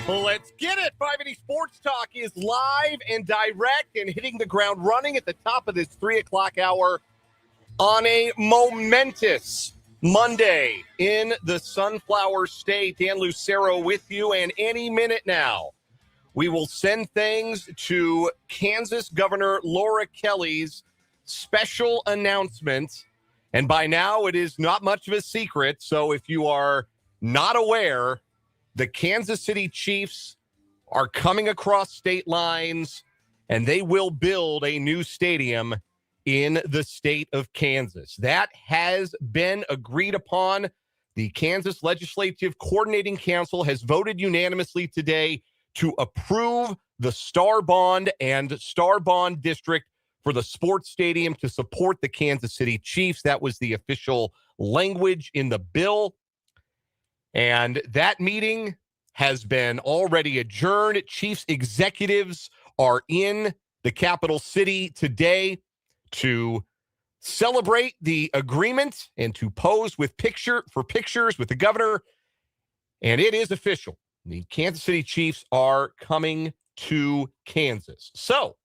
Let's get it. 580 Sports Talk is live and direct and hitting the ground running at the top of this 3 o'clock hour on a momentous Monday in the Sunflower State. Dan Lucero with you, and any minute now, we will send things to Kansas Governor Laura Kelly's special announcement. And by now, it is not much of a secret. So if you are not aware, the Kansas City Chiefs are coming across state lines, and they will build a new stadium in the state of Kansas. That has been agreed upon. The Kansas Legislative Coordinating Council has voted unanimously today to approve the Star Bond and Star Bond District for the sports stadium to support the Kansas City Chiefs. That was the official language in the bill. And that meeting has been already adjourned. Chiefs executives are in the capital city today to celebrate the agreement and to pose with pictures with the governor. And it is official. The Kansas City Chiefs are coming to Kansas. So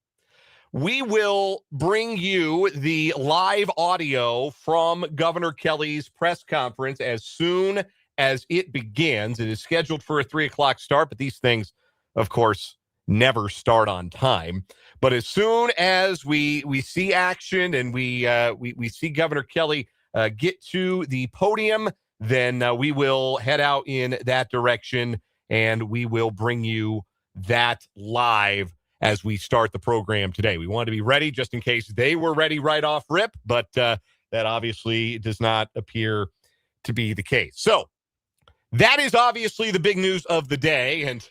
we will bring you the live audio from Governor Kelly's press conference as soon as it begins. It is scheduled for a 3 o'clock start, but these things, of course, never start on time. But as soon as we see action and we see Governor Kelly get to the podium, then we will head out in that direction, and we will bring you that live as we start the program today. We want to be ready just in case they were ready right off rip, but that obviously does not appear to be the case. So that is obviously the big news of the day. And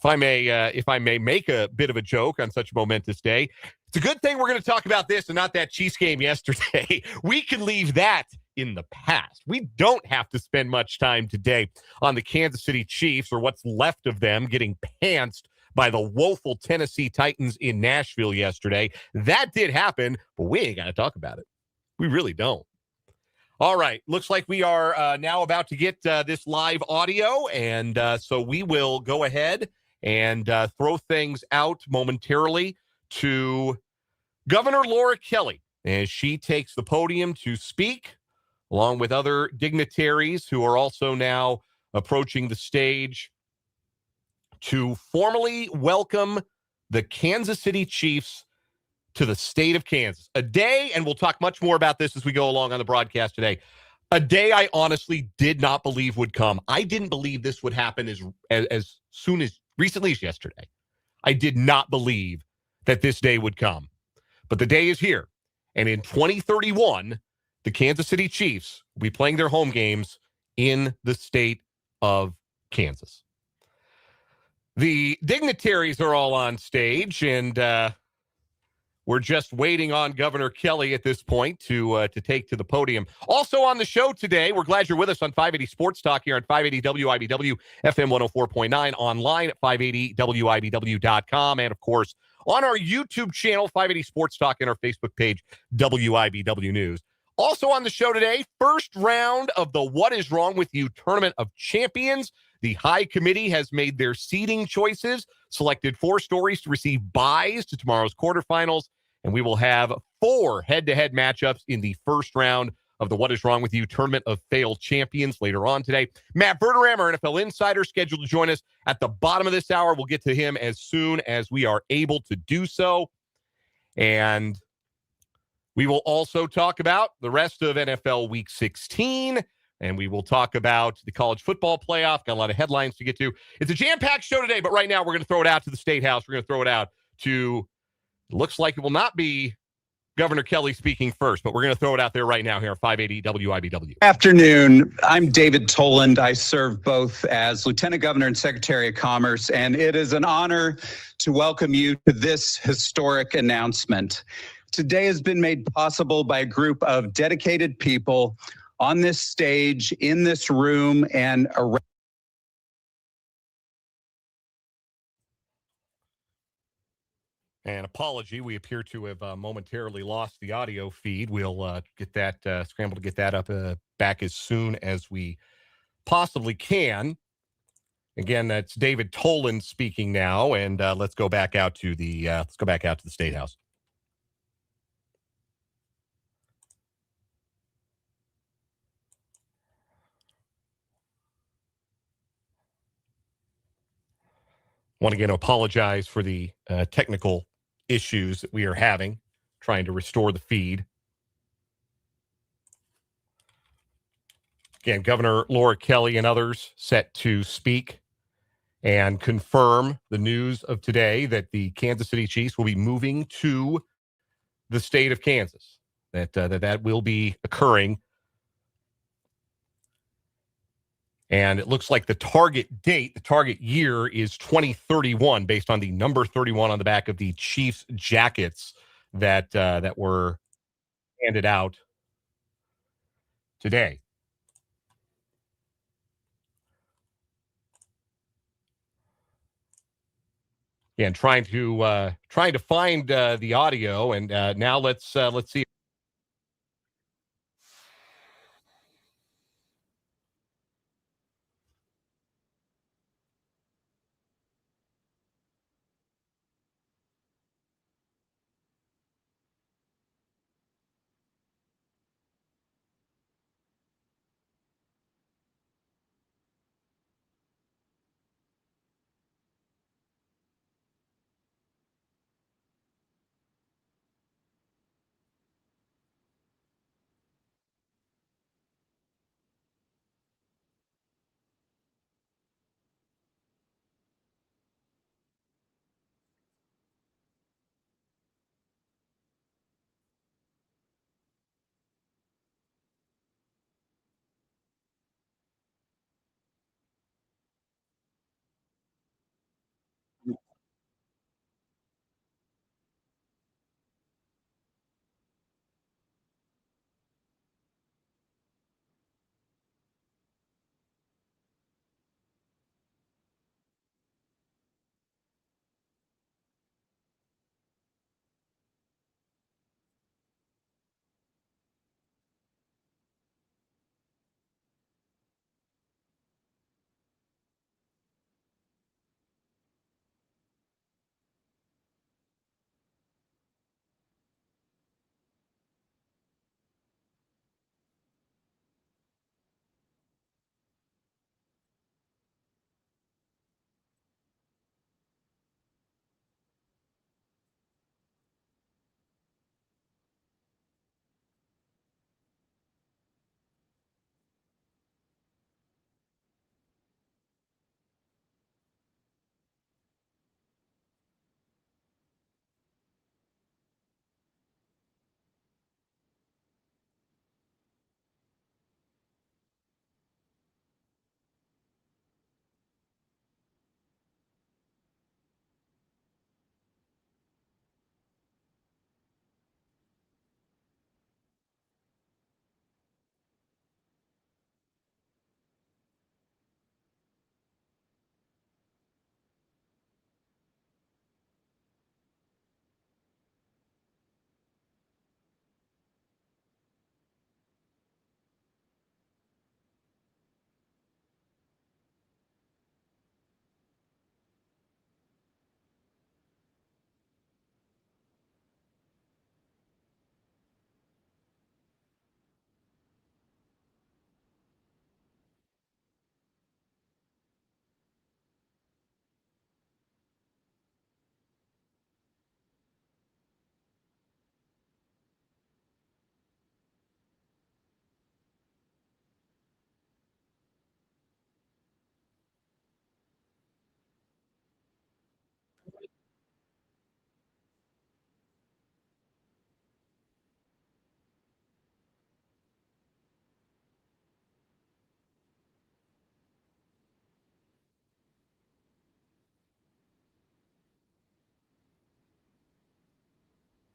if I may make a bit of a joke on such a momentous day, it's a good thing we're going to talk about this and not that Chiefs game yesterday. We can leave that in the past. We don't have to spend much time today on the Kansas City Chiefs or what's left of them getting pantsed by the woeful Tennessee Titans in Nashville yesterday. That did happen, but we ain't got to talk about it. We really don't. All right, looks like we are now about to get this live audio, and so we will go ahead and throw things out momentarily to Governor Laura Kelly as she takes the podium to speak, along with other dignitaries who are also now approaching the stage to formally welcome the Kansas City Chiefs to the state of Kansas. A day, and we'll talk much more about this as we go along on the broadcast today, a day I honestly did not believe would come. I didn't believe this would happen as soon as recently as yesterday. I did not believe that this day would come. But the day is here. And in 2031, the Kansas City Chiefs will be playing their home games in the state of Kansas. The dignitaries are all on stage, and we're just waiting on Governor Kelly at this point to take to the podium. Also on the show today, we're glad you're with us on 580 Sports Talk here on 580 WIBW, FM 104.9, online at 580WIBW.com, and, of course, on our YouTube channel, 580 Sports Talk, and our Facebook page, WIBW News. Also on the show today, first round of the What Is Wrong With You Tournament of Champions. The High Committee has made their seeding choices, selected 4 stories to receive byes to tomorrow's quarterfinals, and we will have 4 head-to-head matchups in the first round of the What Is Wrong With You Tournament of Failed Champions later on today. Matt Verderame, our NFL insider, scheduled to join us at the bottom of this hour. We'll get to him as soon as we are able to do so. And we will also talk about the rest of NFL Week 16, and we will talk about the college football playoff. Got a lot of headlines to get to. It's a jam-packed show today, but right now we're going to throw it out to the State House. We're going to throw it out to, looks like it will not be Governor Kelly speaking first, but we're going to throw it out there right now here on 580 WIBW. Afternoon. I'm David Toland. I serve both as Lieutenant Governor and Secretary of Commerce, and it is an honor to welcome you to this historic announcement. Today has been made possible by a group of dedicated people on this stage, in this room, and around. An apology. We appear to have momentarily lost the audio feed. We'll get that, scramble to get that up back as soon as we possibly can. Again, that's David Toland speaking now, and let's go back out to the State House. Want again to apologize for the technical issues that we are having, trying to restore the feed. Again, Governor Laura Kelly and others set to speak and confirm the news of today that the Kansas City Chiefs will be moving to the state of Kansas. That will be occurring. And it looks like the target date, the target year is 2031, based on the number 31 on the back of the Chiefs jackets that were handed out today. And trying to find the audio, and now let's see.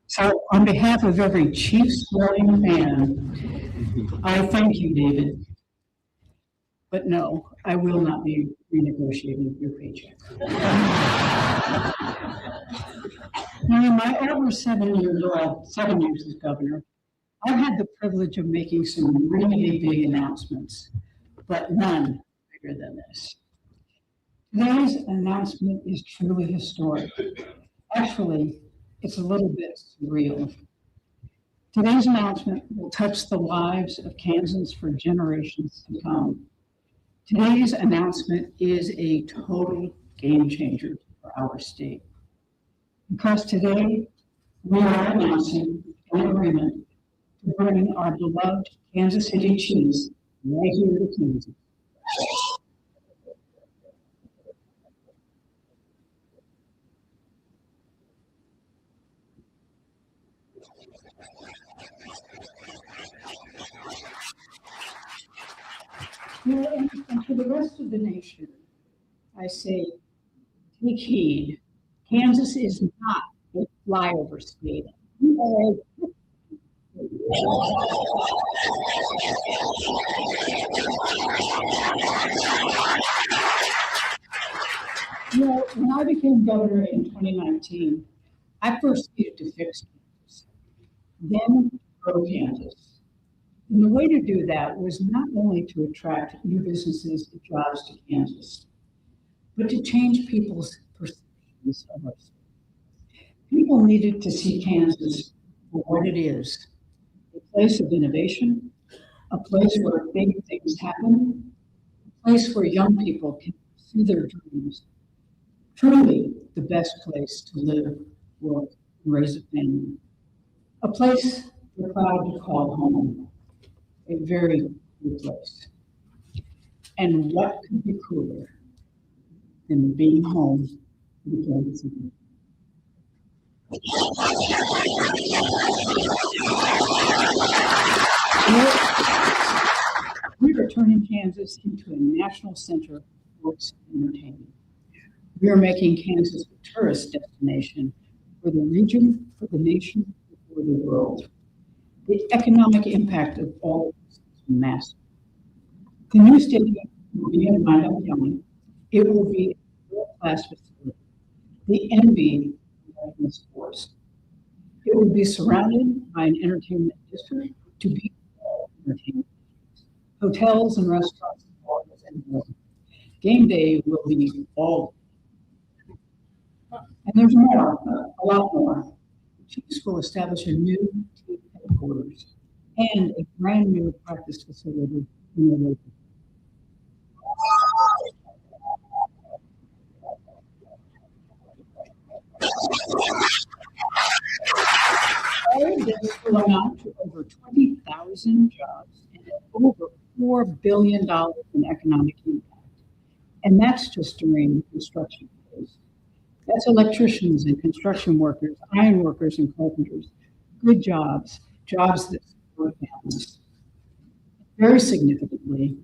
So on behalf of every Chiefs loving fan, I thank you, David. But no, I will not be renegotiating your paycheck. Now, in my over 7 years as governor, I've had the privilege of making some really big announcements, but none bigger than this. Today's announcement is truly historic. Actually, it's a little bit surreal. Today's announcement will touch the lives of Kansans for generations to come. Today's announcement is a total game changer for our state. Because today, we are announcing an agreement to bring our beloved Kansas City Chiefs right here to Kansas. And to the rest of the nation, I say, take heed. Kansas is not a flyover state. We are when I became governor in 2019, I first needed to fix Kansas, then grow Kansas. And the way to do that was not only to attract new businesses and jobs to Kansas, but to change people's perceptions of us. People needed to see Kansas for what it is, a place of innovation, a place where big things happen, a place where young people can pursue their dreams. Truly the best place to live, work, and raise a family. A place we're proud to call home. A very good place. And what could be cooler than being home in Kansas City? We are turning Kansas into a national center of sports and entertainment. We are making Kansas a tourist destination for the region, for the nation, for the world. The economic impact of all of this is massive. The new stadium will be in Miami County. It will be a world-class facility, the envy of American sports. It will be surrounded by an entertainment district to be all entertainment. Hotels and restaurants, bars and more. Game day will be all. And there's more, a lot more. The Chiefs will establish a new team headquarters and a brand new practice facility in the local. All of this will amount to over 20,000 jobs and over $4 billion in economic impact. And that's just during construction phase. That's electricians and construction workers, iron workers and carpenters. Good jobs, jobs that support families. Very significantly,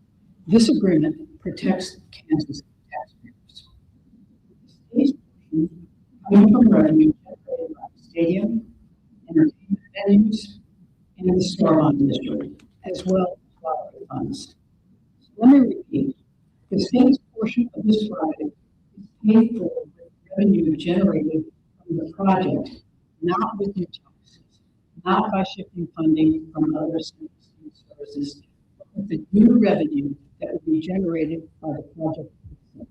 this agreement protects Kansas taxpayers. The state's portion coming from revenue generated by the stadium, entertainment venues, and the Starline District, as well as lottery funds. So let me repeat, the state's portion of this project is paid for with revenue generated from the project, not with new taxes, not by shifting funding from other services, but with the new revenue that will be generated by the project itself.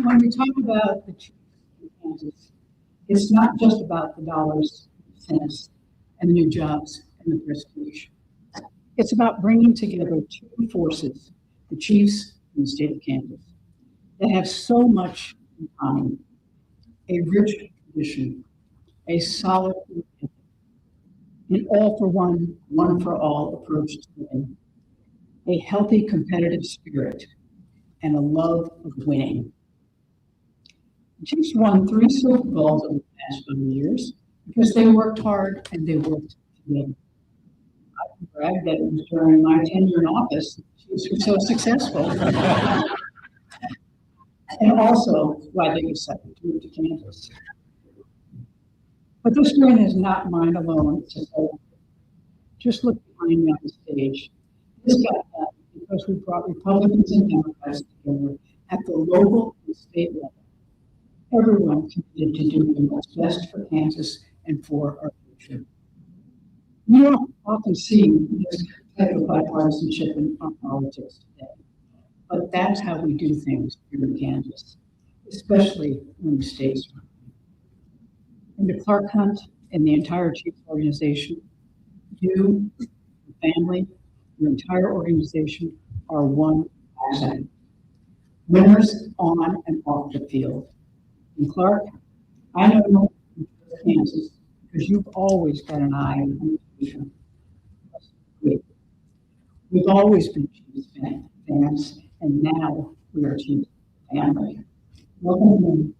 When we talk about the Chiefs in Kansas, it's not just about the dollars, cents, and the new jobs and the prestige. It's about bringing together two forces, the Chiefs and the state of Kansas, that have so much in common: a rich tradition, a solid, an all for one for all approach to winning, a healthy competitive spirit, and a love of winning. The Chiefs won 3 Super Bowls over the past 5 years because they worked hard and they worked together. I can brag that it was during my tenure in office the Chiefs were so successful. And also why they decided to move to Kansas. But this win is not mine alone. Just look behind me on the stage. This got done because we brought Republicans and Democrats together at the local and state level. Everyone committed to doing what's best for Kansas and for our We don't often see this type of bipartisanship in our politics today, but that's how we do things here in Kansas, especially when the state's running. And to Clark Hunt and the entire Chiefs organization, you, your family, your entire organization are one asset. Winners on and off the field. And Clark, I know Kansas because you've always got an eye on the future. We've always been Chiefs fans, and now we are Chiefs family. Welcome home.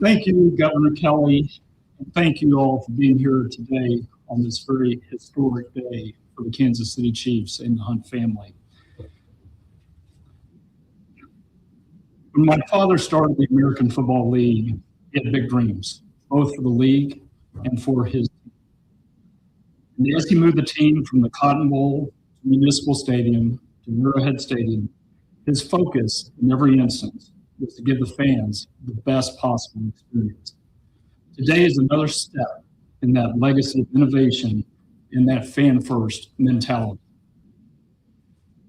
Thank you, Governor Kelly, and thank you all for being here today on this very historic day for the Kansas City Chiefs and the Hunt family. When my father started the American Football League, he had big dreams, both for the league and for his team. And as he moved the team from the Cotton Bowl to Municipal Stadium to Arrowhead Stadium, his focus in every instance was to give the fans the best possible experience. Today is another step in that legacy of innovation and that fan-first mentality.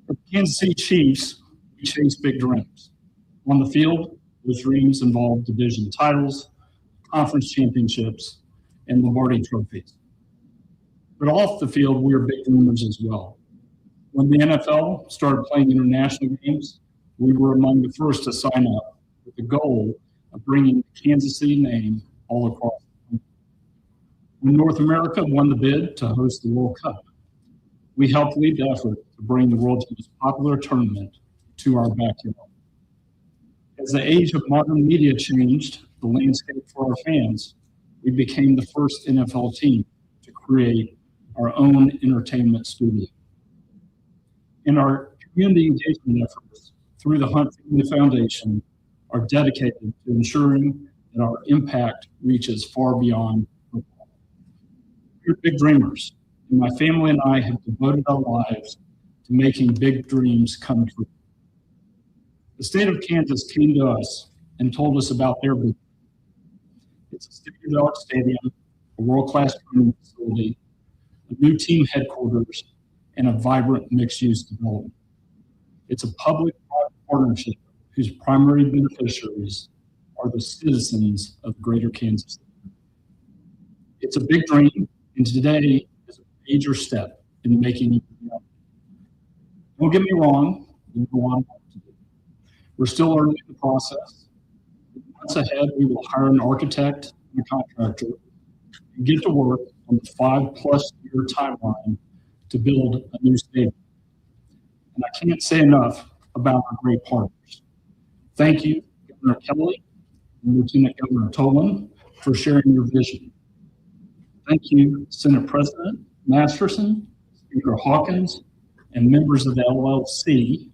For the Kansas City Chiefs, we chase big dreams. On the field, those dreams involve division titles, conference championships, and Lombardi trophies. But off the field, we are big dreamers as well. When the NFL started playing international games, we were among the first to sign up with the goal of bringing the Kansas City name all across the country. When North America won the bid to host the World Cup, we helped lead the effort to bring the world's most popular tournament to our backyard. As the age of modern media changed the landscape for our fans, we became the first NFL team to create our own entertainment studio. And our community engagement efforts through the Hunt Family Foundation are dedicated to ensuring that our impact reaches far beyond football. We're big dreamers, and my family and I have devoted our lives to making big dreams come true. The state of Kansas came to us and told us about their vision. It's a state-of-the-art stadium, a world-class training facility, a new team headquarters, and a vibrant mixed-use development. It's a public-private partnership whose primary beneficiaries are the citizens of Greater Kansas City. It's a big dream, and today is a major step in making it reality. Don't get me wrong, there's a lot of work to do. We're still early in the process. Months ahead, we will hire an architect and a contractor and get to work on the 5+ year timeline to build a new stadium. And I can't say enough about our great partners. Thank you, Governor Kelly and Lieutenant Governor Tolan, for sharing your vision. Thank you, Senate President Masterson, Speaker Hawkins, and members of the LCC,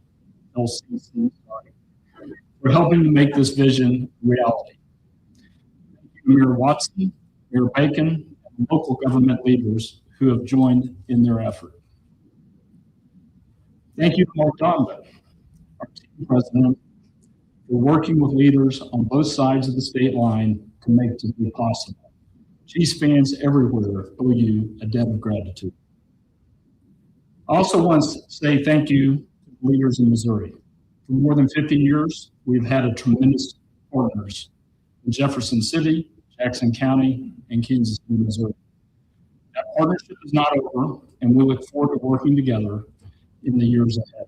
for helping to make this vision a reality. Thank you, Mayor Watson, Mayor Bacon, and local government leaders who have joined in their effort. Thank you to Mark Donovan, our team president, for working with leaders on both sides of the state line to make today possible. Chiefs fans everywhere owe you a debt of gratitude. I also want to say thank you to the leaders in Missouri. For more than 50 years, we've had a tremendous partners in Jefferson City, Jackson County, and Kansas City, Missouri. That partnership is not over, and we look forward to working together in the years ahead.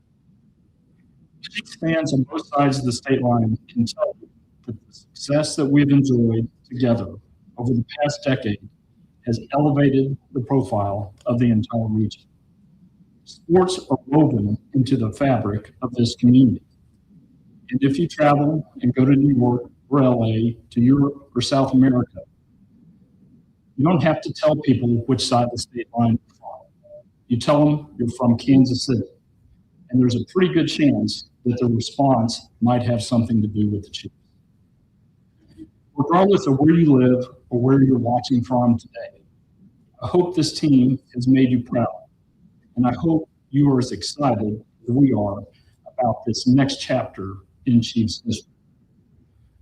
Chiefs fans on both sides of the state line can tell you that the success that we've enjoyed together over the past decade has elevated the profile of the entire region. Sports are woven into the fabric of this community. And if you travel and go to New York or LA, to Europe or South America, you don't have to tell people which side of the state line you're from. You tell them you're from Kansas City, and there's a pretty good chance that the response might have something to do with the Chiefs. Regardless of where you live or where you're watching from today, I hope this team has made you proud, and I hope you are as excited as we are about this next chapter in Chiefs history.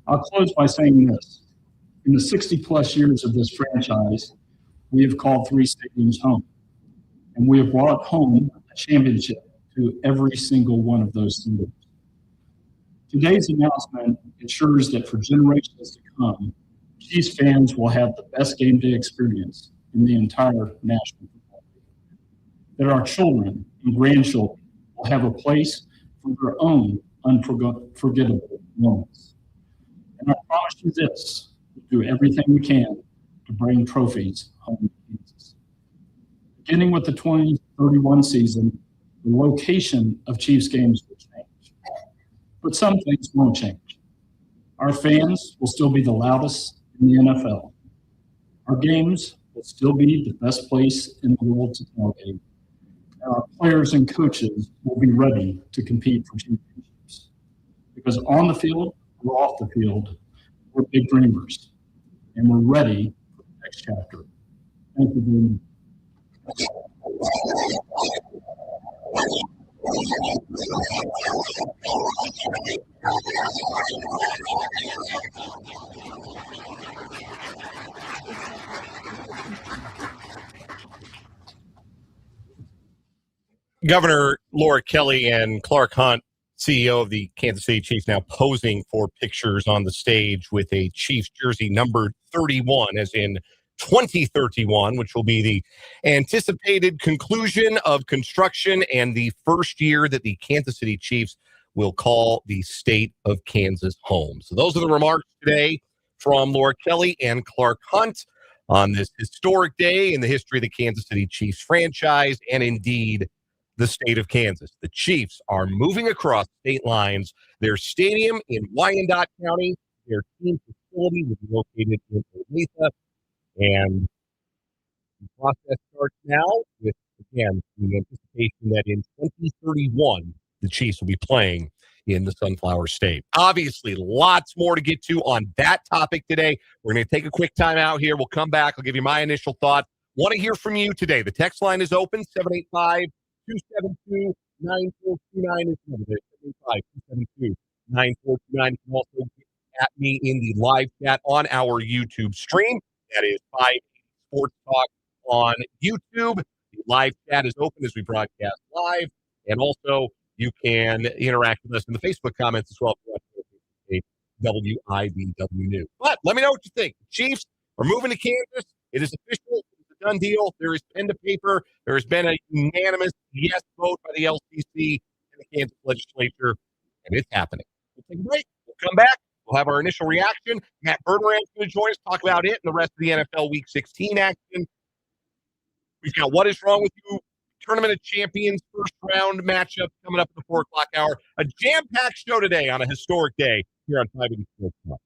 I'll close by saying this. In the 60-plus years of this franchise, we have called 3 stadiums home, and we have brought home a championship to every single one of those stadiums. Today's announcement ensures that for generations to come, Chiefs fans will have the best game day experience in the entire National Football League. That our children and grandchildren will have a place for their own unforgettable moments. And I promise you this, we'll do everything we can to bring trophies home to Kansas. Beginning with the 2031 season, the location of Chiefs games will change. But some things won't change. Our fans will still be the loudest in the NFL. Our games will still be the best place in the world to tailgate. And our players and coaches will be ready to compete for championships. Because on the field or off the field, we're big dreamers. And we're ready for the next chapter. Thank you very much. Governor Laura Kelly and Clark Hunt, CEO of the Kansas City Chiefs, now posing for pictures on the stage with a Chiefs jersey numbered 31, as in 2031, which will be the anticipated conclusion of construction and the first year that the Kansas City Chiefs will call the state of Kansas home. So those are the remarks today from Laura Kelly and Clark Hunt on this historic day in the history of the Kansas City Chiefs franchise and indeed the state of Kansas. The Chiefs are moving across state lines. Their stadium in Wyandotte County, their team facility will be located in Olathe, and the process starts now with, again, the anticipation that in 2031, the Chiefs will be playing in the Sunflower State. Obviously, lots more to get to on that topic today. We're going to take a quick time out here. We'll come back. I'll give you my initial thoughts. Want to hear from you today. The text line is open, 785-272-9429 is the number. 785-272-9429. You can also get at me in the live chat on our YouTube stream. That is 5 Sports Talk on YouTube. The live chat is open as we broadcast live. And also, you can interact with us in the Facebook comments as well. WIBW News. But let me know what you think. The Chiefs are moving to Kansas. It is official. It's a done deal. There is pen to paper. There has been a unanimous yes vote by the LCC and the Kansas legislature, and it's happening. We'll take a break. We'll come back. We'll have our initial reaction. Matt Verderame is going to join us, talk about it and the rest of the NFL Week 16 action. We've got What Is Wrong With You? Tournament of Champions first round matchup coming up at the 4 o'clock hour. A jam-packed show today on a historic day here on 580 Sports Talk.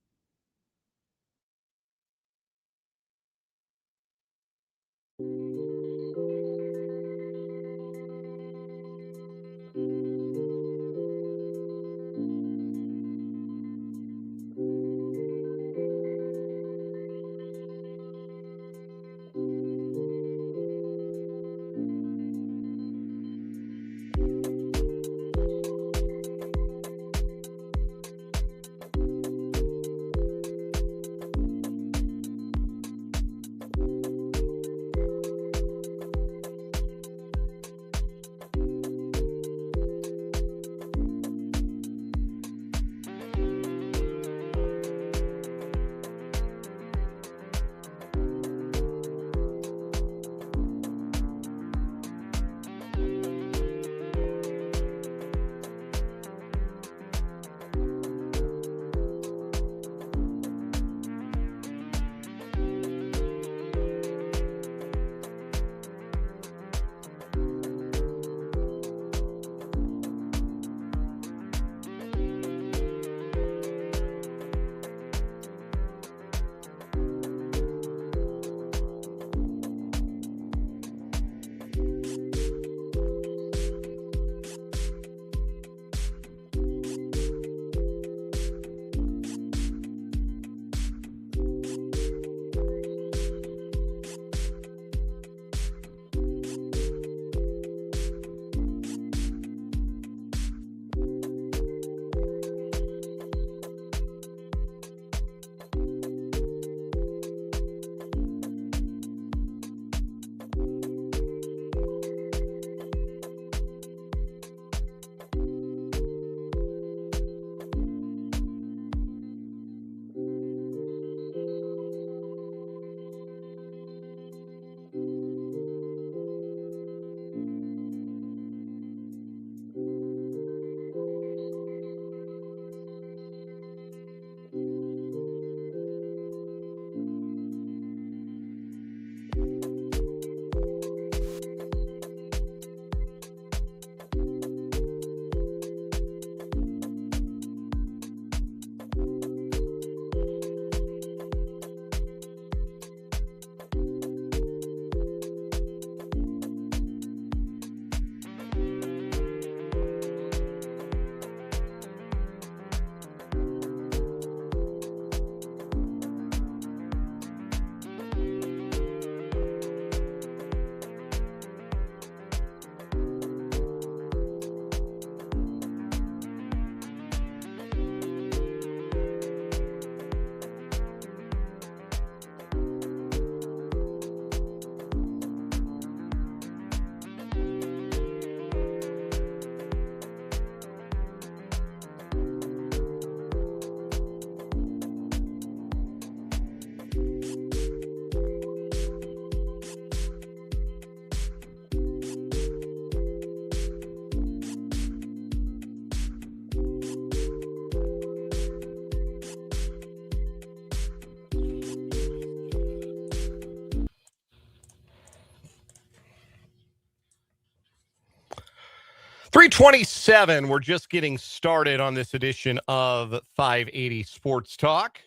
327, we're just getting started on this edition of 580 Sports Talk.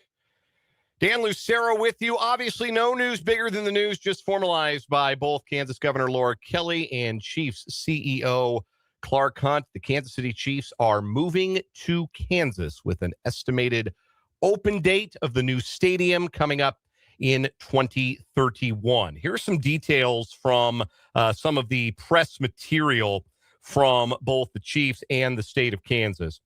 Dan Lucero with you. Obviously, no news bigger than the news just formalized by both Kansas Governor Laura Kelly and Chiefs CEO Clark Hunt. The Kansas City Chiefs are moving to Kansas with an estimated open date of the new stadium coming up in 2031. Here are some details from some of the press material from both the Chiefs and the state of Kansas.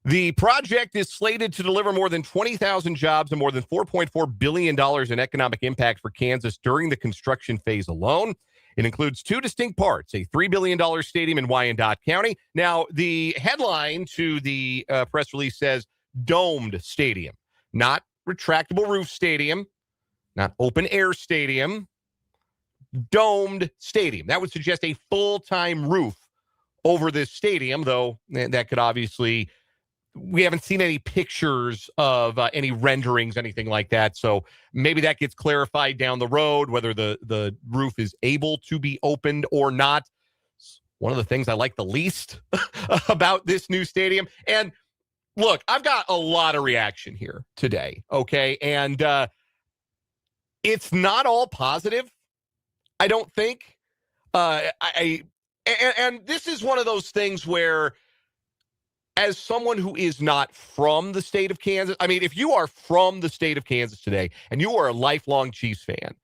The project is slated to deliver more than 20,000 jobs and more than $4.4 billion in economic impact for Kansas during the construction phase alone. It includes two distinct parts, a $3 billion stadium in Wyandotte County. Now, the headline to the press release says domed stadium, not retractable roof stadium, not open air stadium, domed stadium. That would suggest a full-time roof over this stadium, though that could obviously, we haven't seen any pictures of any renderings, anything like that. So maybe that gets clarified down the road, whether the roof is able to be opened or not. It's one of the things I like the least about this new stadium. And look, I've got a lot of reaction here today, okay? And it's not all positive, I don't think. And this is one of those things where, as someone who is not from the state of Kansas, I mean, if you are from the state of Kansas today and you are a lifelong Chiefs fan,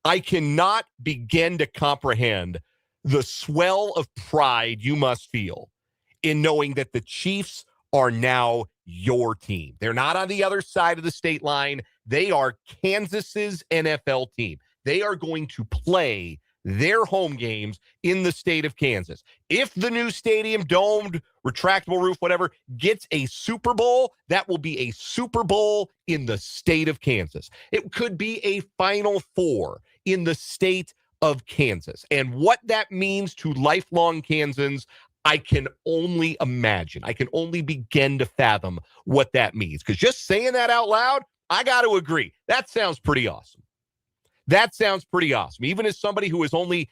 I cannot begin to comprehend the swell of pride you must feel in knowing that the Chiefs are now your team. They're not on the other side of the state line. They are Kansas's NFL team. They are going to play their home games in the state of Kansas. If the new stadium, domed, retractable roof, whatever, gets a Super Bowl, that will be a Super Bowl in the state of Kansas. It could be a Final Four in the state of Kansas. And what that means to lifelong Kansans, I can only imagine. I can only begin to fathom what that means. Because just saying that out loud, I got to agree. That sounds pretty awesome. That sounds pretty awesome. Even as somebody who has only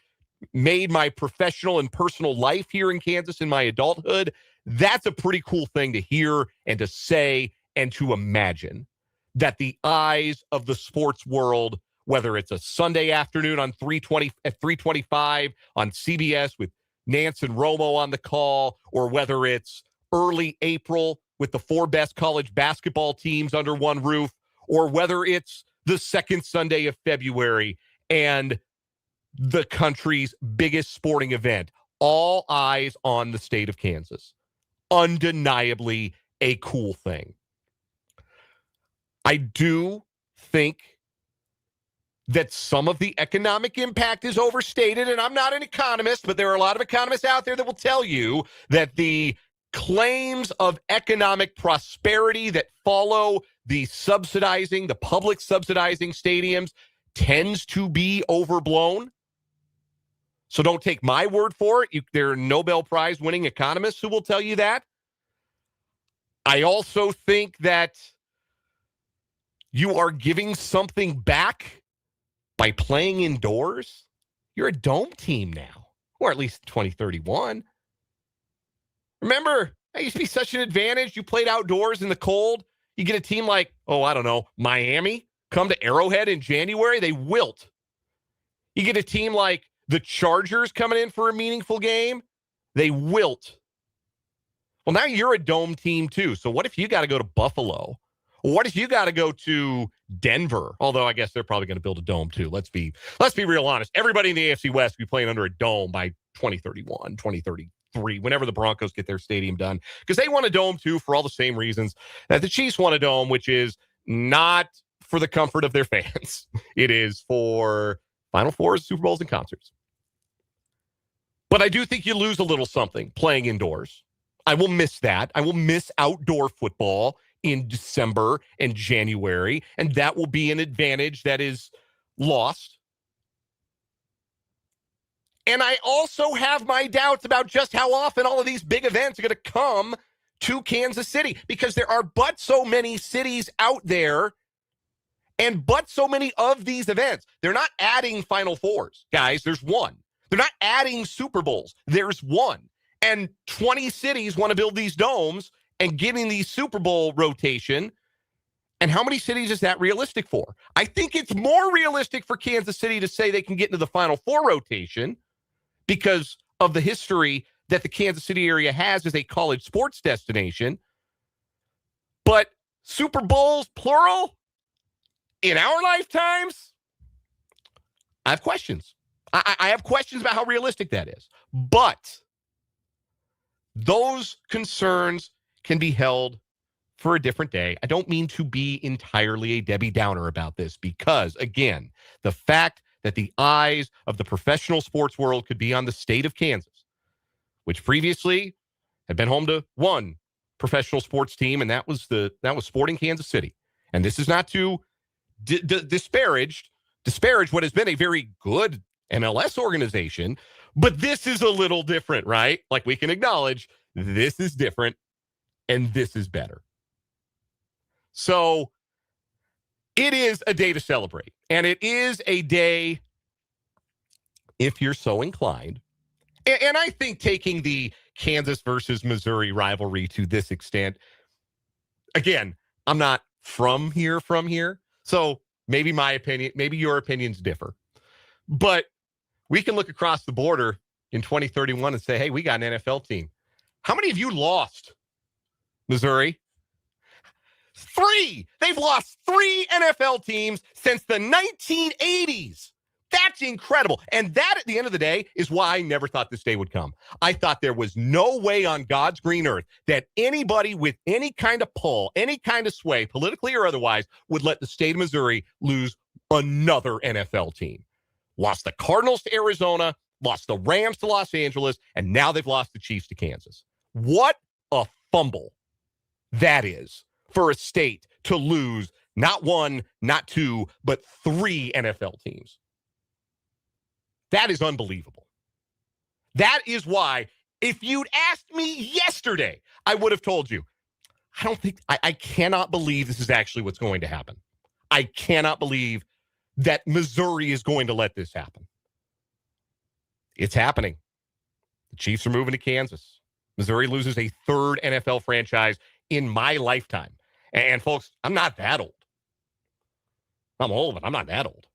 made my professional and personal life here in Kansas in my adulthood, that's a pretty cool thing to hear and to say and to imagine that the eyes of the sports world, whether it's a Sunday afternoon on 325 on CBS with Nance and Romo on the call, or whether it's early April with the four best college basketball teams under one roof, or whether it's the second Sunday of February and the country's biggest sporting event. All eyes on the state of Kansas. Undeniably a cool thing. I do think that some of the economic impact is overstated, and I'm not an economist, but there are a lot of economists out there that will tell you that the claims of economic prosperity that follow the public subsidizing stadiums tends to be overblown. So don't take my word for it. There are Nobel Prize winning economists who will tell you that. I also think that you are giving something back by playing indoors. You're a dome team now, or at least 2031. Remember, that used to be such an advantage. You played outdoors in the cold. You get a team like, I don't know, Miami, come to Arrowhead in January, they wilt. You get a team like the Chargers coming in for a meaningful game, they wilt. Well, now you're a dome team too. So what if you got to go to Buffalo? What if you got to go to Denver? Although I guess they're probably going to build a dome too. Let's be real honest. Everybody in the AFC West will be playing under a dome by 2031, 2033, whenever the Broncos get their stadium done. Because they want a dome too for all the same reasons that the Chiefs want a dome, which is not for the comfort of their fans. It is for Final Fours, Super Bowls, and concerts. But I do think you lose a little something playing indoors. I will miss that. I will miss outdoor football in December and January, and that will be an advantage that is lost. And I also have my doubts about just how often all of these big events are going to come to Kansas City, because there are but so many cities out there and but so many of these events. They're not adding Final Fours, guys. There's one. They're not adding Super Bowls. There's one. And 20 cities want to build these domes and getting these Super Bowl rotation. And how many cities is that realistic for? I think it's more realistic for Kansas City to say they can get into the Final Four rotation because of the history that the Kansas City area has as a college sports destination. But Super Bowls, plural, in our lifetimes, I have questions. I have questions about how realistic that is. But those concerns can be held for a different day. I don't mean to be entirely a Debbie Downer about this because, again, the fact that the eyes of the professional sports world could be on the state of Kansas, which previously had been home to one professional sports team, and that was Sporting Kansas City. And this is not to disparage what has been a very good MLS organization, but this is a little different, right? Like, we can acknowledge this is different and this is better. So it is a day to celebrate, and it is a day, if you're so inclined. And I think taking the Kansas versus Missouri rivalry to this extent, again, I'm not from here, so maybe my opinion, maybe your opinions differ. But we can look across the border in 2031 and say, hey, we got an NFL team. How many of you lost, Missouri? 3. They've lost 3 NFL teams since the 1980s. That's incredible. And that, at the end of the day, is why I never thought this day would come. I thought there was no way on God's green earth that anybody with any kind of pull, any kind of sway, politically or otherwise, would let the state of Missouri lose another NFL team. Lost the Cardinals to Arizona, lost the Rams to Los Angeles, and now they've lost the Chiefs to Kansas. What a fumble that is for a state to lose not 1, not 2, but 3 NFL teams. That is unbelievable. That is why, if you'd asked me yesterday, I would have told you, I cannot believe this is actually what's going to happen. I cannot believe that Missouri is going to let this happen. It's happening. The Chiefs are moving to Kansas. Missouri loses a 3rd NFL franchise in my lifetime. And folks, I'm not that old. I'm old, but I'm not that old.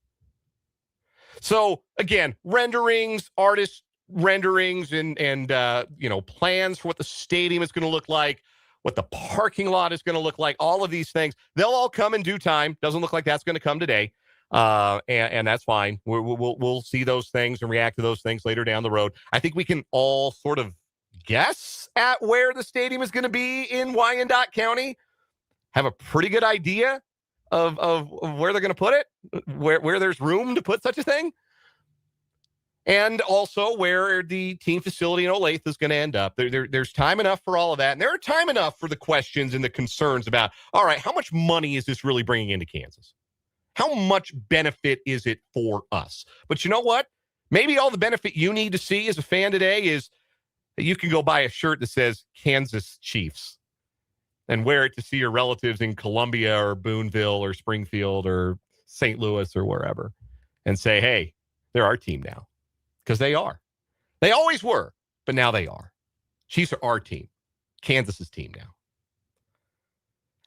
So again, renderings, artist renderings, and plans for what the stadium is going to look like, what the parking lot is going to look like, all of these things, they'll all come in due time. Doesn't look like that's going to come today. And that's fine. We'll see those things and react to those things later down the road. I think we can all sort of guess at where the stadium is going to be in Wyandotte County, have a pretty good idea of where they're going to put it, where there's room to put such a thing, and also where the team facility in Olathe is going to end up. There's time enough for all of that, and there are time enough for the questions and the concerns about, all right, how much money is this really bringing into Kansas? How much benefit is it for us? But you know what? Maybe all the benefit you need to see as a fan today is that you can go buy a shirt that says Kansas Chiefs and wear it to see your relatives in Columbia or Boonville or Springfield or St. Louis or wherever and say, hey, they're our team now. Because they are. They always were, but now they are. Chiefs are our team. Kansas's team now.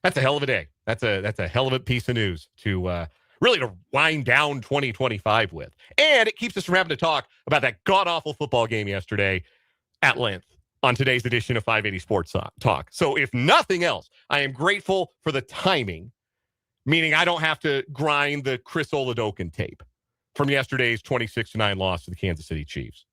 That's a hell of a day. That's a hell of a piece of news to really to wind down 2025 with. And it keeps us from having to talk about that god-awful football game yesterday at length on today's edition of 580 Sports Talk. So if nothing else, I am grateful for the timing, meaning I don't have to grind the Chris Oladokun tape from yesterday's 26-9 loss to the Kansas City Chiefs.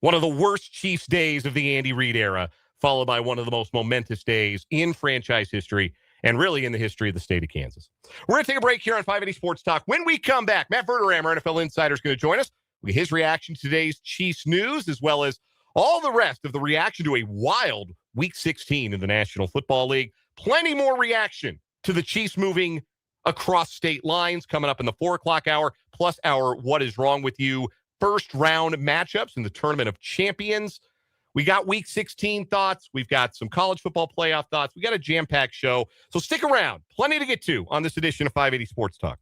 One of the worst Chiefs days of the Andy Reid era, followed by one of the most momentous days in franchise history and really in the history of the state of Kansas. We're going to take a break here on 580 Sports Talk. When we come back, Matt Verderame, our NFL insider, is going to join us. We get his reaction to today's Chiefs news, as well as all the rest of the reaction to a wild Week 16 in the National Football League. Plenty more reaction to the Chiefs moving across state lines coming up in the 4 o'clock hour, plus our What Is Wrong With You first round matchups in the Tournament of Champions. We got Week 16 thoughts. We've got some college football playoff thoughts. We got a jam-packed show. So stick around. Plenty to get to on this edition of 580 Sports Talk.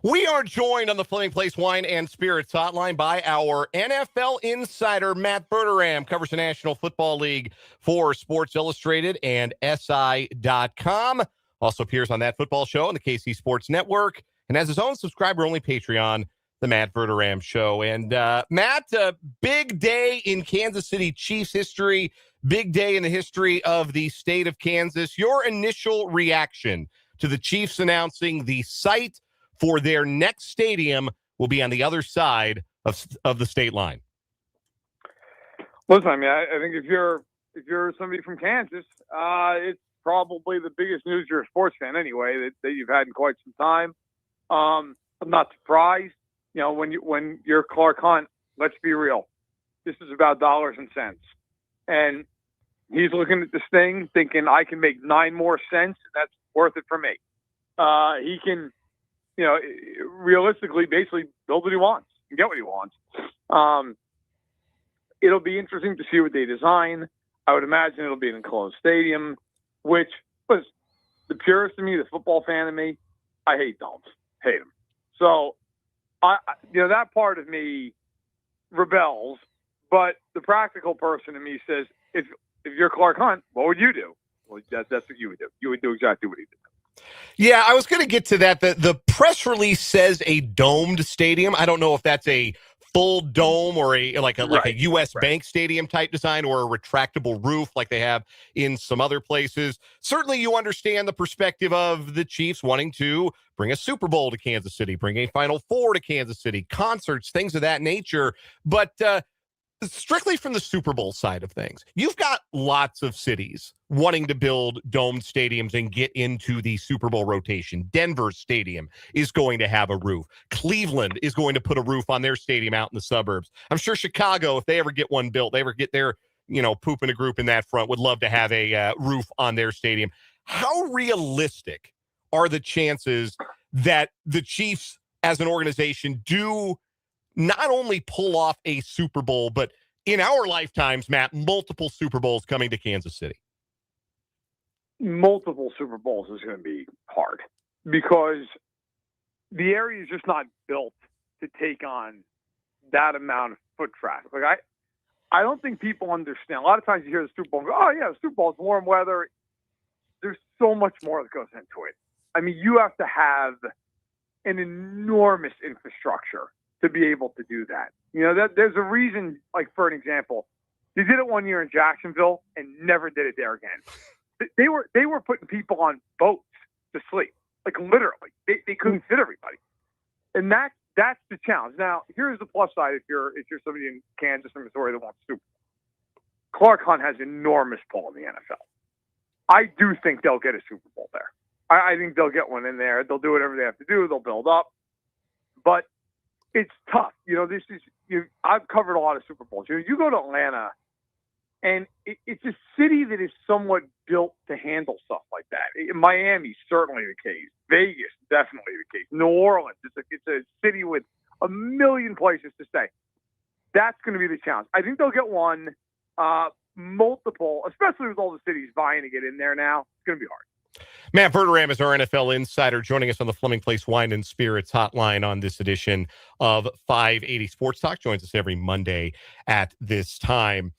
We are joined on the Fleming Place Wine and Spirits hotline by our NFL insider, Matt Verderame, covers the National Football League for Sports Illustrated and SI.com. Also appears on That Football Show on the KC Sports Network and has his own subscriber-only Patreon, The Matt Verderame Show. And Matt, big day in Kansas City Chiefs history, big day in the history of the state of Kansas. Your initial reaction to the Chiefs announcing the site for their next stadium will be on the other side of the state line. Listen, I mean, I think if you're somebody from Kansas, it's probably the biggest news. You're a sports fan anyway that you've had in quite some time. I'm not surprised. You know, when you're Clark Hunt, let's be real. This is about dollars and cents, and he's looking at this thing thinking, I can make 9 more cents. That's worth it for me. He can, you know, realistically, basically build what he wants and get what he wants. It'll be interesting to see what they design. I would imagine it'll be an enclosed stadium, which was the purist of me, the football fan of me. I hate domes, hate them. So, that part of me rebels, but the practical person in me says, if you're Clark Hunt, what would you do? Well, that's what you would do. You would do exactly what he did. Yeah, I was going to get to that. The press release says a domed stadium. I don't know if that's a full dome or a U.S. Bank Stadium type design or a retractable roof like they have in some other places. Certainly you understand the perspective of the Chiefs wanting to bring a Super Bowl to Kansas City, bring a Final Four to Kansas City, concerts, things of that nature. But strictly from the Super Bowl side of things, you've got lots of cities wanting to build domed stadiums and get into the Super Bowl rotation. Denver Stadium is going to have a roof. Cleveland is going to put a roof on their stadium out in the suburbs. I'm sure Chicago, if they ever get one built, they ever get their, poop in a group in that front, would love to have a roof on their stadium. How realistic are the chances that the Chiefs as an organization do not only pull off a Super Bowl, but in our lifetimes, Matt, multiple Super Bowls coming to Kansas City? Multiple Super Bowls is going to be hard because the area is just not built to take on that amount of foot traffic. Like I don't think people understand. A lot of times you hear the Super Bowl and go, oh yeah, the Super Bowl is warm weather. There's so much more that goes into it. I mean, you have to have an enormous infrastructure to be able to do that. There's a reason, like for an example, they did it one year in Jacksonville and never did it there again. They were putting people on boats to sleep, like literally. They couldn't fit everybody, and that's the challenge. Now, here's the plus side: if you're somebody in Kansas or Missouri that wants Super Bowl, Clark Hunt has enormous pull in the NFL. I do think they'll get a Super Bowl there. I think they'll get one in there. They'll do whatever they have to do. They'll build up, but it's tough. I've covered a lot of Super Bowls. You go to Atlanta, and it's a city that is somewhat built to handle stuff like that. Miami's certainly the case. Vegas, definitely the case. New Orleans, it's a city with a million places to stay. That's going to be the challenge. I think they'll get one, multiple, especially with all the cities vying to get in there now. It's going to be hard. Matt Verderame is our NFL insider, joining us on the Fleming Place Wine and Spirits hotline on this edition of 580 Sports Talk. Joins us every Monday at this time.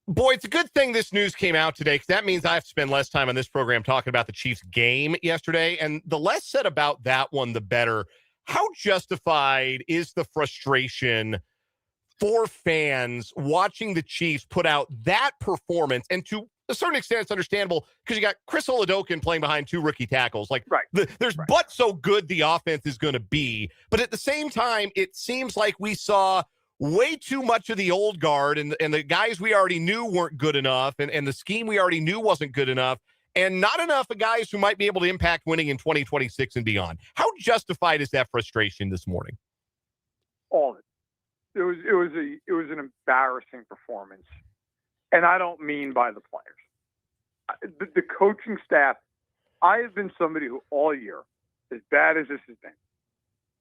Boy, it's a good thing this news came out today, because that means I have to spend less time on this program talking about the Chiefs game yesterday. And the less said about that one, the better. How justified is the frustration for fans watching the Chiefs put out that performance? And to a certain extent, it's understandable because you got Chris Oladokun playing behind 2 rookie tackles. There's but so good the offense is going to be. But at the same time, it seems like we saw way too much of the old guard, and the guys we already knew weren't good enough, and the scheme we already knew wasn't good enough, and not enough of guys who might be able to impact winning in 2026 and beyond. How justified is that frustration this morning? All of it. It was an embarrassing performance, and I don't mean by the players. The coaching staff. I have been somebody who all year, as bad as this has been,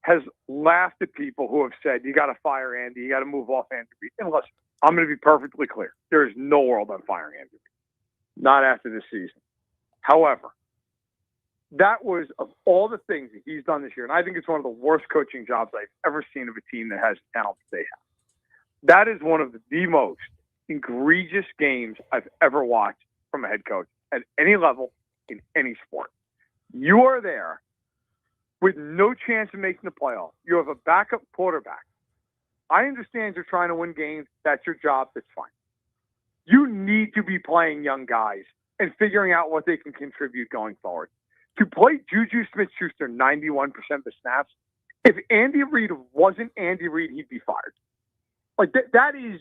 has laughed at people who have said, you got to fire Andy, you got to move off Andy Reid. And listen, I'm going to be perfectly clear. There is no world I'm firing Andy Reid. Not after this season. However, that was, of all the things that he's done this year, and I think it's one of the worst coaching jobs I've ever seen of a team that has the talent that they have. That is one of the most egregious games I've ever watched from a head coach at any level in any sport. You are there with no chance of making the playoffs. You have a backup quarterback. I understand you're trying to win games. That's your job. That's fine. You need to be playing young guys and figuring out what they can contribute going forward. To play Juju Smith-Schuster 91% of the snaps, if Andy Reid wasn't Andy Reid, he'd be fired. Like that is,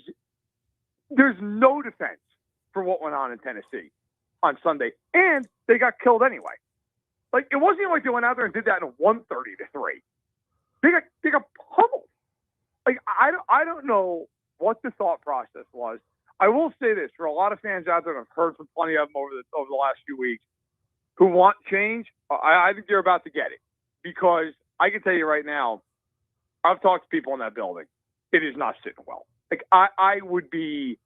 there's no defense for what went on in Tennessee on Sunday, and they got killed anyway. Like it wasn't even like they went out there and did that in a 130-3. They got pummeled. Like I don't know what the thought process was. I will say this for a lot of fans out there, and I've heard from plenty of them over the last few weeks, who want change. I think you're about to get it, because I can tell you right now, I've talked to people in that building. It is not sitting well. Like I would be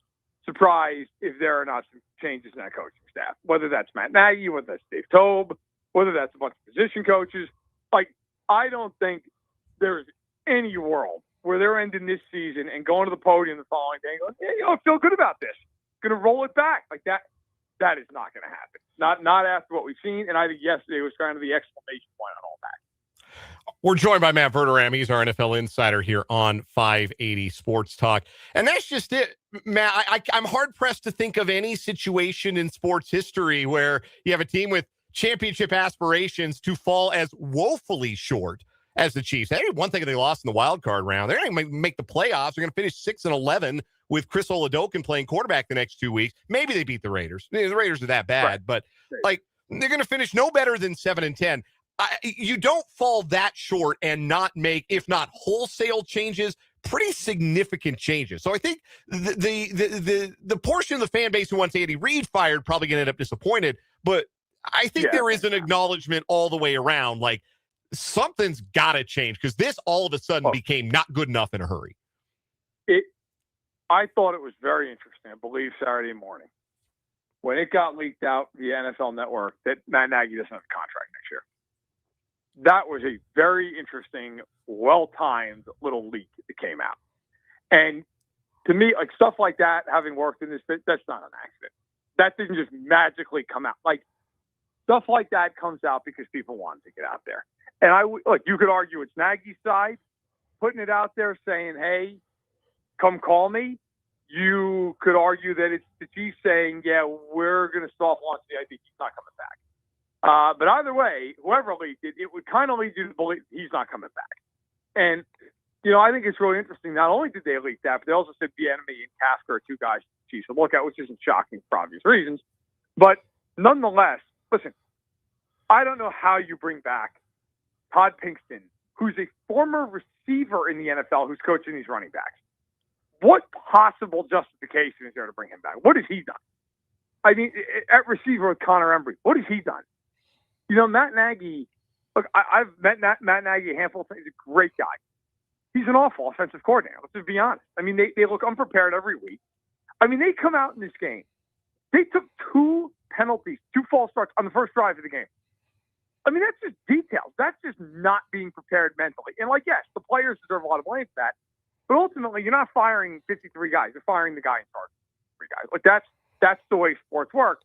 surprised if there are not some changes in that coaching staff, whether that's Matt Nagy, whether that's Dave Tobe, whether that's a bunch of position coaches. Like I don't think there's any world where they're ending this season and going to the podium the following day and going, yeah, I feel good about this. Going to roll it back. Like that is not going to happen. Not after what we've seen. And I think yesterday was kind of the exclamation point on all that. We're joined by Matt Verderame. He's our NFL insider here on 580 Sports Talk. And that's just it, Matt. I'm hard-pressed to think of any situation in sports history where you have a team with championship aspirations to fall as woefully short as the Chiefs. Hey, one thing they lost in the wild card round. They're not going to make the playoffs. They're going to finish 6-11 with Chris Oladokun playing quarterback the next 2 weeks. Maybe they beat the Raiders. The Raiders are that bad, right. But like they're going to finish no better than 7-10. You don't fall that short and not make, if not wholesale changes, pretty significant changes. So I think the portion of the fan base who wants Andy Reid fired probably going to end up disappointed. But I think there is an acknowledgement all the way around, like something's got to change, because this all of a sudden became not good enough in a hurry. I thought it was very interesting, I believe Saturday morning, when it got leaked out via NFL Network that Matt Nagy doesn't have a contract next year. That was a very interesting, well-timed little leak that came out. And to me, like stuff like that, having worked in this bit, that's not an accident. That didn't just magically come out. Like stuff like that comes out because people wanted to get out there. And you could argue it's Nagy's side putting it out there saying, hey, come call me. You could argue that it's the Chiefs saying, yeah, we're going to soft launch the idea he's not coming back. But either way, whoever leaked it, it would kind of lead you to believe he's not coming back. And, I think it's really interesting. Not only did they leak that, but they also said Bieniemy and Kafka are two guys the Chiefs to look at, which isn't shocking for obvious reasons. But nonetheless, listen, I don't know how you bring back Todd Pinkston, who's a former receiver in the NFL who's coaching these running backs. What possible justification is there to bring him back? What has he done? I mean, at receiver with Connor Embry, what has he done? Matt Nagy, look, I've met Matt Nagy a handful of times. He's a great guy. He's an awful offensive coordinator. Let's just be honest. I mean, they look unprepared every week. I mean, they come out in this game. They took 2 penalties, 2 false starts on the first drive of the game. I mean, that's just details. That's just not being prepared mentally. And yes, the players deserve a lot of blame for that. But ultimately, you're not firing 53 guys. You're firing the guy in charge of 3 guys. That's the way sports work.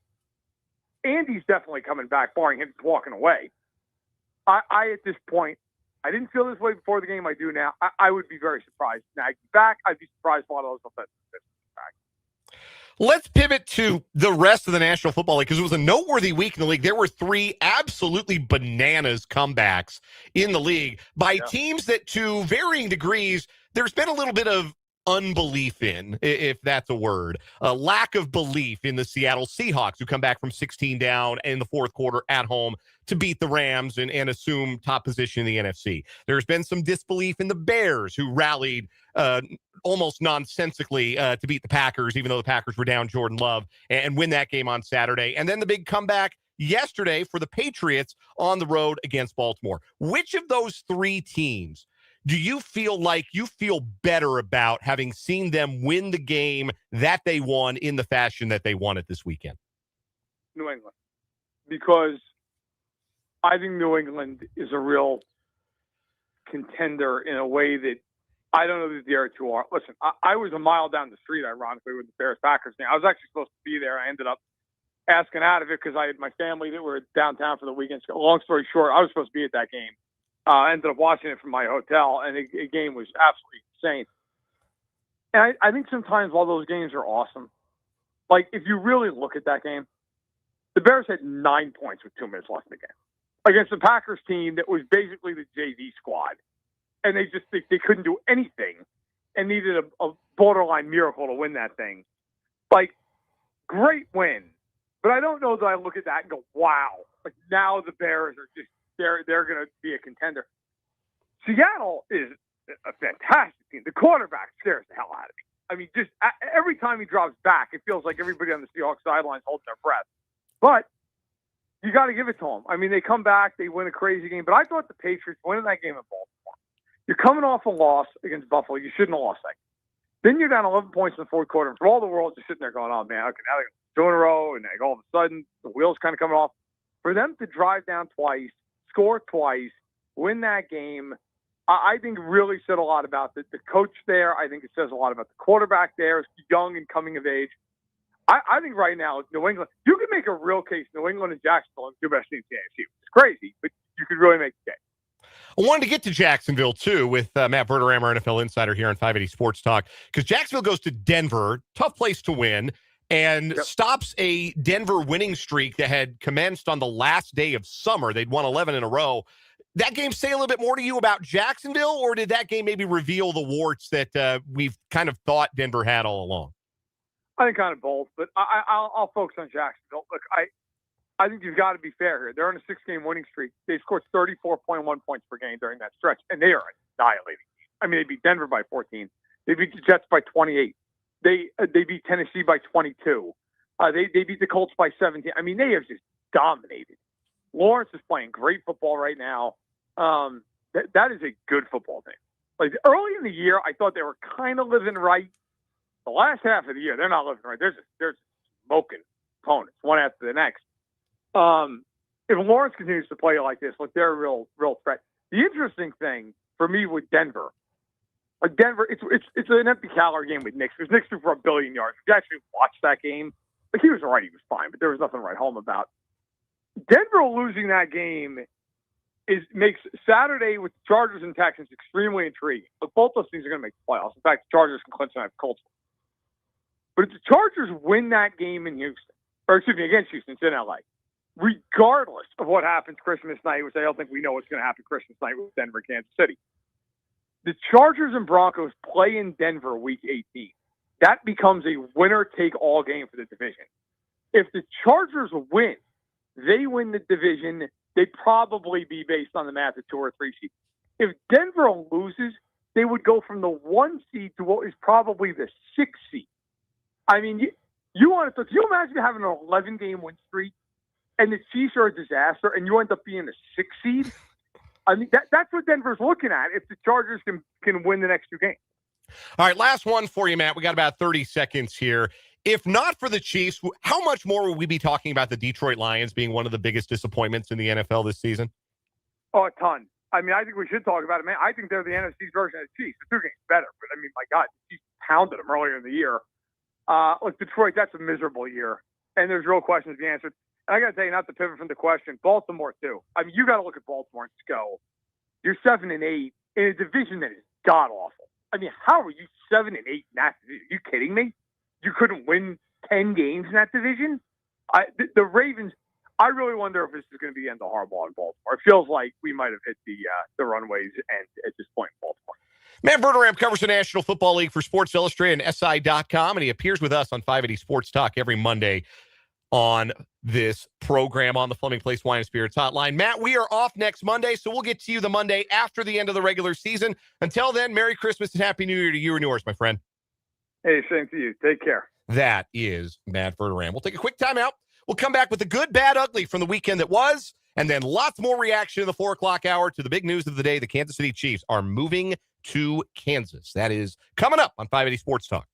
Andy's definitely coming back, barring him walking away. I at this point, I didn't feel this way before the game. I do now. I would be very surprised. Nagy's back. I'd be surprised a lot of those offensive back. Let's pivot to the rest of the National Football League, because it was a noteworthy week in the league. There were 3 absolutely bananas comebacks in the league by teams that, to varying degrees, there's been a little bit of unbelief in, if that's a word, a lack of belief in the Seattle Seahawks, who come back from 16 down in the fourth quarter at home to beat the Rams and assume top position in the NFC. There's been some disbelief in the Bears, who rallied almost nonsensically to beat the Packers, even though the Packers were down Jordan Love, and win that game on Saturday. And then the big comeback yesterday for the Patriots on the road against Baltimore. Which of those 3 teams do you feel like you feel better about, having seen them win the game that they won in the fashion that they won it this weekend? New England. Because I think New England is a real contender in a way that I don't know that the other two are. Listen, I was a mile down the street, ironically, with the Bears-Packers game. I was actually supposed to be there. I ended up asking out of it because I had my family that were downtown for the weekend. So long story short, I was supposed to be at that game. I ended up watching it from my hotel, and the game was absolutely insane. And I think sometimes while those games are awesome, like if you really look at that game, the Bears had 9 points with 2 minutes left in the game against the Packers team that was basically the JV squad. And they couldn't do anything and needed a borderline miracle to win that thing. Like, great win. But I don't know that I look at that and go, wow, like now the Bears are just, they're going to be a contender. Seattle is a fantastic team. The quarterback scares the hell out of me. I mean, just every time he drops back, it feels like everybody on the Seahawks sidelines holding their breath. But you got to give it to them. I mean, they come back, they win a crazy game. But I thought the Patriots winning that game in Baltimore. You're coming off a loss against Buffalo. You shouldn't have lost that game. Then you're down 11 points in the fourth quarter. And for all the world, just sitting there going, oh, man, okay, now they're 2 in a row. And all of a sudden, the wheels kind of coming off. For them to drive down twice, score twice, win that game, I think really said a lot about the coach there. I think it says a lot about the quarterback there. It's young and coming of age. I think right now, New England, you can make a real case. New England and Jacksonville are the 2 best teams in the AFC. It's crazy, but you could really make the case. I wanted to get to Jacksonville, too, with Matt Verderame, our NFL insider here on 580 Sports Talk, because Jacksonville goes to Denver, tough place to win, and stops a Denver winning streak that had commenced on the last day of summer. They'd won 11 in a row. That game say a little bit more to you about Jacksonville, or did that game maybe reveal the warts that we've kind of thought Denver had all along? I think kind of both, but I'll focus on Jacksonville. Look, I think you've got to be fair here. They're on a 6-game winning streak. They scored 34.1 points per game during that stretch, and they are annihilating. I mean, they beat Denver by 14. They beat the Jets by 28. They beat Tennessee by 22. They beat the Colts by 17. I mean, they have just dominated. Lawrence is playing great football right now. That is a good football team. Like early in the year, I thought they were kind of living right. The last half of the year, they're not living right. They're just smoking opponents one after the next. If Lawrence continues to play like this, look, they're a real threat. The interesting thing for me with Denver, it's an empty calorie game with Knicks. Because Knicks threw for 1 billion yards. If you actually watched that game, like he was all right, he was fine, but there was nothing to write home about. Denver losing that game makes Saturday with the Chargers and Texans extremely intriguing. But both those teams are going to make the playoffs. In fact, the Chargers can clinch tonight with Colts. But if the Chargers win that game in Houston, against Houston, it's in LA, regardless of what happens Christmas night, which I don't think we know what's going to happen Christmas night with Denver, Kansas City. The Chargers and Broncos play in Denver week 18. That becomes a winner-take-all game for the division. If the Chargers win, they win the division, they'd probably be based on the math of 2 or 3 seeds. If Denver loses, they would go from the 1 seed to what is probably the 6 seed. I mean, you want to? Can you imagine having an 11-game win streak and the Chiefs are a disaster and you end up being a 6 seed? I mean, that's what Denver's looking at if the Chargers can win the next 2 games. All right, last one for you, Matt. We got about 30 seconds here. If not for the Chiefs, how much more would we be talking about the Detroit Lions being one of the biggest disappointments in the NFL this season? Oh, a ton. I mean, I think we should talk about it, man. I think they're the NFC's version of the Chiefs. The 2 games better, but I mean, my God, the Chiefs pounded them earlier in the year. Look, Detroit, that's a miserable year, and there's real questions to be answered. And I got to tell you, not to pivot from the question, Baltimore too. I mean, you got to look at Baltimore and go, you're 7-8 in a division that is god awful. I mean, how are you 7-8 in that division? Are you kidding me? You couldn't win 10 games in that division? The Ravens, I really wonder if this is going to be the end of Harbaugh in Baltimore. It feels like we might have hit the runways end at this point in Baltimore. Matt Verderame covers the National Football League for Sports Illustrated and SI.com, and he appears with us on 580 Sports Talk every Monday on this program on the Fleming Place Wine and Spirits Hotline. Matt, we are off next Monday, so we'll get to you the Monday after the end of the regular season. Until then, Merry Christmas and Happy New Year to you and yours, my friend. Hey, same to you. Take care. That is Matt Verderame. We'll take a quick timeout. We'll come back with the good, bad, ugly from the weekend that was, and then lots more reaction in the 4 o'clock hour to the big news of the day. The Kansas City Chiefs are moving to Kansas. That is coming up on 580 Sports Talk.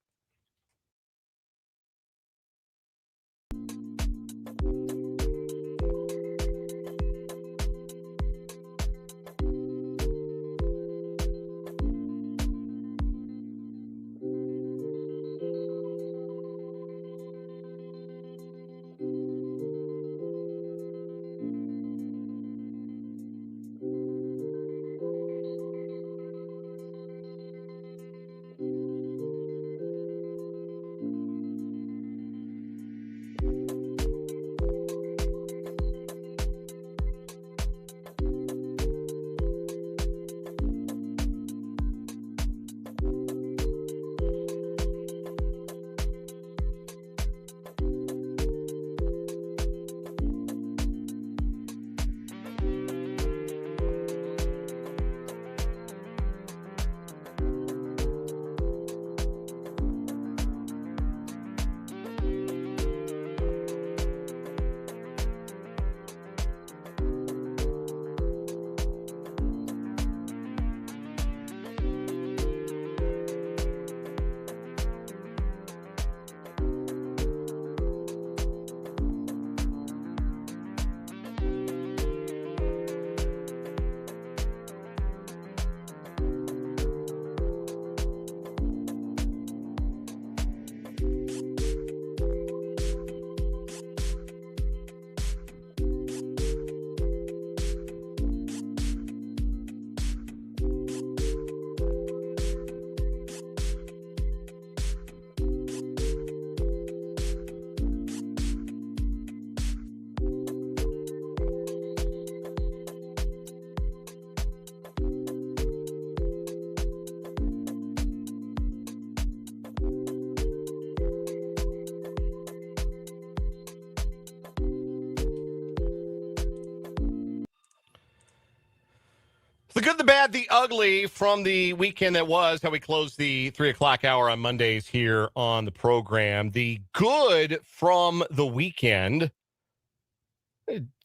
The good, the bad, the ugly from the weekend that was, how we closed the 3 o'clock hour on Mondays here on the program. The good from the weekend,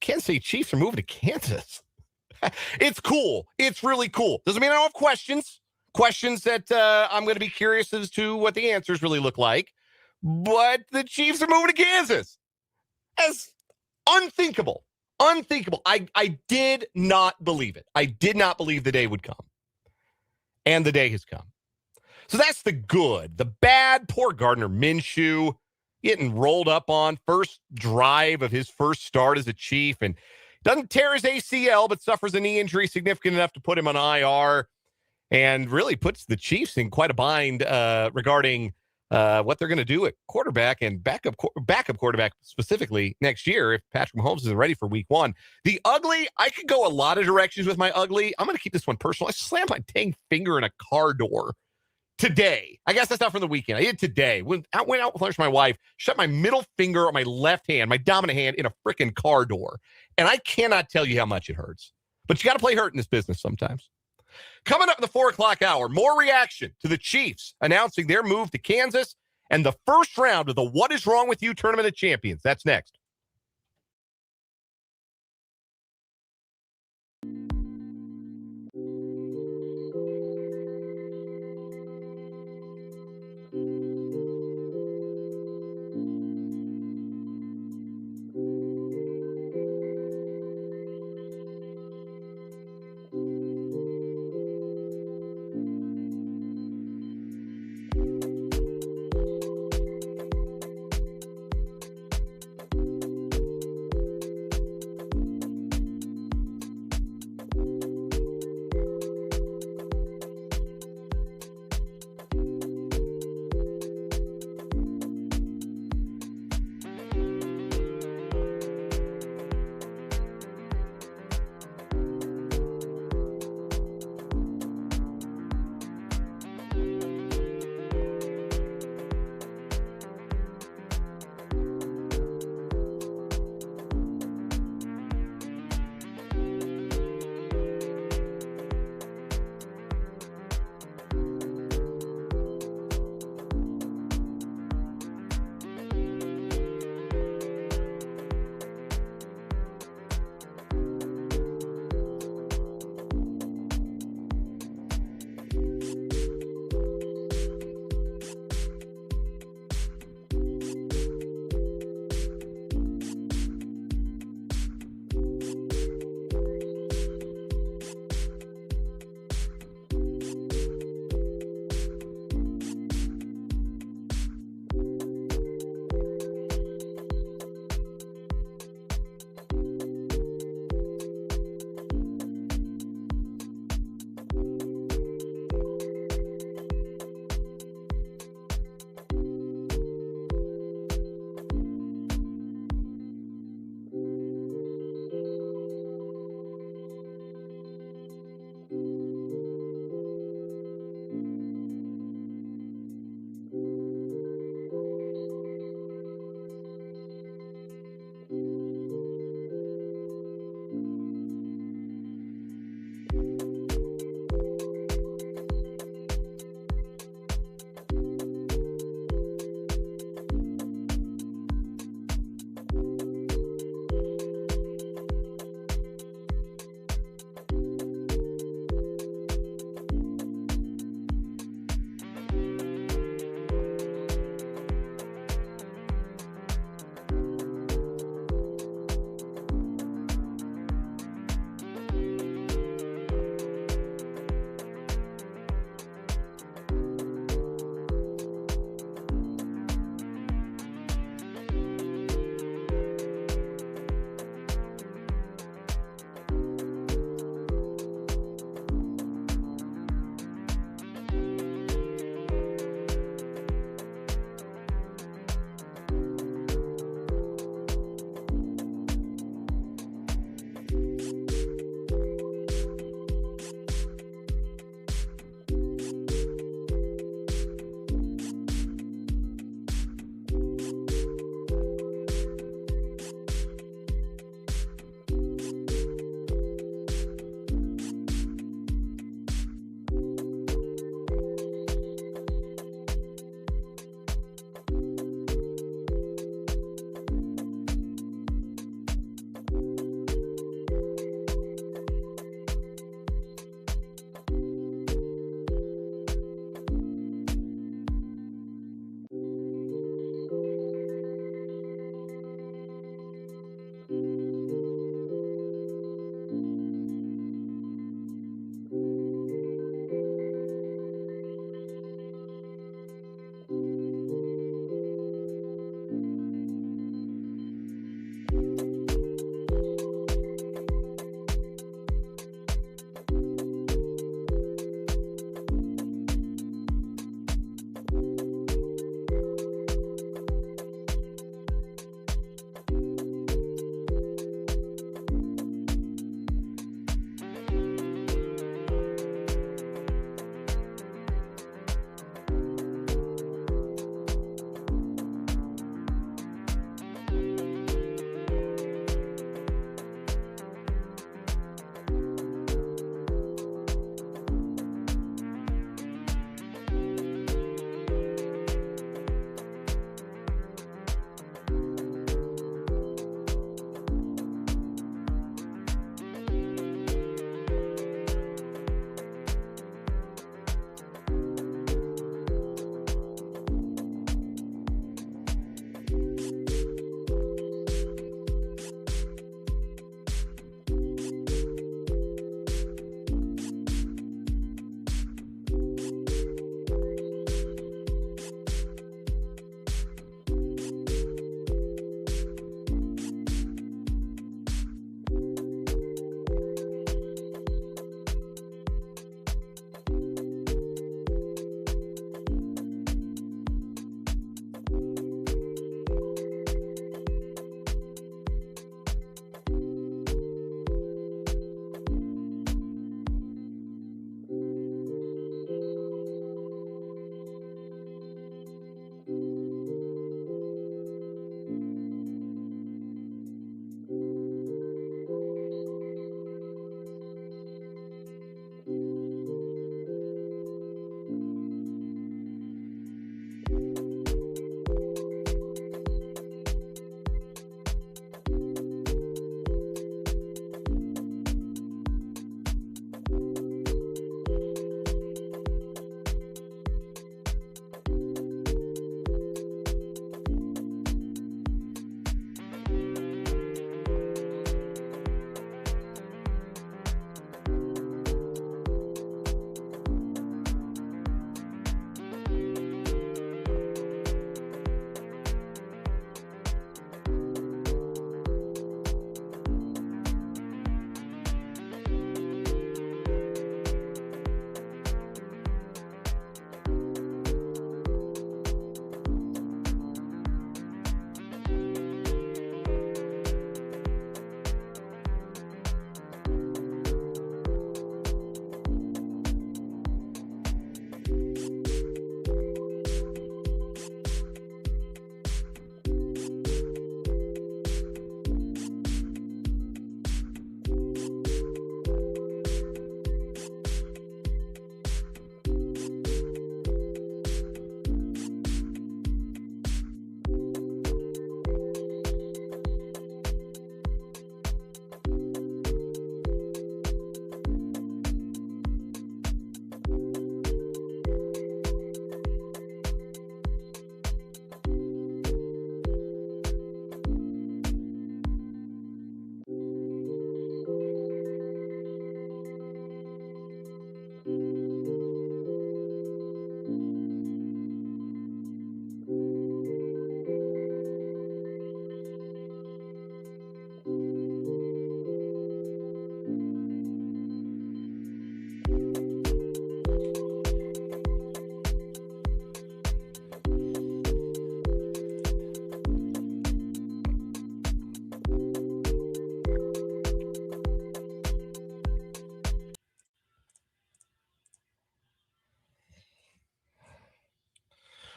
Kansas City Chiefs are moving to Kansas. It's cool. It's really cool. Doesn't mean I don't have questions. Questions that I'm going to be curious as to what the answers really look like. But the Chiefs are moving to Kansas. As unthinkable. Unthinkable. I did not believe it. I did not believe the day would come. And the day has come. So that's the good. The bad, poor Gardner Minshew getting rolled up on first drive of his first start as a Chief and doesn't tear his ACL, but suffers a knee injury significant enough to put him on IR and really puts the Chiefs in quite a bind regarding what they're going to do at quarterback and backup quarterback specifically next year if Patrick Mahomes isn't ready for week one. The ugly, I could go a lot of directions with my ugly. I'm going to keep this one personal. I slammed my dang finger in a car door today. I guess that's not from the weekend. I did today. Went out with lunch with my wife, shut my middle finger on my left hand, my dominant hand, in a freaking car door. And I cannot tell you how much it hurts. But you got to play hurt in this business sometimes. Coming up in the 4 o'clock hour, more reaction to the Chiefs announcing their move to Kansas and the first round of the What Is Wrong With You Tournament of Champions. That's next.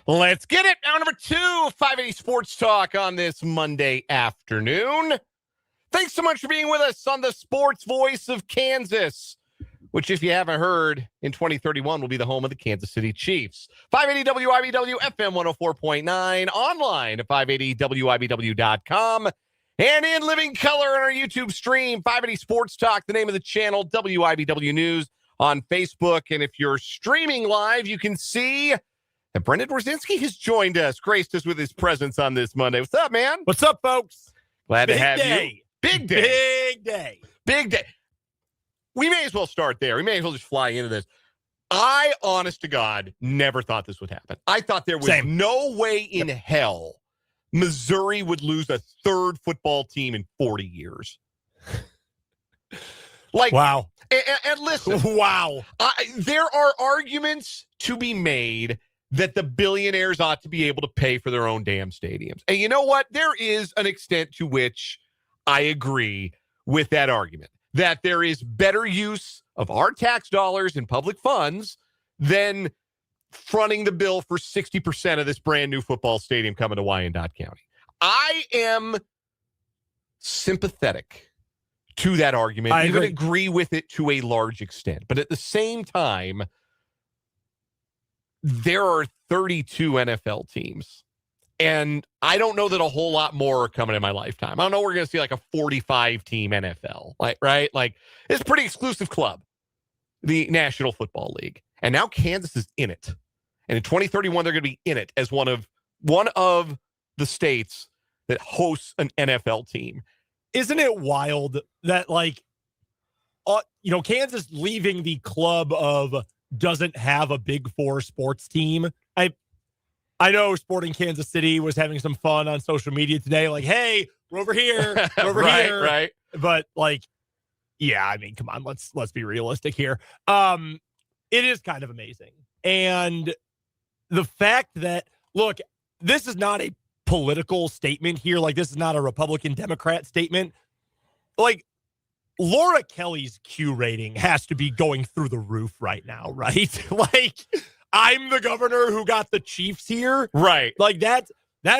Let's get it. Hour number 2, 580 Sports Talk on this Monday afternoon. Thanks so much for being with us on the Sports Voice of Kansas, which, if you haven't heard, in 2031 will be the home of the Kansas City Chiefs. 580 WIBW FM 104.9, online at 580WIBW.com, and in living color on our YouTube stream, 580 Sports Talk, the name of the channel, WIBW News on Facebook. And if you're streaming live, you can see that Brendan Dworzinski has joined us, graced us with his presence on this Monday. What's up, man? What's up, folks? Glad to have day. you. Big day. Big day. Big day. We may as well start there. We may as well just fly into this. I, honest to God, never thought this would happen. I thought there was no way in hell Missouri would lose a third football team in 40 years. Wow. And listen. Wow. There are arguments to be made that the billionaires ought to be able to pay for their own damn stadiums. And you know what? There is an extent to which I agree with that argument, that there is better use of our tax dollars and public funds than fronting the bill for 60% of this brand new football stadium coming to Wyandotte County. I am sympathetic to that argument. I even agree with it to a large extent. But at the same time, there are 32 NFL teams, and I don't know that a whole lot more are coming in my lifetime. I don't know we're going to see like a 45-team NFL, right? Like, it's a pretty exclusive club, the National Football League. And now Kansas is in it. And in 2031, they're going to be in it as one of the states that hosts an NFL team. Isn't it wild that, Kansas leaving the club of doesn't have a Big Four sports team? I know Sporting Kansas City was having some fun on social media today, like, hey, we're over here, we're over here. Right. But yeah, I mean, come on, let's be realistic here. It is kind of amazing. And the fact that, look, this is not a political statement here. Like, this is not a Republican Democrat statement. Like, Laura Kelly's Q rating has to be going through the roof right now, right? Like, I'm the governor who got the Chiefs here. Right. Like, that's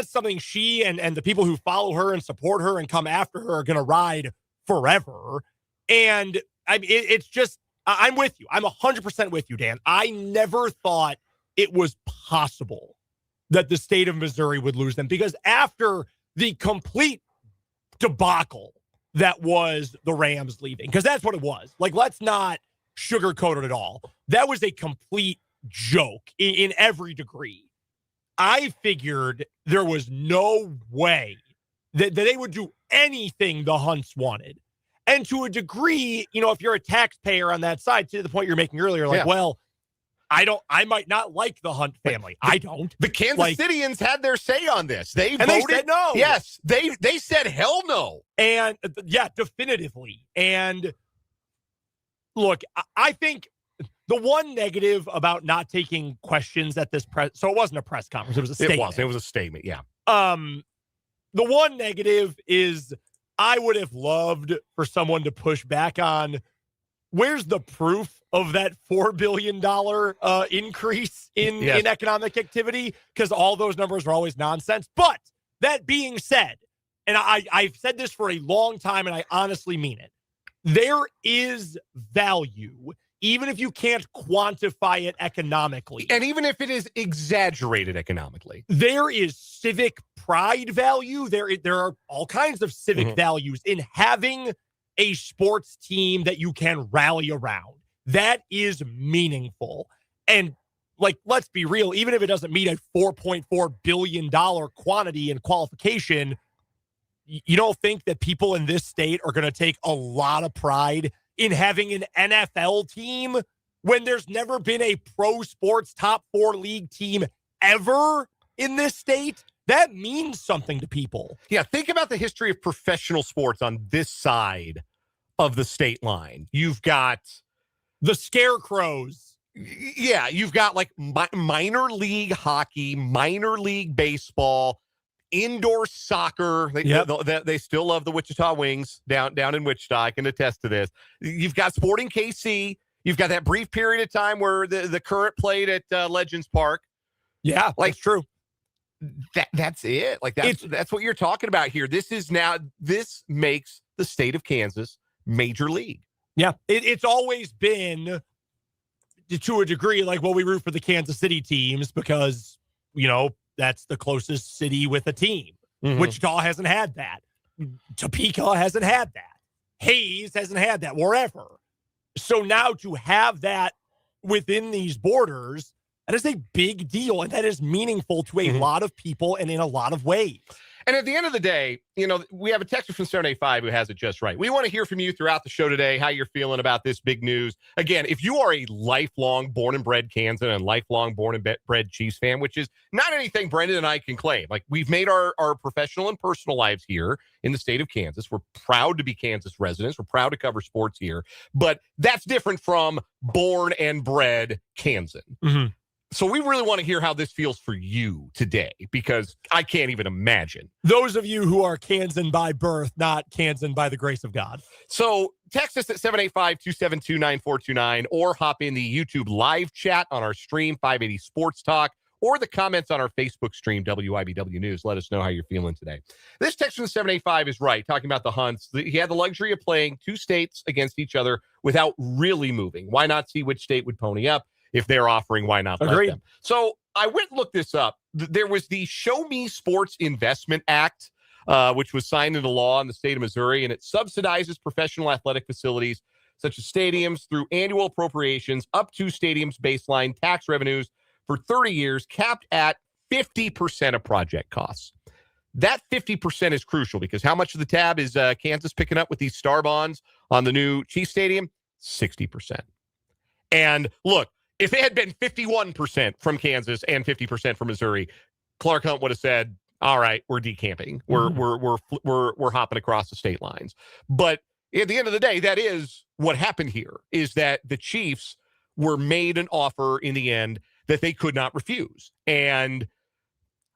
something she and the people who follow her and support her and come after her are going to ride forever. And I mean, it's just, I'm with you. I'm 100% with you, Dan. I never thought it was possible that the state of Missouri would lose them, because after the complete debacle that was the Rams leaving, because that's what it was. Like, let's not sugarcoat it at all. That was a complete joke in every degree. I figured there was no way that they would do anything the Hunts wanted. And to a degree, if you're a taxpayer on that side, to the point you're making earlier, well, I might not like the Hunt family. I don't. The Kansas Cityans had their say on this. They voted. They said no. Yes, they said hell no. And yeah, definitively. And look, I think the one negative about not taking questions at this so it wasn't a press conference, it was a statement. It was a statement, yeah. The one negative is I would have loved for someone to push back on, where's the proof of that $4 billion increase in economic activity? Because all those numbers are always nonsense. But that being said, and I've said this for a long time, and I honestly mean it, there is value, even if you can't quantify it economically. And even if it is exaggerated economically. There is civic pride value. There are all kinds of civic values in having a sports team that you can rally around. That is meaningful. And let's be real, even if it doesn't meet a $4.4 billion quantity and qualification, you don't think that people in this state are going to take a lot of pride in having an NFL team when there's never been a pro sports top 4 league team ever in this state? That means something to people. Yeah, think about the history of professional sports on this side of the state line. You've got the Scarecrows. Yeah, you've got minor league hockey, minor league baseball, indoor soccer. They still love the Wichita Wings down in Wichita. I can attest to this. You've got Sporting KC. You've got that brief period of time where the Current played at Legends Park. Yeah, Like, that's true. That's it. Like that's what you're talking about here. This makes the state of Kansas major league. Yeah, it's always been, to a degree, like, well, we root for the Kansas City teams because, that's the closest city with a team. Mm-hmm. Wichita hasn't had that. Topeka hasn't had that. Hayes hasn't had that, wherever. So now to have that within these borders, that is a big deal, and that is meaningful to a lot of people and in a lot of ways. And at the end of the day, we have a texter from 785 who has it just right. We want to hear from you throughout the show today, how you're feeling about this big news. Again, if you are a lifelong born and bred Kansan and lifelong born and bred Chiefs fan, which is not anything Brendan and I can claim. Like, we've made our professional and personal lives here in the state of Kansas. We're proud to be Kansas residents. We're proud to cover sports here. But that's different from born and bred Kansan. Mm-hmm. So we really want to hear how this feels for you today, because I can't even imagine. Those of you who are Kansan by birth, not Kansan by the grace of God. So text us at 785-272-9429 or hop in the YouTube live chat on our stream, 580 Sports Talk, or the comments on our Facebook stream, WIBW News. Let us know how you're feeling today. This text from 785 is right, talking about the Hunts. He had the luxury of playing two states against each other without really moving. Why not see which state would pony up? If they're offering, why not let them? So I went and looked this up. There was the Show Me Sports Investment Act, which was signed into law in the state of Missouri, and it subsidizes professional athletic facilities such as stadiums through annual appropriations up to stadiums' baseline tax revenues for 30 years, capped at 50% of project costs. That 50% is crucial, because how much of the tab is Kansas picking up with these star bonds on the new Chiefs Stadium? 60%. And look, if it had been 51% from Kansas and 50% from Missouri, Clark Hunt would have said, "All right, we're decamping. We're hopping across the state lines." But at the end of the day, that is what happened here, is that the Chiefs were made an offer in the end that they could not refuse. And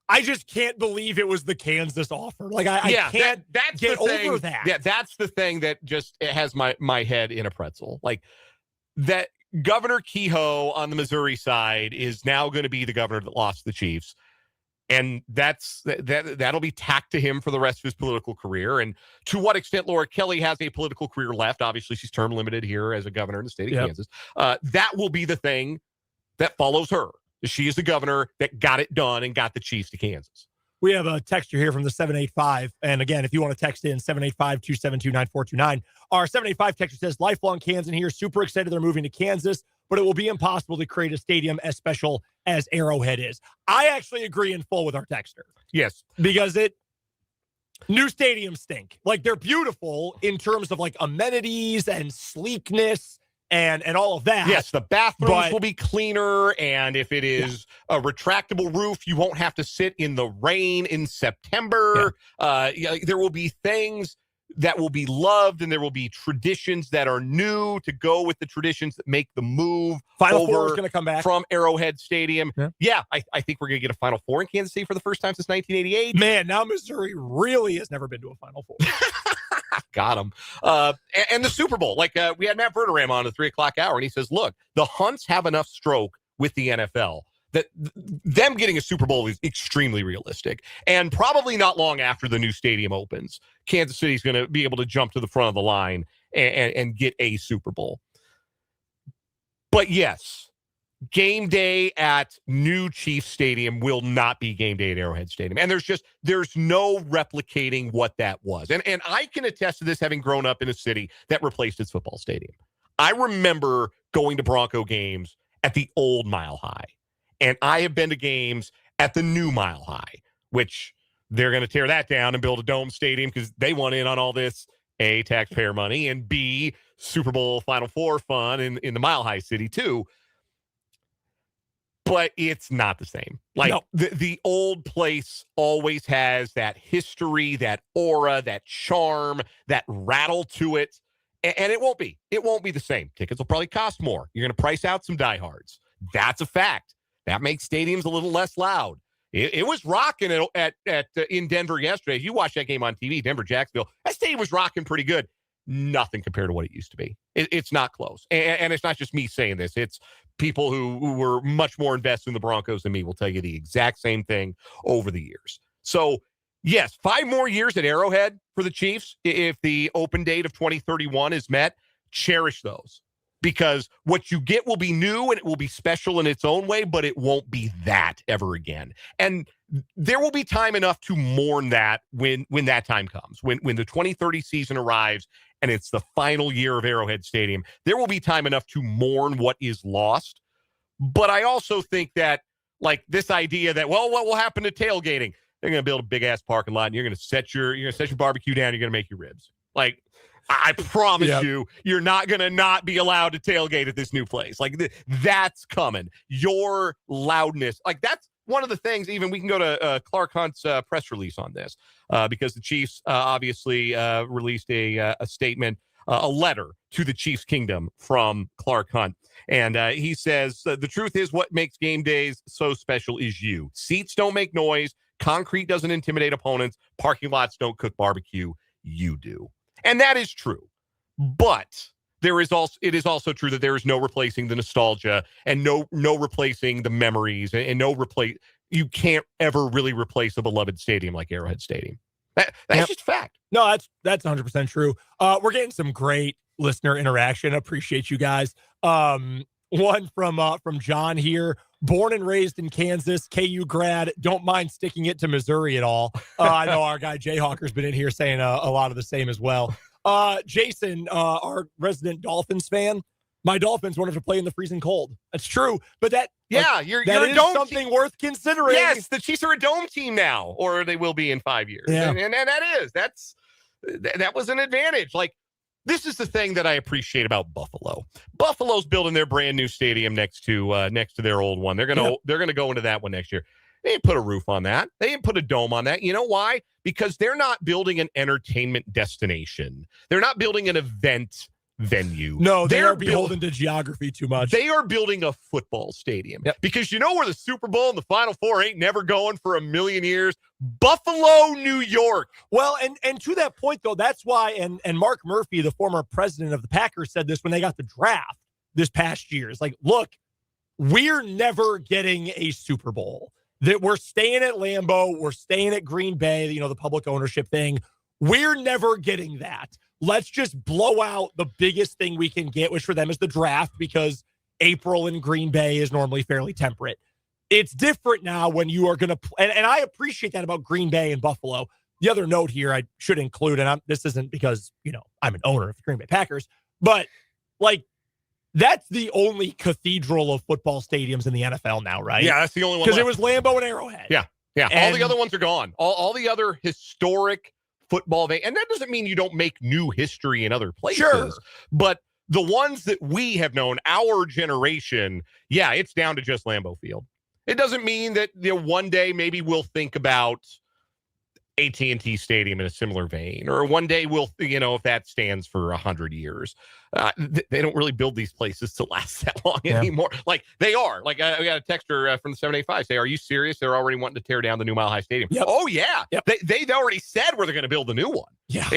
I just can't believe it was the Kansas offer. Like, I can't get over that. Yeah, that's the thing that just has my head in a pretzel. Like, that Governor Kehoe on the Missouri side is now going to be the governor that lost the Chiefs. And that'll be tacked to him for the rest of his political career. And to what extent Laura Kelly has a political career left, obviously she's term limited here as a governor in the state of Kansas. That will be the thing that follows her. She is the governor that got it done and got the Chiefs to Kansas. We have a texture here from the 785. And again, if you want to text in, 785-272-9429. Our 785 texture says, lifelong Kansan here, super excited they're moving to Kansas, but it will be impossible to create a stadium as special as Arrowhead is. I actually agree in full with our texter. Yes. Because new stadiums stink. Like, they're beautiful in terms of like amenities and sleekness and all of that. Yes, the bathrooms will be cleaner, and if it is a retractable roof, you won't have to sit in the rain in September. There will be things that will be loved, and there will be traditions that are new to go with the traditions that make the move. Final Four is going to come back from Arrowhead Stadium. Yeah, I think we're going to get a Final Four in Kansas City for the first time since 1988. Man, now Missouri really has never been to a Final Four. Got him. And the Super Bowl. Like, we had Matt Verderame on the 3 o'clock hour, and he says, look, the Hunts have enough stroke with the NFL that them getting a Super Bowl is extremely realistic. And probably not long after the new stadium opens, Kansas City's going to be able to jump to the front of the line and get a Super Bowl. But yes, game day at new Chiefs Stadium will not be game day at Arrowhead Stadium. And there's no replicating what that was. And I can attest to this, having grown up in a city that replaced its football stadium. I remember going to Bronco games at the old Mile High. And I have been to games at the new Mile High, which they're going to tear that down and build a dome stadium because they want in on all this, A, taxpayer money, and B, Super Bowl Final Four fun in the Mile High city too. But it's not the same. Like, no. The old place always has that history, that aura, that charm, that rattle to it. And it won't be. It won't be the same. Tickets will probably cost more. You're going to price out some diehards. That's a fact. That makes stadiums a little less loud. It was rocking in Denver yesterday. You watched that game on TV, Denver-Jacksonville. That stadium was rocking pretty good. Nothing compared to what it used to be. It's not close. And it's not just me saying this. It's people who were much more invested in the Broncos than me will tell you the exact same thing over the years. So, yes, 5 more years at Arrowhead for the Chiefs. If the open date of 2031 is met, cherish those. Because what you get will be new and it will be special in its own way, but it won't be that ever again. And there will be time enough to mourn that when that time comes. When the 2030 season arrives and it's the final year of Arrowhead Stadium, there will be time enough to mourn what is lost. But I also think that, like, this idea that, well, what will happen to tailgating? They're going to build a big-ass parking lot and you're going to set your barbecue down, you're going to make your ribs. Like, I promise you, you're not going to not be allowed to tailgate at this new place. Like, that's coming. Your loudness. Like, that's one of the things, even we can go to Clark Hunt's press release on this, because the Chiefs obviously released a statement, a letter to the Chiefs Kingdom from Clark Hunt. And he says, the truth is what makes game days so special is you. Seats don't make noise. Concrete doesn't intimidate opponents. Parking lots don't cook barbecue. You do. And that is true. But it is also true that there is no replacing the nostalgia and no replacing the memories and you can't ever really replace a beloved stadium like Arrowhead Stadium. That's just fact. No, that's 100% true. We're getting some great listener interaction. Appreciate you guys. One from John here. Born and raised in Kansas, KU grad. Don't mind sticking it to Missouri at all. I know our guy Jayhawker's been in here saying a lot of the same as well. Jason, our resident Dolphins fan. My Dolphins wanted to play in the freezing cold. That's true, but you're a dome something team. Worth considering. Yes, the Chiefs are a dome team now, or they will be in 5 years. Yeah. And that was an advantage. Like, this is the thing that I appreciate about Buffalo. Buffalo's building their brand new stadium next to their old one. They're gonna go into that one next year. They didn't put a roof on that. They didn't put a dome on that. You know why? Because they're not building an entertainment destination. They're not building an event venue. No, they're beholden to geography too much. They are building a football stadium. Yep. Because you know where the Super Bowl and the Final Four ain't never going for a million years? Buffalo, New York. Well, and to that point, though, that's why, and Mark Murphy, the former president of the Packers, said this when they got the draft this past year. It's like, look, we're never getting a Super Bowl. That we're staying at Lambeau, we're staying at Green Bay, the public ownership thing. We're never getting that. Let's just blow out the biggest thing we can get, which for them is the draft, because April in Green Bay is normally fairly temperate. It's different now when you are going to and I appreciate that about Green Bay and Buffalo. The other note here I should include, and this isn't because, I'm an owner of the Green Bay Packers, but like, that's the only cathedral of football stadiums in the NFL now, right? Yeah, that's the only one. Because it was Lambeau and Arrowhead. Yeah. All the other ones are gone. All the other historic football, and that doesn't mean you don't make new history in other places. Sure. But the ones that we have known, our generation, it's down to just Lambeau Field. It doesn't mean that one day maybe we'll think about AT&T Stadium in a similar vein, or one day we'll, if that stands for 100 years. They don't really build these places to last that long anymore. Like, they are. Like, we got a texter from the 785 say, are you serious? They're already wanting to tear down the new Mile High Stadium. Yep. Oh, yeah. Yep. They've already said where they're going to build the new one. Yeah.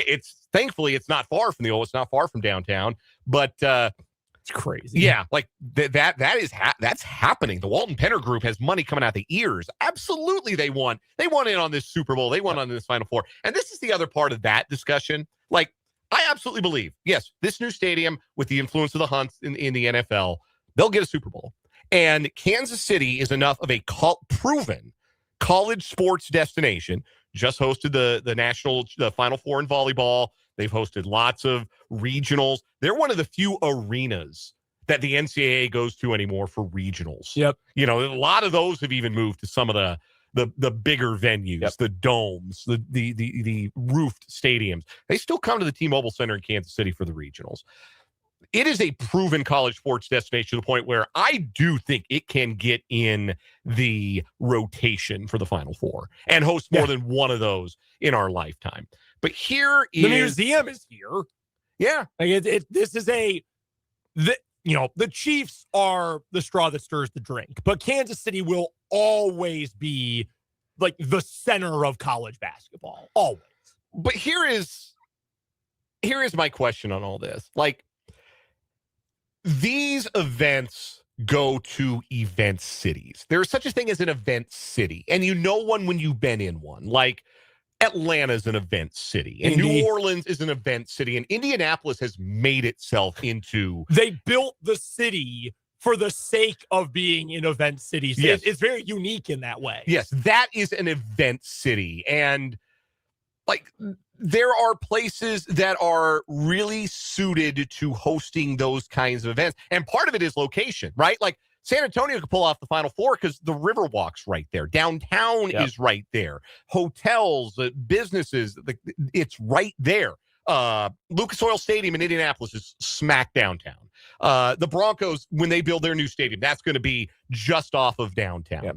Thankfully, it's not far from it's not far from downtown, but it's crazy. Yeah, like that's happening. The Walton Penner Group has money coming out the ears. Absolutely, they want in on this Super Bowl. They want on this Final Four. And this is the other part of that discussion. Like, I absolutely believe, yes, this new stadium with the influence of the Hunts in the NFL, they'll get a Super Bowl. And Kansas City is enough of a proven college sports destination. Just hosted the Final Four in volleyball. They've hosted lots of regionals. They're one of the few arenas that the NCAA goes to anymore for regionals. Yep. A lot of those have even moved to some of the bigger venues, the domes, the roofed stadiums. They still come to the T-Mobile Center in Kansas City for the regionals. It is a proven college sports destination to the point where I do think it can get in the rotation for the Final Four and host more than one of those in our lifetime. But here is... The museum is here. Yeah. Like this is the Chiefs are the straw that stirs the drink, but Kansas City will always be like the center of college basketball. Always. But here is my question on all this. Like, these events go to event cities. There's such a thing as an event city, and you know one when you've been in one. Like Atlanta's an event city, and New Orleans is an event city, and Indianapolis has made itself into. They built the city for the sake of being an event city. So yes. It's very unique in that way. Yes, that is an event city, and like there are places that are really suited to hosting those kinds of events. And part of it is location, right? Like San Antonio could pull off the Final Four because the Riverwalk's right there. Downtown is right there. Hotels, businesses, it's right there. Lucas Oil Stadium in Indianapolis is smack downtown. The Broncos, when they build their new stadium, that's going to be just off of downtown. Yep.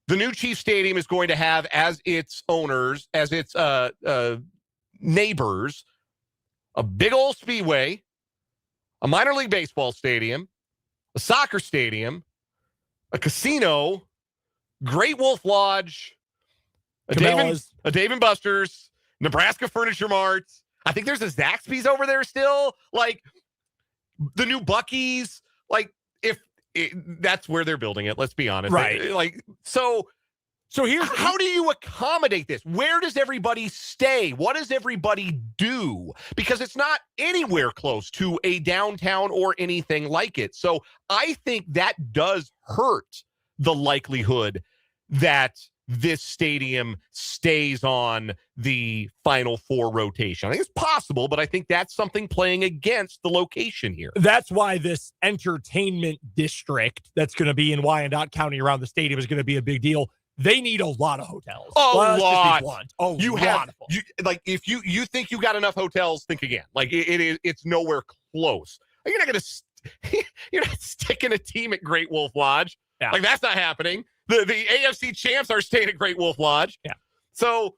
The new Chiefs Stadium is going to have as its owners, as its neighbors, a big old speedway, a minor league baseball stadium, a soccer stadium, a casino, Great Wolf Lodge, a Dave and Buster's, Nebraska Furniture Mart. I think there's a Zaxby's over there still. Like the new Buc-ee's. Like that's where they're building it. Let's be honest. Right. Like so here's how do you accommodate this? Where does everybody stay? What does everybody do? Because it's not anywhere close to a downtown or anything like it. So I think that does hurt the likelihood that this stadium stays on the Final Four rotation. I think it's possible, but I think that's something playing against the location here. That's why this entertainment district that's going to be in Wyandotte County around the stadium is going to be a big deal. They need a lot of hotels. If you think you got enough hotels, think again. Like it's nowhere close. You're not sticking a team at Great Wolf Lodge. Yeah. Like that's not happening. The AFC champs are staying at Great Wolf Lodge. Yeah. So,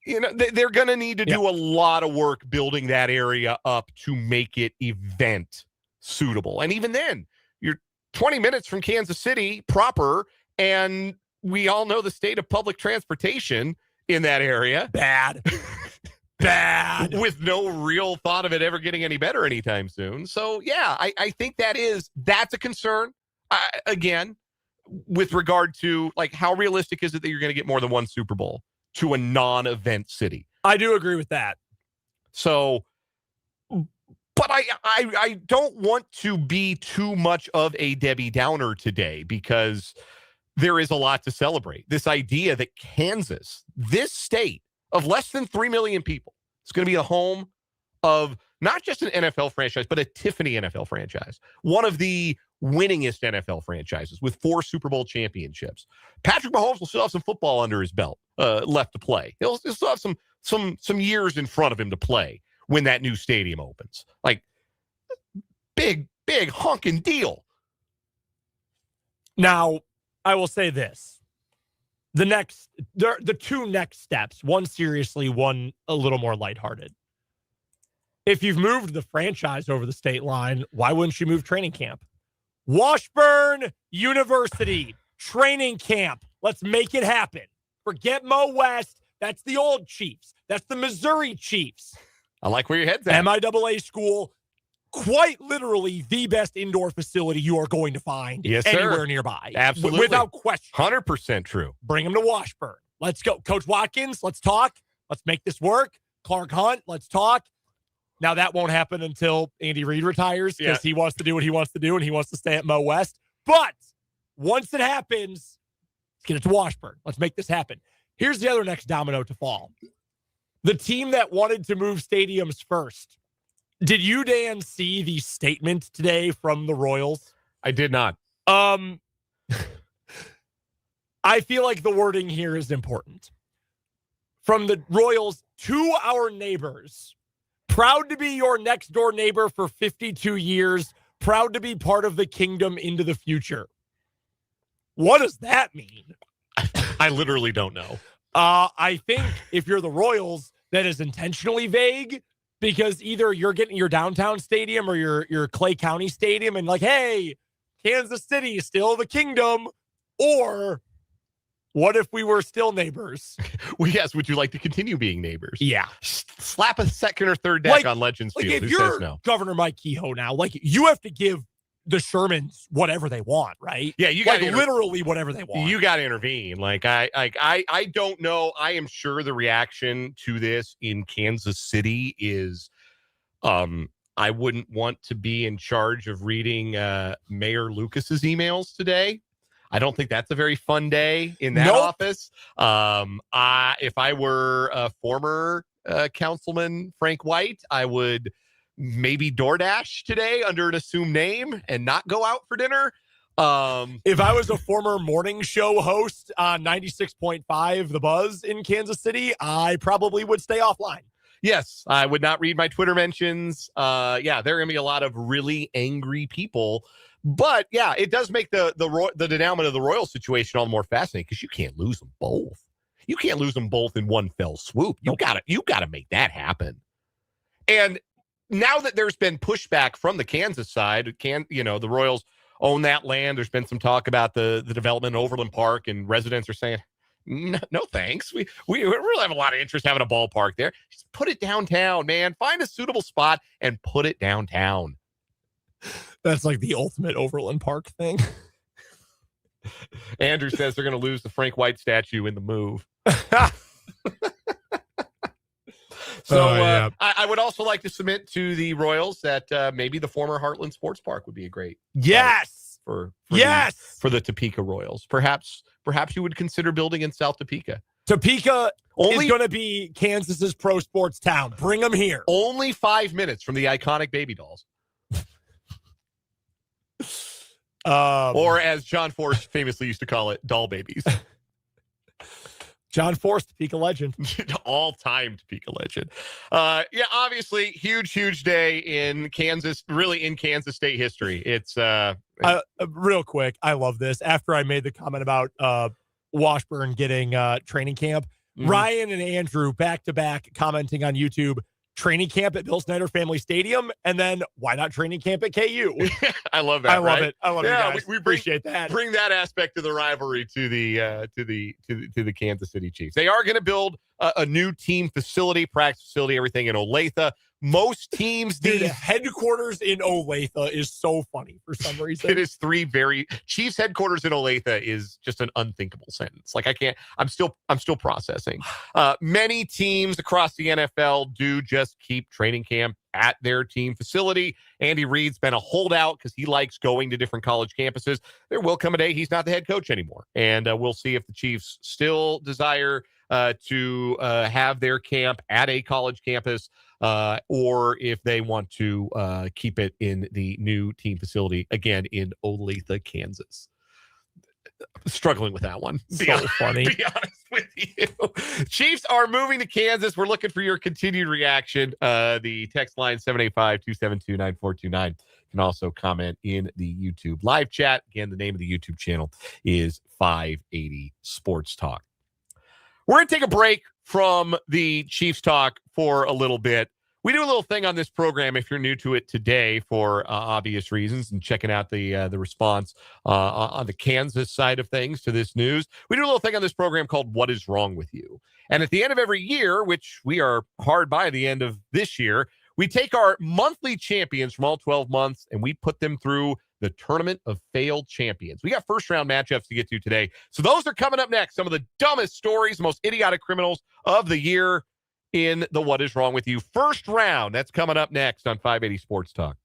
they're going to need to do a lot of work building that area up to make it event suitable. And even then, you're 20 minutes from Kansas City proper, and we all know the state of public transportation in that area. Bad. With no real thought of it ever getting any better anytime soon. So, yeah, I think that's a concern. Again, with regard to like how realistic is it that you're going to get more than one Super Bowl to a non-event city? I do agree with that. So, but I don't want to be too much of a Debbie Downer today because there is a lot to celebrate. This idea that Kansas, this state of less than 3 million people, is going to be the home of not just an NFL franchise, but a Tiffany NFL franchise. One of the winningest NFL franchises with 4 Super Bowl championships. Patrick Mahomes will still have some football under his belt left to play. He'll still have some years in front of him to play when that new stadium opens. Like big honking deal. Now, I will say this. The two next steps, one seriously, one a little more lighthearted. If you've moved the franchise over the state line, why wouldn't you move training camp? Washburn University training camp. Let's make it happen. Forget Mo West. That's the old Chiefs. That's the Missouri Chiefs. I like where your head's at. MIAA school, quite literally the best indoor facility you are going to find anywhere nearby. Absolutely. Without question. 100% true. Bring them to Washburn. Let's go. Coach Watkins, let's talk. Let's make this work. Clark Hunt, let's talk. Now, that won't happen until Andy Reid retires because he wants to do what he wants to do and he wants to stay at Mo West. But once it happens, let's get it to Washburn. Let's make this happen. Here's the other next domino to fall. The team that wanted to move stadiums first. Did you, Dan, see the statement today from the Royals? I did not. I feel like the wording here is important. From the Royals to our neighbors. Proud to be your next door neighbor for 52 years. Proud to be part of the kingdom into the future. What does that mean? I literally don't know. I think if you're the Royals, that is intentionally vague because either you're getting your downtown stadium or your Clay County stadium and like, hey, Kansas City is still the kingdom, or what if we were still neighbors? Well, yes. Would you like to continue being neighbors? Yeah. Slap a second or third deck on Legends Field. If Who you're says no? Governor Mike Kehoe now, like you have to give the Shermans whatever they want, right? Yeah, you like got literally whatever they want. You got to intervene. I don't know. I am sure the reaction to this in Kansas City is, I wouldn't want to be in charge of reading Mayor Lucas's emails today. I don't think that's a very fun day in that office. If I were a former councilman Frank White, I would maybe DoorDash today under an assumed name and not go out for dinner. If I was a former morning show host on 96.5 The Buzz in Kansas City, I probably would stay offline. Yes, I would not read my Twitter mentions. Yeah, there are going to be a lot of really angry people. But yeah, it does make the denouement of the Royals situation all the more fascinating because you can't lose them both. You can't lose them both in one fell swoop. You gotta make that happen. And now that there's been pushback from the Kansas side, the Royals own that land. There's been some talk about the development in Overland Park, and residents are saying, no thanks. We really have a lot of interest having a ballpark there. Just put it downtown, man. Find a suitable spot and put it downtown. That's like the ultimate Overland Park thing. Andrew says they're going to lose the Frank White statue in the move. I would also like to submit to the Royals that maybe the former Heartland Sports Park would be a great for the Topeka Royals. Perhaps you would consider building in South Topeka. Topeka is going to be Kansas's pro sports town. Bring them here. Only 5 minutes from the iconic Baby Dolls. Or as John Force famously used to call it, doll babies. John Force, Topeka legend. All-time Topeka legend. Obviously, huge day in Kansas, really in Kansas State history. It's real quick, I love this. After I made the comment about Washburn getting training camp, Ryan and Andrew back-to-back commenting on YouTube, training camp at Bill Snyder Family Stadium, and then why not training camp at KU? I love that. I love it. I love it. Yeah, guys. we appreciate that. Bring that aspect of the rivalry to the Kansas City Chiefs. They are going to build a new team facility, practice facility, everything in Olathe. Most teams, the headquarters in Olathe is so funny for some reason. It is Chiefs headquarters in Olathe is just an unthinkable sentence. Like I'm still processing. Many teams across the NFL do just keep training camp at their team facility. Andy Reid's been a holdout because he likes going to different college campuses. There will come a day he's not the head coach anymore. And we'll see if the Chiefs still desire to have their camp at a college campus or if they want to keep it in the new team facility, again, in Olathe, Kansas. Struggling with that one. Funny. Be honest with you. Chiefs are moving to Kansas. We're looking for your continued reaction. The text line 785-272-9429. You can also comment in the YouTube live chat. Again, the name of the YouTube channel is 580 Sports Talk. We're going to take a break from the Chiefs talk for a little bit. We do a little thing on this program if you're new to it today for obvious reasons and checking out the response on the Kansas side of things to this news. We do a little thing on this program called What is Wrong with You? And at the end of every year, which we are hard by the end of this year, we take our monthly champions from all 12 months and we put them through the Tournament of Failed Champions. We got first round matchups to get to today. So those are coming up next. Some of the dumbest stories, the most idiotic criminals of the year in the What is Wrong with You first round. That's coming up next on 580 Sports Talk.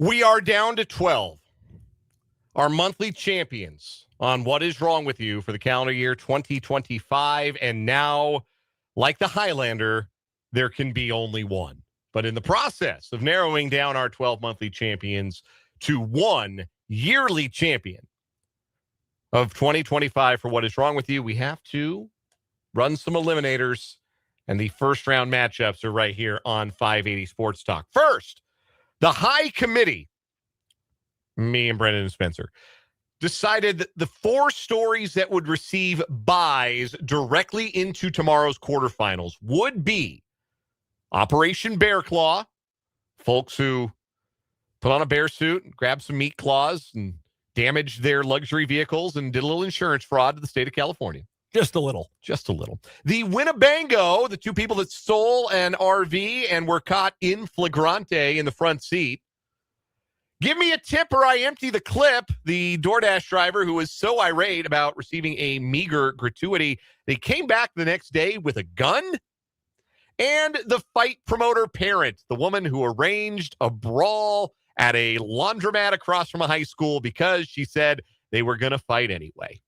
We are down to 12. Our monthly champions on What Is Wrong With You for the calendar year 2025. And now, like the Highlander, there can be only one. But in the process of narrowing down our 12 monthly champions to one yearly champion of 2025 for What Is Wrong With You, we have to run some eliminators. And the first round matchups are right here on 580 Sports Talk. First, the High Committee, me and Brendan and Spencer, decided that the 4 stories that would receive buys directly into tomorrow's quarterfinals would be Operation Bear Claw, folks who put on a bear suit and grabbed some meat claws and damaged their luxury vehicles and did a little insurance fraud to the state of California. Just a little. Just a little. The Winnebago, the 2 people that stole an RV and were caught in flagrante in the front seat. Give me a tip or I empty the clip. The DoorDash driver who was so irate about receiving a meager gratuity, they came back the next day with a gun. And the fight promoter parent, the woman who arranged a brawl at a laundromat across from a high school because she said they were going to fight anyway.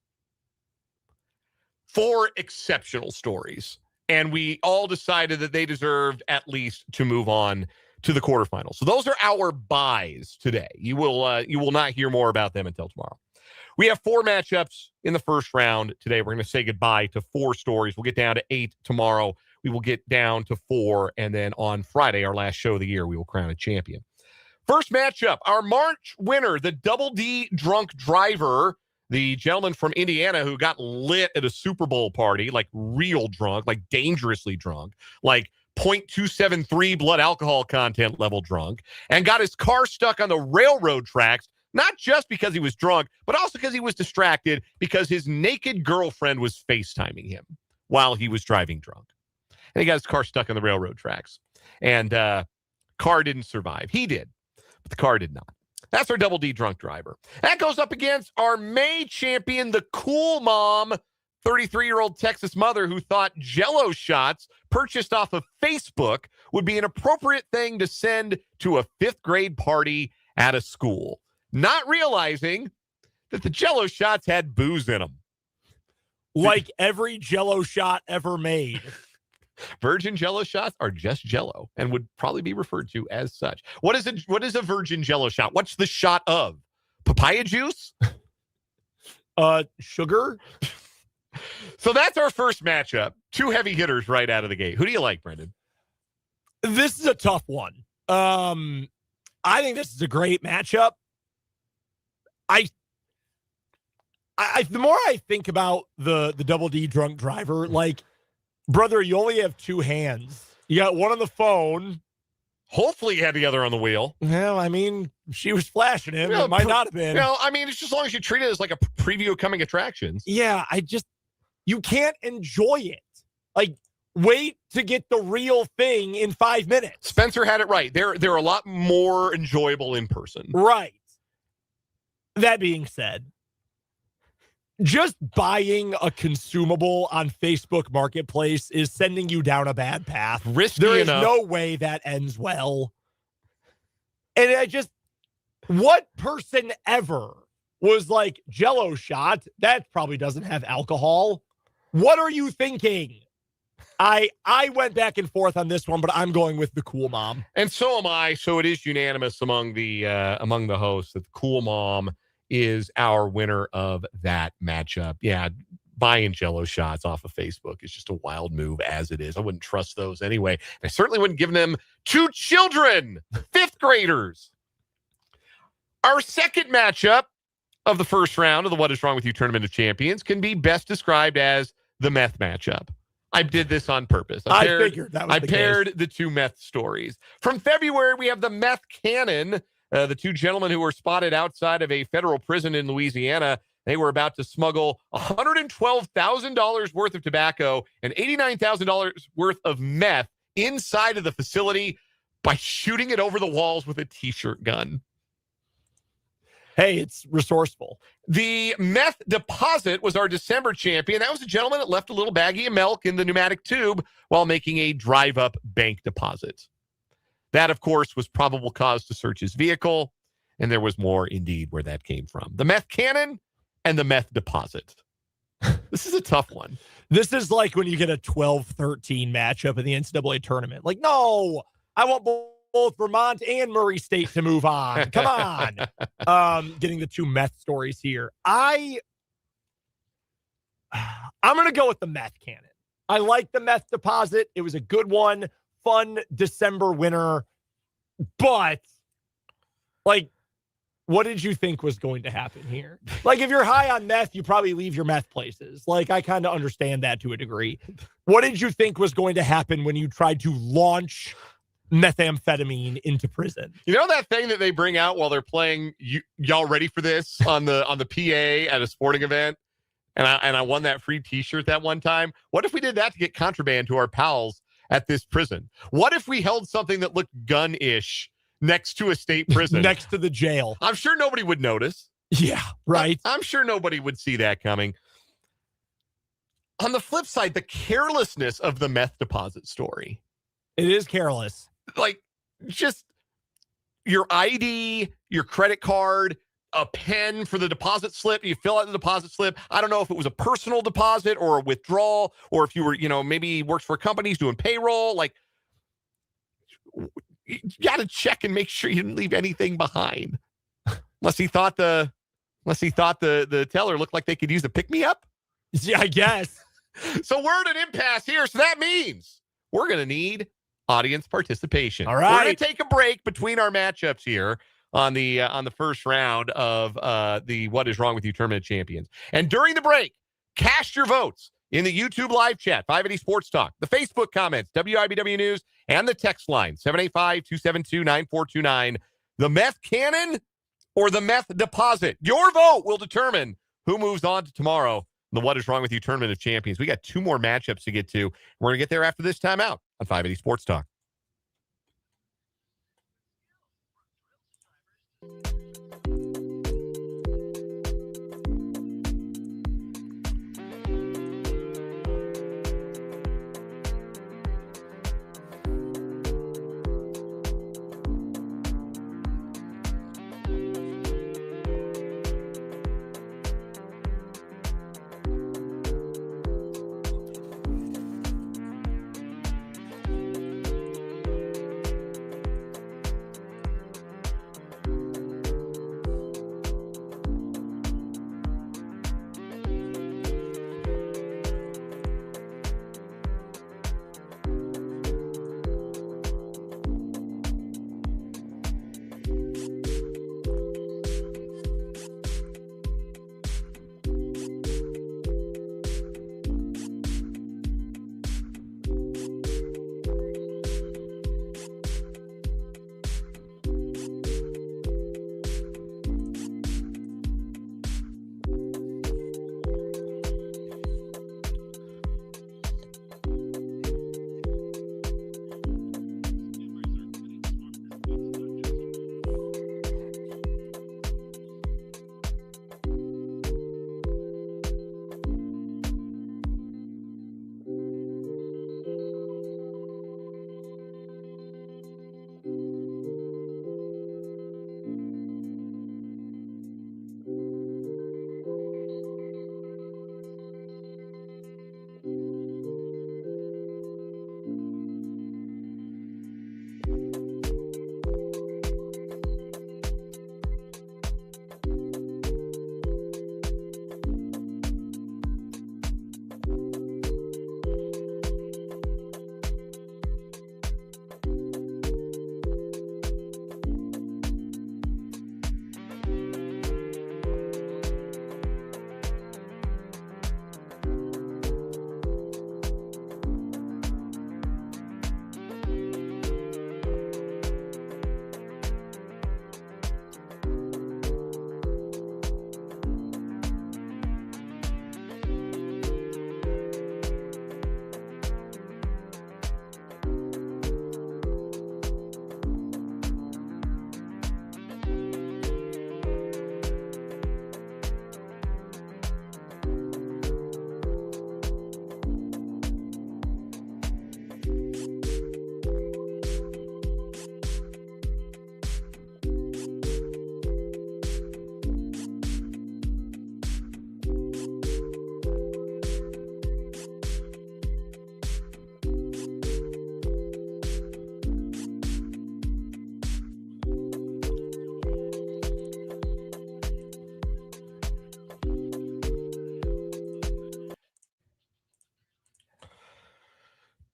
4 exceptional stories. And we all decided that they deserved at least to move on to the quarterfinals. So those are our buys today. You will not hear more about them until tomorrow. We have 4 matchups in the first round today. We're going to say goodbye to 4 stories. We'll get down to 8 tomorrow. We will get down to 4. And then on Friday, our last show of the year, we will crown a champion. First matchup, our March winner, the Double D drunk driver, the gentleman from Indiana who got lit at a Super Bowl party, like real drunk, like dangerously drunk, like 0.273 blood alcohol content level drunk, and got his car stuck on the railroad tracks, not just because he was drunk, but also because he was distracted because his naked girlfriend was FaceTiming him while he was driving drunk. And he got his car stuck on the railroad tracks. And car didn't survive. He did, but the car did not. That's our Double D drunk driver. That goes up against our May champion, the cool mom, 33-year-old Texas mother who thought Jell-O shots purchased off of Facebook would be an appropriate thing to send to a 5th grade party at a school, not realizing that the Jell-O shots had booze in them. Like every Jell-O shot ever made. Virgin Jell-O shots are just Jell-O and would probably be referred to as such. What is a virgin Jell-O shot? What's the shot of? Papaya juice? Sugar? So that's our first matchup. 2 heavy hitters right out of the gate. Who do you like, Brendan? This is a tough one. I think this is a great matchup. I the more I think about the Double D drunk driver, like, brother, you only have 2 hands. You got one on the phone. Hopefully you had the other on the wheel. Well, I mean, she was flashing him. It might not have been. I mean, it's just as long as you treat it as like a preview of coming attractions. Yeah, you can't enjoy it. Like, wait to get the real thing in 5 minutes. Spencer had it right. They're a lot more enjoyable in person. Right. That being said, just buying a consumable on Facebook Marketplace is sending you down a bad path. Risky there is enough. no way that ends well. And what person ever was like, Jell-O shot? That probably doesn't have alcohol. What are you thinking? I went back and forth on this one, but I'm going with the cool mom. And so am I. So it is unanimous among the hosts that the cool mom is our winner of that matchup. Yeah, buying Jell-O shots off of Facebook is just a wild move as it is. I wouldn't trust those anyway. I certainly wouldn't give them to children, 5th graders. Our second matchup of the first round of the What Is Wrong With You Tournament of Champions can be best described as the meth matchup. I did this on purpose. I figured that was I paired the 2 meth stories. From February, we have the meth cannon. The 2 gentlemen who were spotted outside of a federal prison in Louisiana. They were about to smuggle $112,000 worth of tobacco and $89,000 worth of meth inside of the facility by shooting it over the walls with a T-shirt gun. Hey, it's resourceful. The meth deposit was our December champion. That was a gentleman that left a little baggie of milk in the pneumatic tube while making a drive-up bank deposit. That, of course, was probable cause to search his vehicle. And there was more, indeed, where that came from. The meth cannon and the meth deposit. This is a tough one. This is like when you get a 12-13 matchup in the NCAA tournament. Like, no, I want both Vermont and Murray State to move on. Come on. Getting the two meth stories here. I'm going to go with the meth cannon. I like the meth deposit. It was a good one. Fun December winner. But, like, what did you think was going to happen here? Like, if you're high on meth, you probably leave your meth places. Like, I kind of understand that to a degree. What did you think was going to happen when you tried to launch methamphetamine into prison? You know that thing that they bring out while they're playing, y'all ready for this, on the PA at a sporting event? And I won that free T-shirt that one time. What if we did that to get contraband to our pals at this prison? What if we held something that looked gun-ish next to a state prison? Next to the jail. I'm sure nobody would notice. Yeah, right. I'm sure nobody would see that coming. On the flip side, the carelessness of the meth deposit story. It is careless. Like, just your ID, your credit card, a pen for the deposit slip. You fill out the deposit slip. I don't know if it was a personal deposit or a withdrawal, or if you were, maybe worked for companies doing payroll. Like, you got to check and make sure you didn't leave anything behind. Unless he thought the teller looked like they could use a pick-me-up. Yeah, I guess. So we're at an impasse here. So that means we're going to need audience participation. All right. We're going to take a break between our matchups here on the first round of the What Is Wrong With You Tournament of Champions. And during the break, cast your votes in the YouTube live chat, 580 Sports Talk, the Facebook comments, WIBW News, and the text line, 785-272-9429. The meth cannon or the meth deposit? Your vote will determine who moves on to tomorrow in the What Is Wrong With You Tournament of Champions. We got two more matchups to get to. We're going to get there after this timeout on 580 Sports Talk.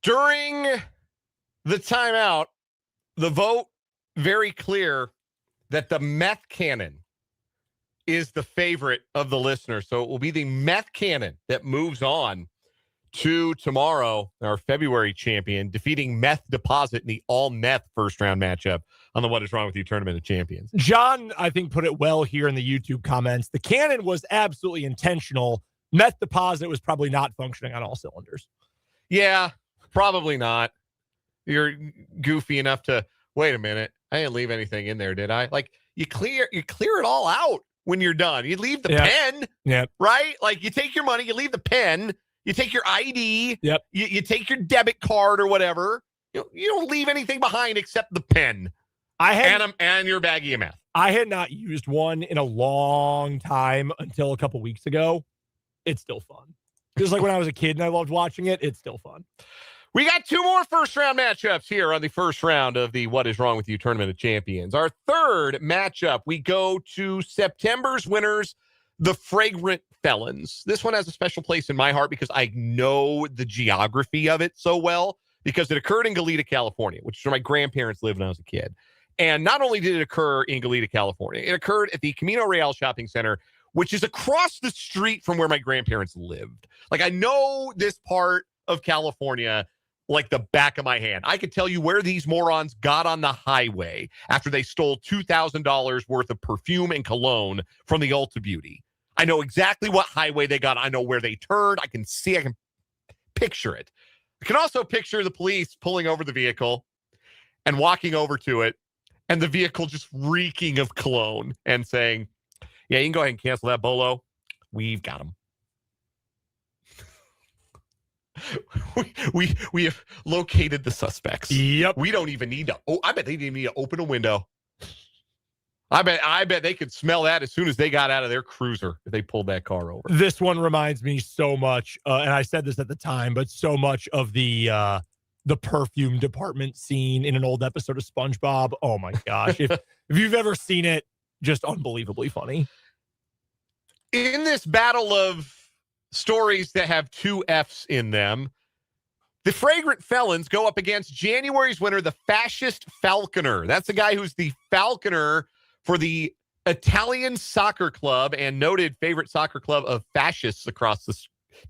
During the timeout, the vote very clear that the meth cannon is the favorite of the listener. So it will be the meth cannon that moves on to tomorrow, our February champion, defeating Meth Deposit in the all-meth first-round matchup on the What Is Wrong With You Tournament of Champions. John, I think, put it well here in the YouTube comments. The cannon was absolutely intentional. Meth Deposit was probably not functioning on all cylinders. Yeah, probably not. You're goofy enough to, wait a minute, I didn't leave anything in there, did I? Like, you clear it all out when you're done. You leave the pen, right? Like, you take your money, you leave the pen, you take your ID, you take your debit card or whatever. You don't leave anything behind except the pen and your baggie of meth. I had not used one in a long time until a couple weeks ago. It's still fun. Just like when I was a kid and I loved watching it, it's still fun. We got 2 more first-round matchups here on the first round of the What Is Wrong With You Tournament of Champions. Our third matchup, we go to September's winners, the Fragrant Felons. This one has a special place in my heart because I know the geography of it so well, because it occurred in Goleta, California, which is where my grandparents lived when I was a kid. And not only did it occur in Goleta, California, it occurred at the Camino Real Shopping Center, which is across the street from where my grandparents lived. Like, I know this part of California like the back of my hand. I could tell you where these morons got on the highway after they stole $2,000 worth of perfume and cologne from the Ulta Beauty. I know exactly what highway they got. I know where they turned. I can picture it. I can also picture the police pulling over the vehicle and walking over to it, and the vehicle just reeking of cologne and saying, yeah, you can go ahead and cancel that bolo. We've got them. We have located the suspects. Yep. We don't even need to. Oh, I bet they didn't even need to open a window. I bet they could smell that as soon as they got out of their cruiser if they pulled that car over. This one reminds me so much, and I said this at the time, but so much of the perfume department scene in an old episode of SpongeBob. Oh my gosh! if you've ever seen it, just unbelievably funny. In this battle of stories that have 2 F's in them, the Fragrant Felons go up against January's winner, the Fascist Falconer. That's the guy who's the falconer for the Italian soccer club and noted favorite soccer club of fascists across the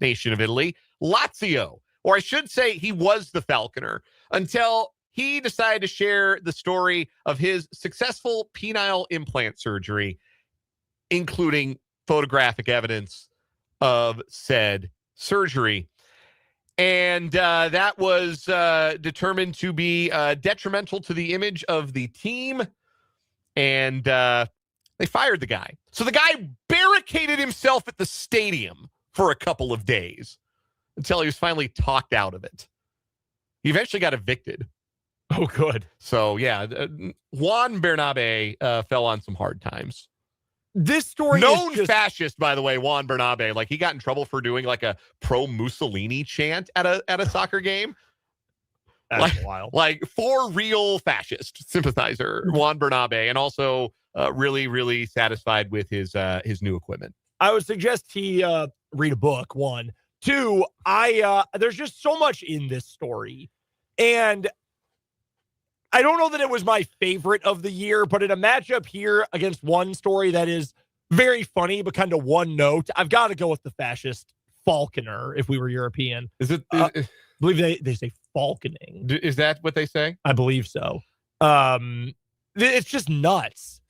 nation of Italy, Lazio. Or I should say he was the falconer until he decided to share the story of his successful penile implant surgery, including photographic evidence of said surgery. And that was determined to be detrimental to the image of the team. And they fired the guy. So the guy barricaded himself at the stadium for a couple of days until he was finally talked out of it. He eventually got evicted. Oh, good. So, yeah, Juan Bernabe fell on some hard times. This story known is just fascist, by the way, Juan Bernabe. Like, he got in trouble for doing like a pro Mussolini chant at a soccer game. That's wild. Like, for real fascist sympathizer, Juan Bernabe, and also really, really satisfied with his new equipment. I would suggest he read a book. 1, 2. There's just so much in this story, and I don't know that it was my favorite of the year, but in a matchup here against one story that is very funny, but kind of one note, I've got to go with the Fascist Falconer if we were European. Is it? I believe they say falconing. Is that what they say? I believe so. It's just nuts.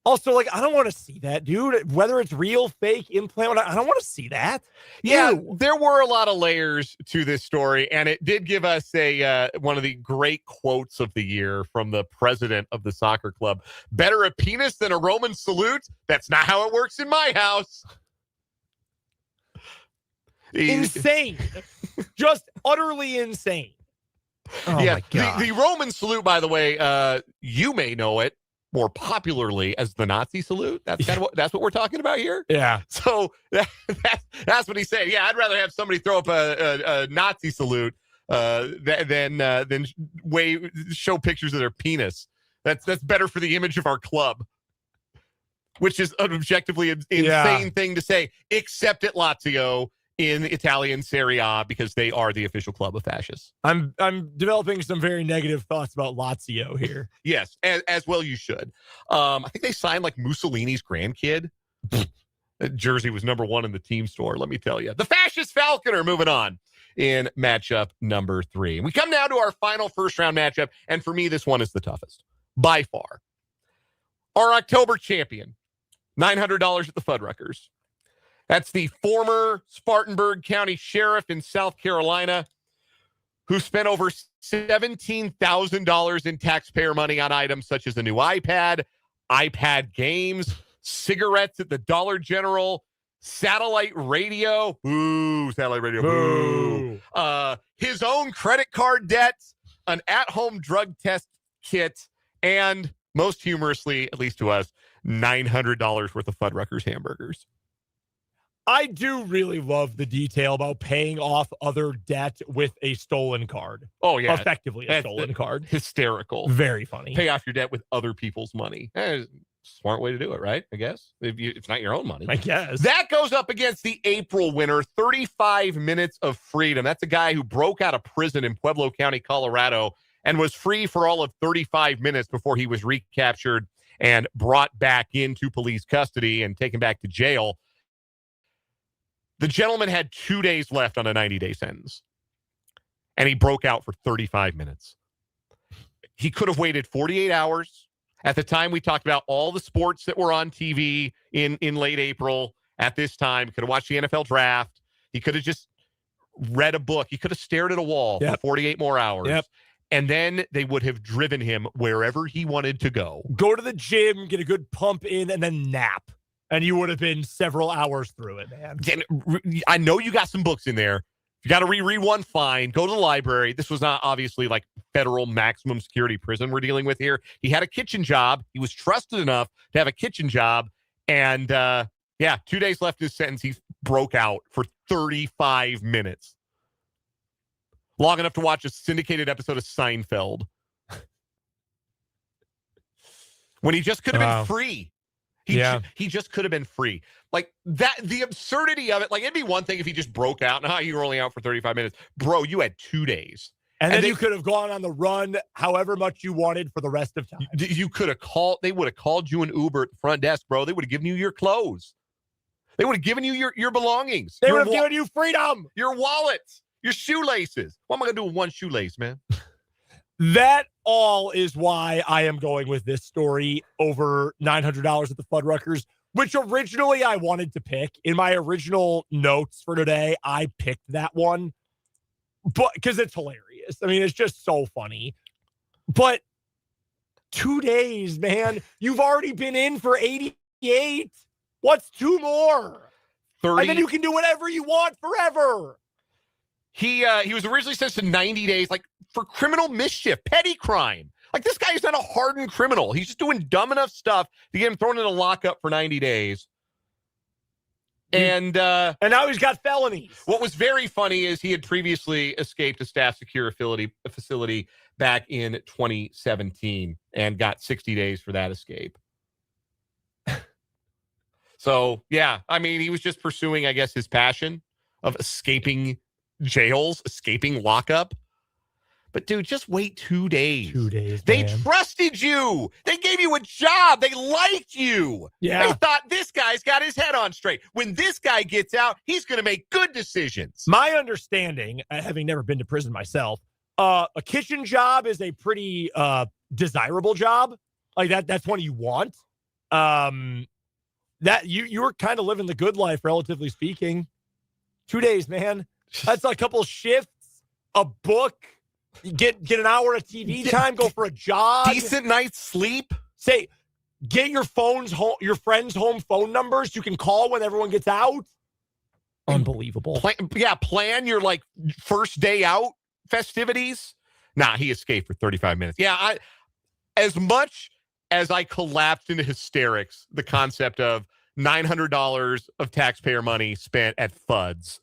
Also, like, I don't want to see that, dude. Whether it's real, fake, implant, I don't want to see that. Yeah, Ew. there were a lot of layers to this story, and it did give us one of the great quotes of the year from the president of the soccer club. Better a penis than a Roman salute? That's not how it works in my house. Insane. Just utterly insane. Oh, yeah, my God. The Roman salute, by the way, you may know it more popularly as the Nazi salute. That's kind of that's what we're talking about here. Yeah. So that's what he said. Yeah, I'd rather have somebody throw up a Nazi salute than show pictures of their penis. That's better for the image of our club, which is an objectively insane thing to say, except at Lazio in Italian Serie A because they are the official club of fascists. I'm developing some very negative thoughts about Lazio here. Yes, as well you should. I think they signed like Mussolini's grandkid. That jersey was number 1 in the team store, let me tell you. The fascist Falconer moving on in matchup number 3. We come now to our final first-round matchup, and for me, this one is the toughest, by far. Our October champion, $900 at the Fuddruckers. That's the former Spartanburg County Sheriff in South Carolina who spent over $17,000 in taxpayer money on items such as a new iPad, iPad games, cigarettes at the Dollar General, satellite radio. Ooh, satellite radio. Boo. His own credit card debt, an at-home drug test kit, and most humorously, at least to us, $900 worth of Fuddruckers hamburgers. I do really love the detail about paying off other debt with a stolen card. Oh, yeah. Effectively a stolen card. Hysterical. Very funny. Pay off your debt with other people's money. Smart way to do it, right? I guess. It's not your own money. I guess. That goes up against the April winner, 35 Minutes of Freedom. That's a guy who broke out of prison in Pueblo County, Colorado, and was free for all of 35 minutes before he was recaptured and brought back into police custody and taken back to jail. The gentleman had 2 days left on a 90-day sentence, and he broke out for 35 minutes. He could have waited 48 hours. At the time, we talked about all the sports that were on TV in late April at this time. He could have watched the NFL draft. He could have just read a book. He could have stared at a wall for 48 more hours. Yep. And then they would have driven him wherever he wanted to go. Go to the gym, get a good pump in, and then nap. And you would have been several hours through it, man. And I know you got some books in there. If you got to reread one, fine. Go to the library. This was not obviously like federal maximum security prison we're dealing with here. He had a kitchen job. He was trusted enough to have a kitchen job. And 2 days left in his sentence. He broke out for 35 minutes. Long enough to watch a syndicated episode of Seinfeld. When he just could have been free. He just could have been free. Like that, the absurdity of it. Like it'd be one thing if he just broke out and you were only out for 35 minutes. Bro, you had 2 days. And then you could have gone on the run however much you wanted for the rest of time. You could have called, they would have called you an Uber at the front desk, bro. They would have given you your clothes. They would have given you your belongings. They would have given you freedom. Your wallets, your shoelaces. What am I going to do with one shoelace, man? That all is why I am going with this story over $900 at the Fuddruckers, which originally I wanted to pick. In my original notes for today, I picked that one, but because it's hilarious. I mean, it's just so funny. But 2 days, man, you've already been in for 88. What's 2 more? 30. And then you can do whatever you want forever. He was originally sentenced to 90 days, like for criminal mischief, petty crime. Like this guy is not a hardened criminal. He's just doing dumb enough stuff to get him thrown in a lockup for 90 days. And now he's got felonies. What was very funny is he had previously escaped a staff secure facility back in 2017 and got 60 days for that escape. So, yeah, I mean, he was just pursuing, I guess, his passion of escaping jails, escaping lockup. But, dude, just wait 2 days. 2 days, They man. trusted you. They gave you a job. They liked you. Yeah. They thought this guy's got his head on straight. When this guy gets out, he's going to make good decisions. My understanding, having never been to prison myself, a kitchen job is a pretty desirable job. Like that's one you want. That you were kind of living the good life, relatively speaking. 2 days, man. That's a couple shifts, a book. You get an hour of TV time, go for a jog. Decent night's sleep. Say, get your friends' home phone numbers. You can call when everyone gets out. Unbelievable. Plan your like first day out festivities. Nah, he escaped for 35 minutes. Yeah, as much as I collapsed into hysterics, the concept of $900 of taxpayer money spent at Fuds.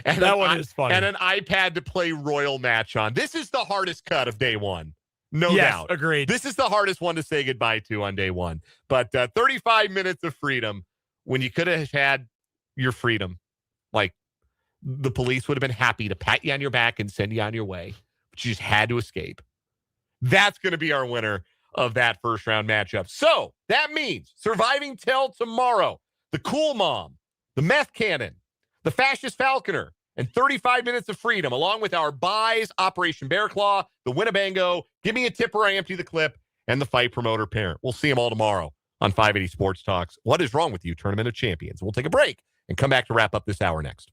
And that one is funny. And an iPad to play Royal Match on. This is the hardest cut of day one. No doubt. Agreed. This is the hardest one to say goodbye to on day one. But 35 minutes of freedom when you could have had your freedom Like, the police would have been happy to pat you on your back and send you on your way, but you just had to escape. That's going to be our winner of that first round matchup. So that means surviving till tomorrow, the cool mom, the meth cannon, the fascist falconer, and 35 minutes of freedom, along with our buys, Operation Bear Claw, the Winnebago, Give Me a Tip or I Empty the Clip, and the Fight Promoter Parent. We'll see them all tomorrow on 580 Sports Talks. What is wrong with you, Tournament of Champions? We'll take a break and come back to wrap up this hour next.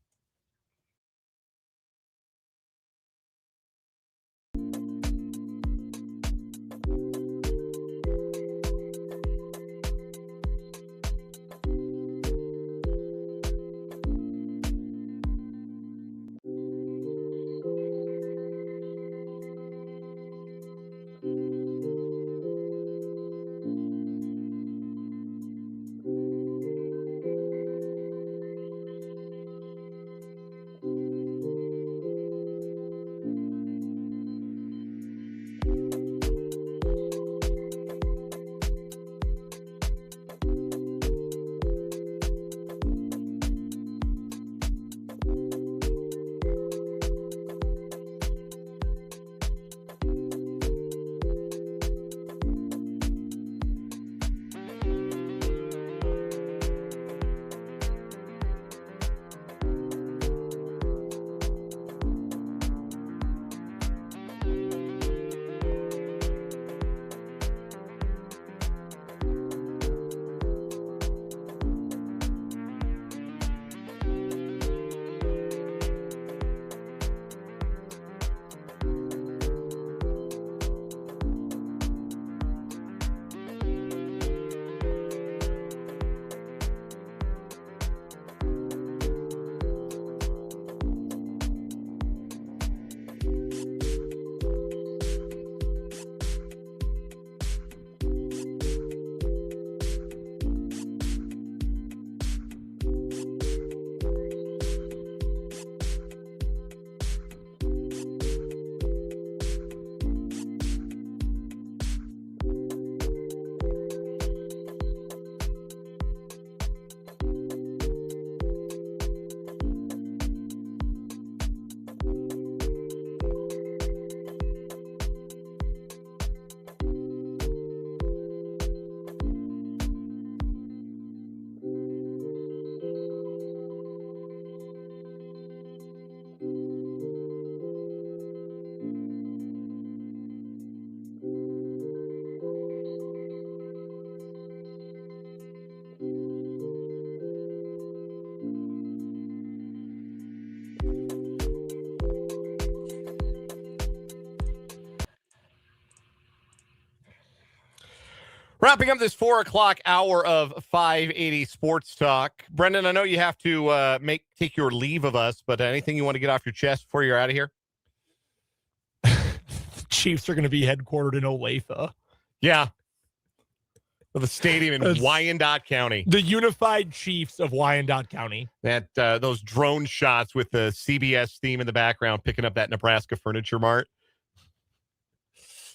Wrapping up this 4 o'clock hour of 580 Sports Talk. Brendan, I know you have to take your leave of us, but anything you want to get off your chest before you're out of here? The Chiefs are going to be headquartered in Olathe. Yeah. The stadium in Wyandotte County. The Unified Chiefs of Wyandotte County. That those drone shots with the CBS theme in the background, picking up that Nebraska Furniture Mart.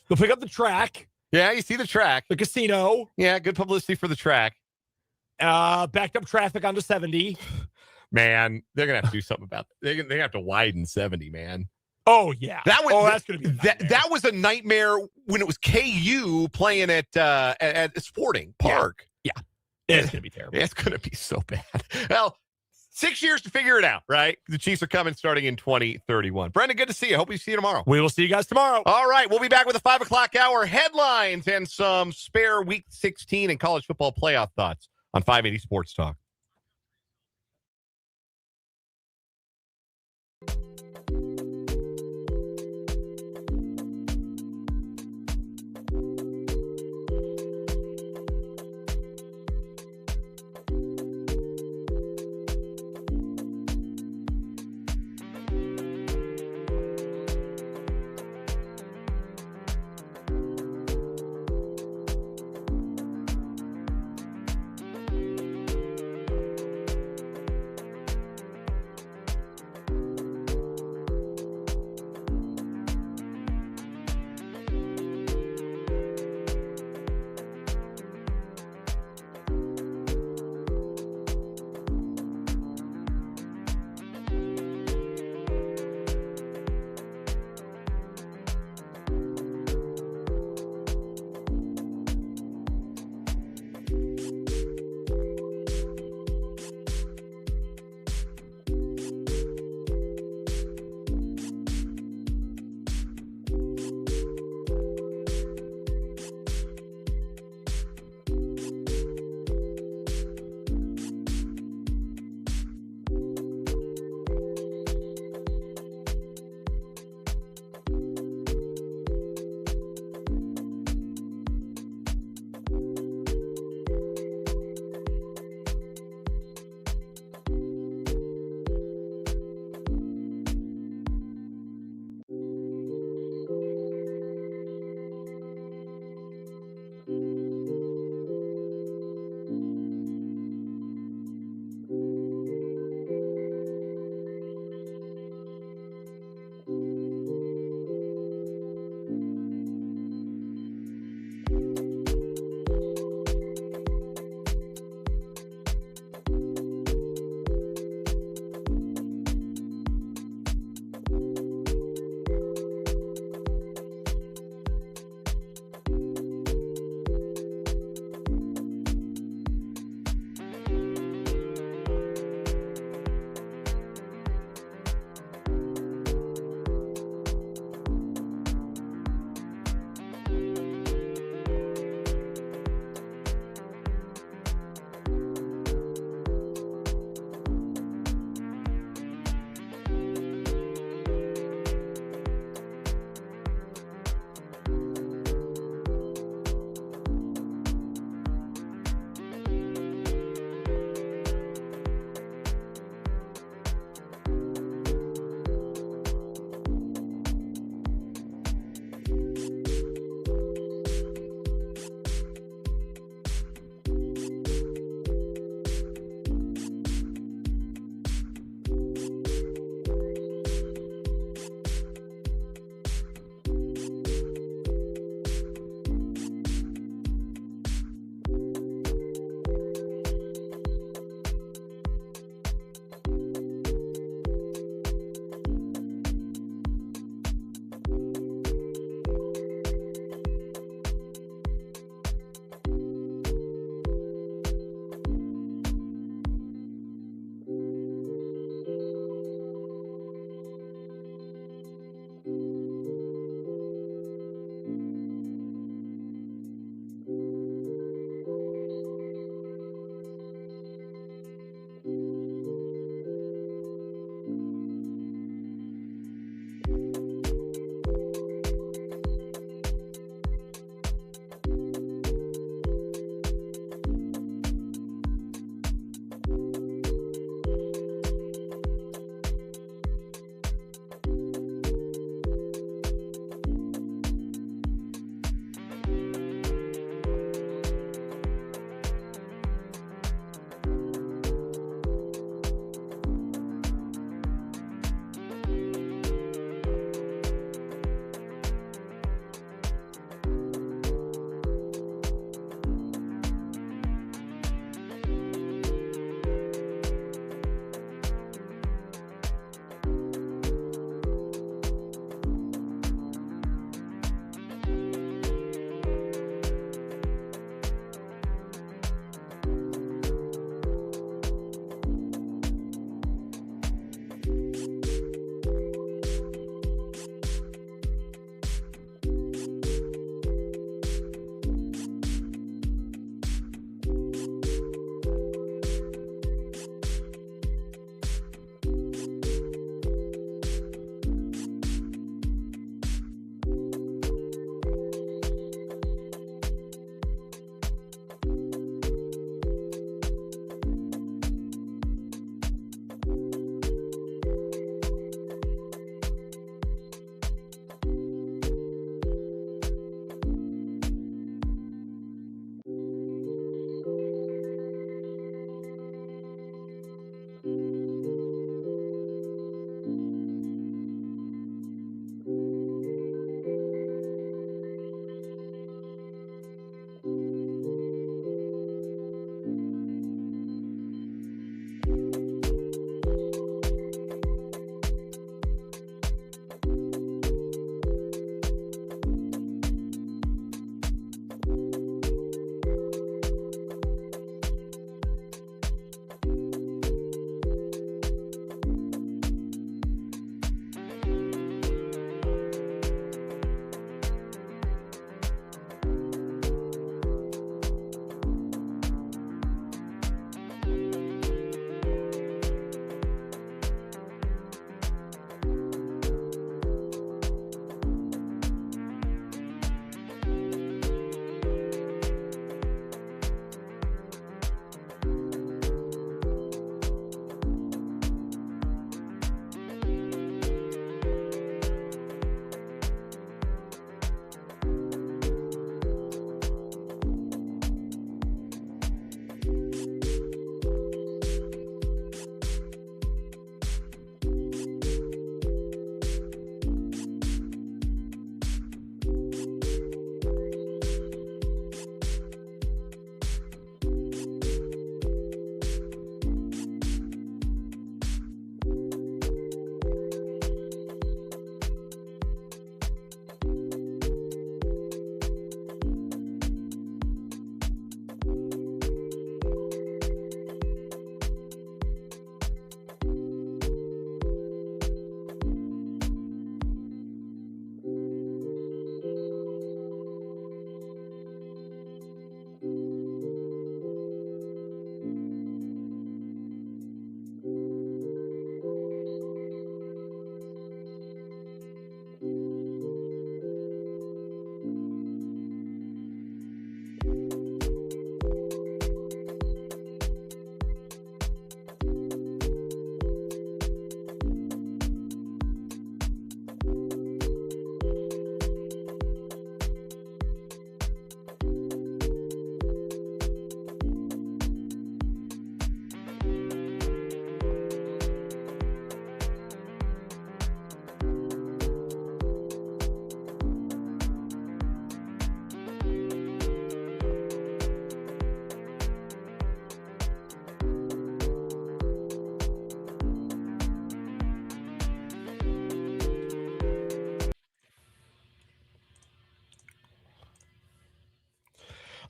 They'll pick up the track. Yeah, you see the track. The casino. Yeah, good publicity for the track. Backed up traffic onto 70. Man, they're going to have to do something about that. They're going to have to widen 70, man. Oh, yeah. That's going to be that was a nightmare when it was KU playing at Sporting Park. Yeah. It's going to be terrible. It's going to be so bad. Well, 6 years to figure it out, right? The Chiefs are coming starting in 2031. Brendan, good to see you. Hope we see you tomorrow. We will see you guys tomorrow. All right. We'll be back with a 5 o'clock hour headlines and some spare Week 16 and college football playoff thoughts on 580 Sports Talk.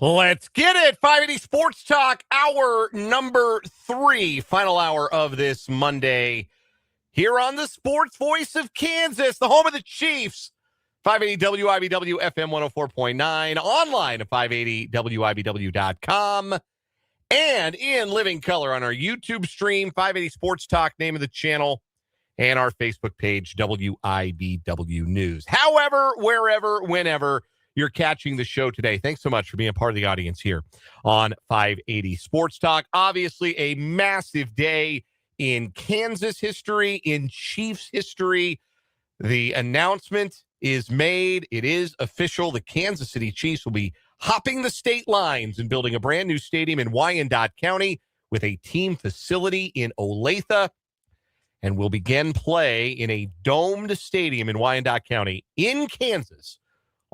Let's get it. 580 Sports Talk, hour number 3, final hour of this Monday here on the Sports Voice of Kansas, the home of the Chiefs. 580 WIBW FM 104.9, online at 580WIBW.com, and in living color on our YouTube stream, 580 Sports Talk, name of the channel, and our Facebook page, WIBW News. However, wherever, whenever you're catching the show today, thanks so much for being a part of the audience here on 580 Sports Talk. Obviously, a massive day in Kansas history, in Chiefs history. The announcement is made. It is official. The Kansas City Chiefs will be hopping the state lines and building a brand new stadium in Wyandotte County with a team facility in Olathe, and will begin play in a domed stadium in Wyandotte County in Kansas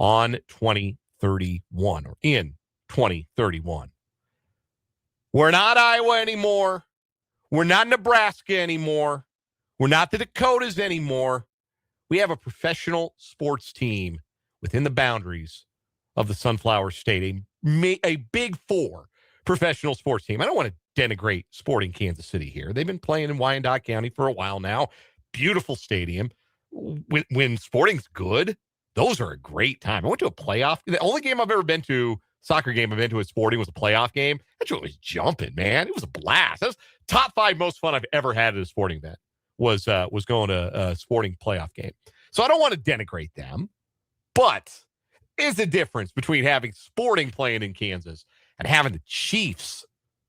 on 2031, or in 2031. We're not Iowa anymore. We're not Nebraska anymore. We're not the Dakotas anymore. We have a professional sports team within the boundaries of the Sunflower Stadium, a Big Four professional sports team. I don't want to denigrate Sporting Kansas City here. They've been playing in Wyandotte County for a while now. Beautiful stadium. When Sporting's good, those are a great time. I went to a playoff. The only game I've ever been to, soccer game I've been to at Sporting, was a playoff game. That joint was jumping, man. It was a blast. That was top 5 most fun I've ever had at a sporting event. Was going to a Sporting playoff game. So I don't want to denigrate them, but is a difference between having Sporting playing in Kansas and having the Chiefs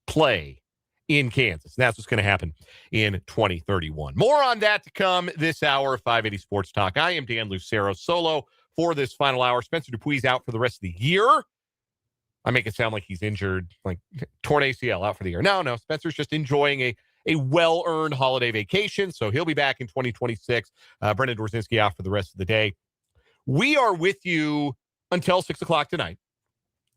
play in Kansas. And that's what's going to happen in 2031. More on that to come this hour of 580 Sports Talk. I am Dan Lucero, solo for this final hour. Spencer Dupuis out for the rest of the year. I make it sound like he's injured, like torn ACL, out for the year. No, Spencer's just enjoying a well-earned holiday vacation, so he'll be back in 2026. Brendan Dorzinski out for the rest of the day. We are with you until 6 o'clock tonight.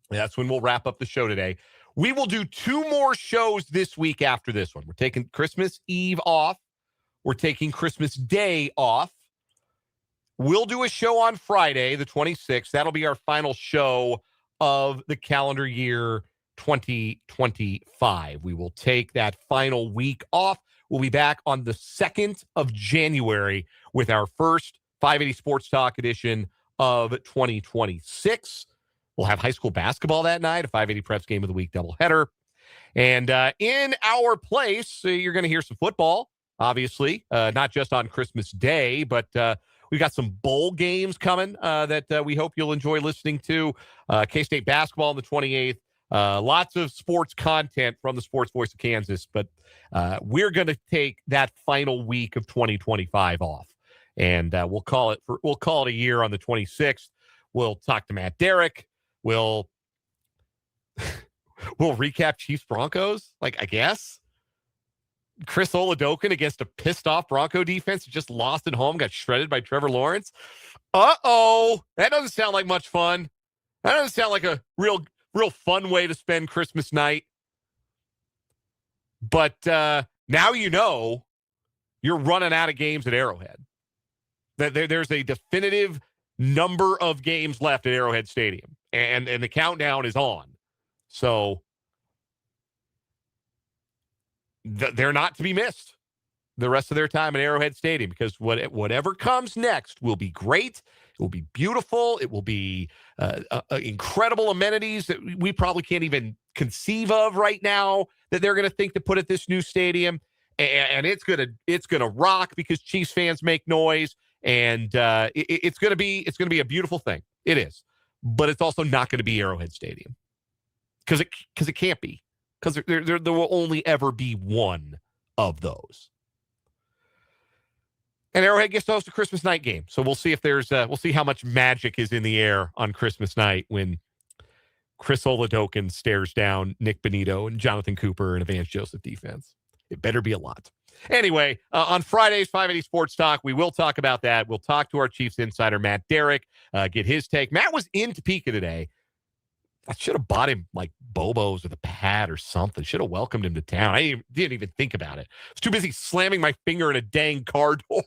That's when we'll wrap up the show today. We will do 2 more shows this week after this one. We're taking Christmas Eve off. We're taking Christmas Day off. We'll do a show on Friday, the 26th. That'll be our final show of the calendar year 2025. We will take that final week off. We'll be back on the 2nd of January with our first 580 Sports Talk edition of 2026. We'll have high school basketball that night, a 580 Preps Game of the Week doubleheader. And in our place, you're going to hear some football, obviously, not just on Christmas Day, but we've got some bowl games coming that we hope you'll enjoy listening to. K-State basketball on the 28th. Lots of sports content from the Sports Voice of Kansas, but we're going to take that final week of 2025 off, and we'll call it a year on the 26th. We'll talk to Matt Derrick. We'll recap Chiefs Broncos, I guess. Chris Oladokun against a pissed off Bronco defense who just lost at home, got shredded by Trevor Lawrence. Uh-oh, that doesn't sound like much fun. That doesn't sound like a real fun way to spend Christmas night. But now you know you're running out of games at Arrowhead. There's a definitive number of games left at Arrowhead Stadium, and the countdown is on. So they're not to be missed the rest of their time at Arrowhead Stadium, because whatever comes next will be great. It will be beautiful. It will be incredible amenities that we probably can't even conceive of right now that they're going to think to put at this new stadium. And it's gonna rock because Chiefs fans make noise, and it's gonna be a beautiful thing. It is, but it's also not going to be Arrowhead Stadium because it can't be, because there will only ever be one of those. And Arrowhead gets to host a Christmas night game. So we'll see if we'll see how much magic is in the air on Christmas night when Chris Oladokun stares down Nick Benito and Jonathan Cooper and a Vance Joseph defense. It better be a lot. Anyway, on Friday's 580 Sports Talk, we will talk about that. We'll talk to our Chiefs insider, Matt Derrick, get his take. Matt was in Topeka today. I should have bought him Bobos with a pad or something. Should have welcomed him to town. I didn't even think about it. I was too busy slamming my finger in a dang car door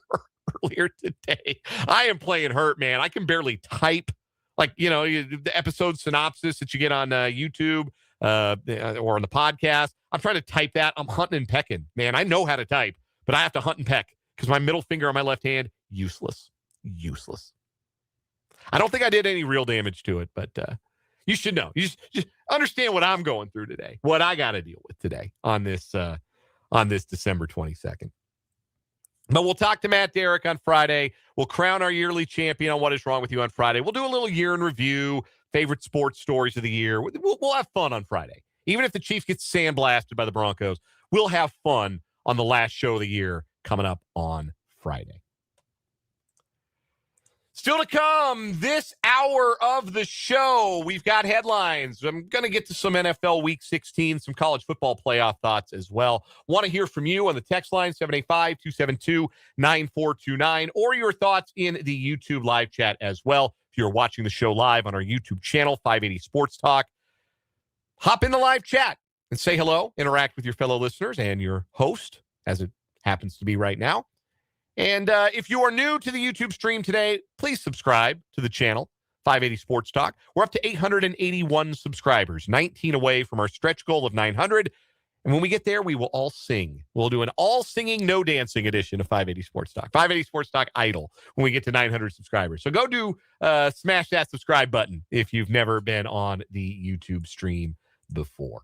earlier today. I am playing hurt, man. I can barely type Like, the episode synopsis that you get on YouTube or on the podcast. I'm trying to type that. I'm hunting and pecking. Man, I know how to type, but I have to hunt and peck because my middle finger on my left hand, useless. I don't think I did any real damage to it, but you should know. You just understand what I'm going through today, what I got to deal with today on this December 22nd. But we'll talk to Matt Derrick on Friday. We'll crown our yearly champion on What Is Wrong With You on Friday. We'll do a little year in review, favorite sports stories of the year. We'll have fun on Friday. Even if the Chiefs get sandblasted by the Broncos, we'll have fun on the last show of the year coming up on Friday. Still to come this hour of the show, we've got headlines. I'm going to get to some NFL Week 16, some college football playoff thoughts as well. Want to hear from you on the text line, 785-272-9429, or your thoughts in the YouTube live chat as well. If you're watching the show live on our YouTube channel, 580 Sports Talk, hop in the live chat and say hello, interact with your fellow listeners and your host, as it happens to be right now. And if you are new to the YouTube stream today, please subscribe to the channel, 580 Sports Talk. We're up to 881 subscribers, 19 away from our stretch goal of 900. And when we get there, we will all sing. We'll do an all-singing, no-dancing edition of 580 Sports Talk. 580 Sports Talk Idol when we get to 900 subscribers. So go smash that subscribe button if you've never been on the YouTube stream before.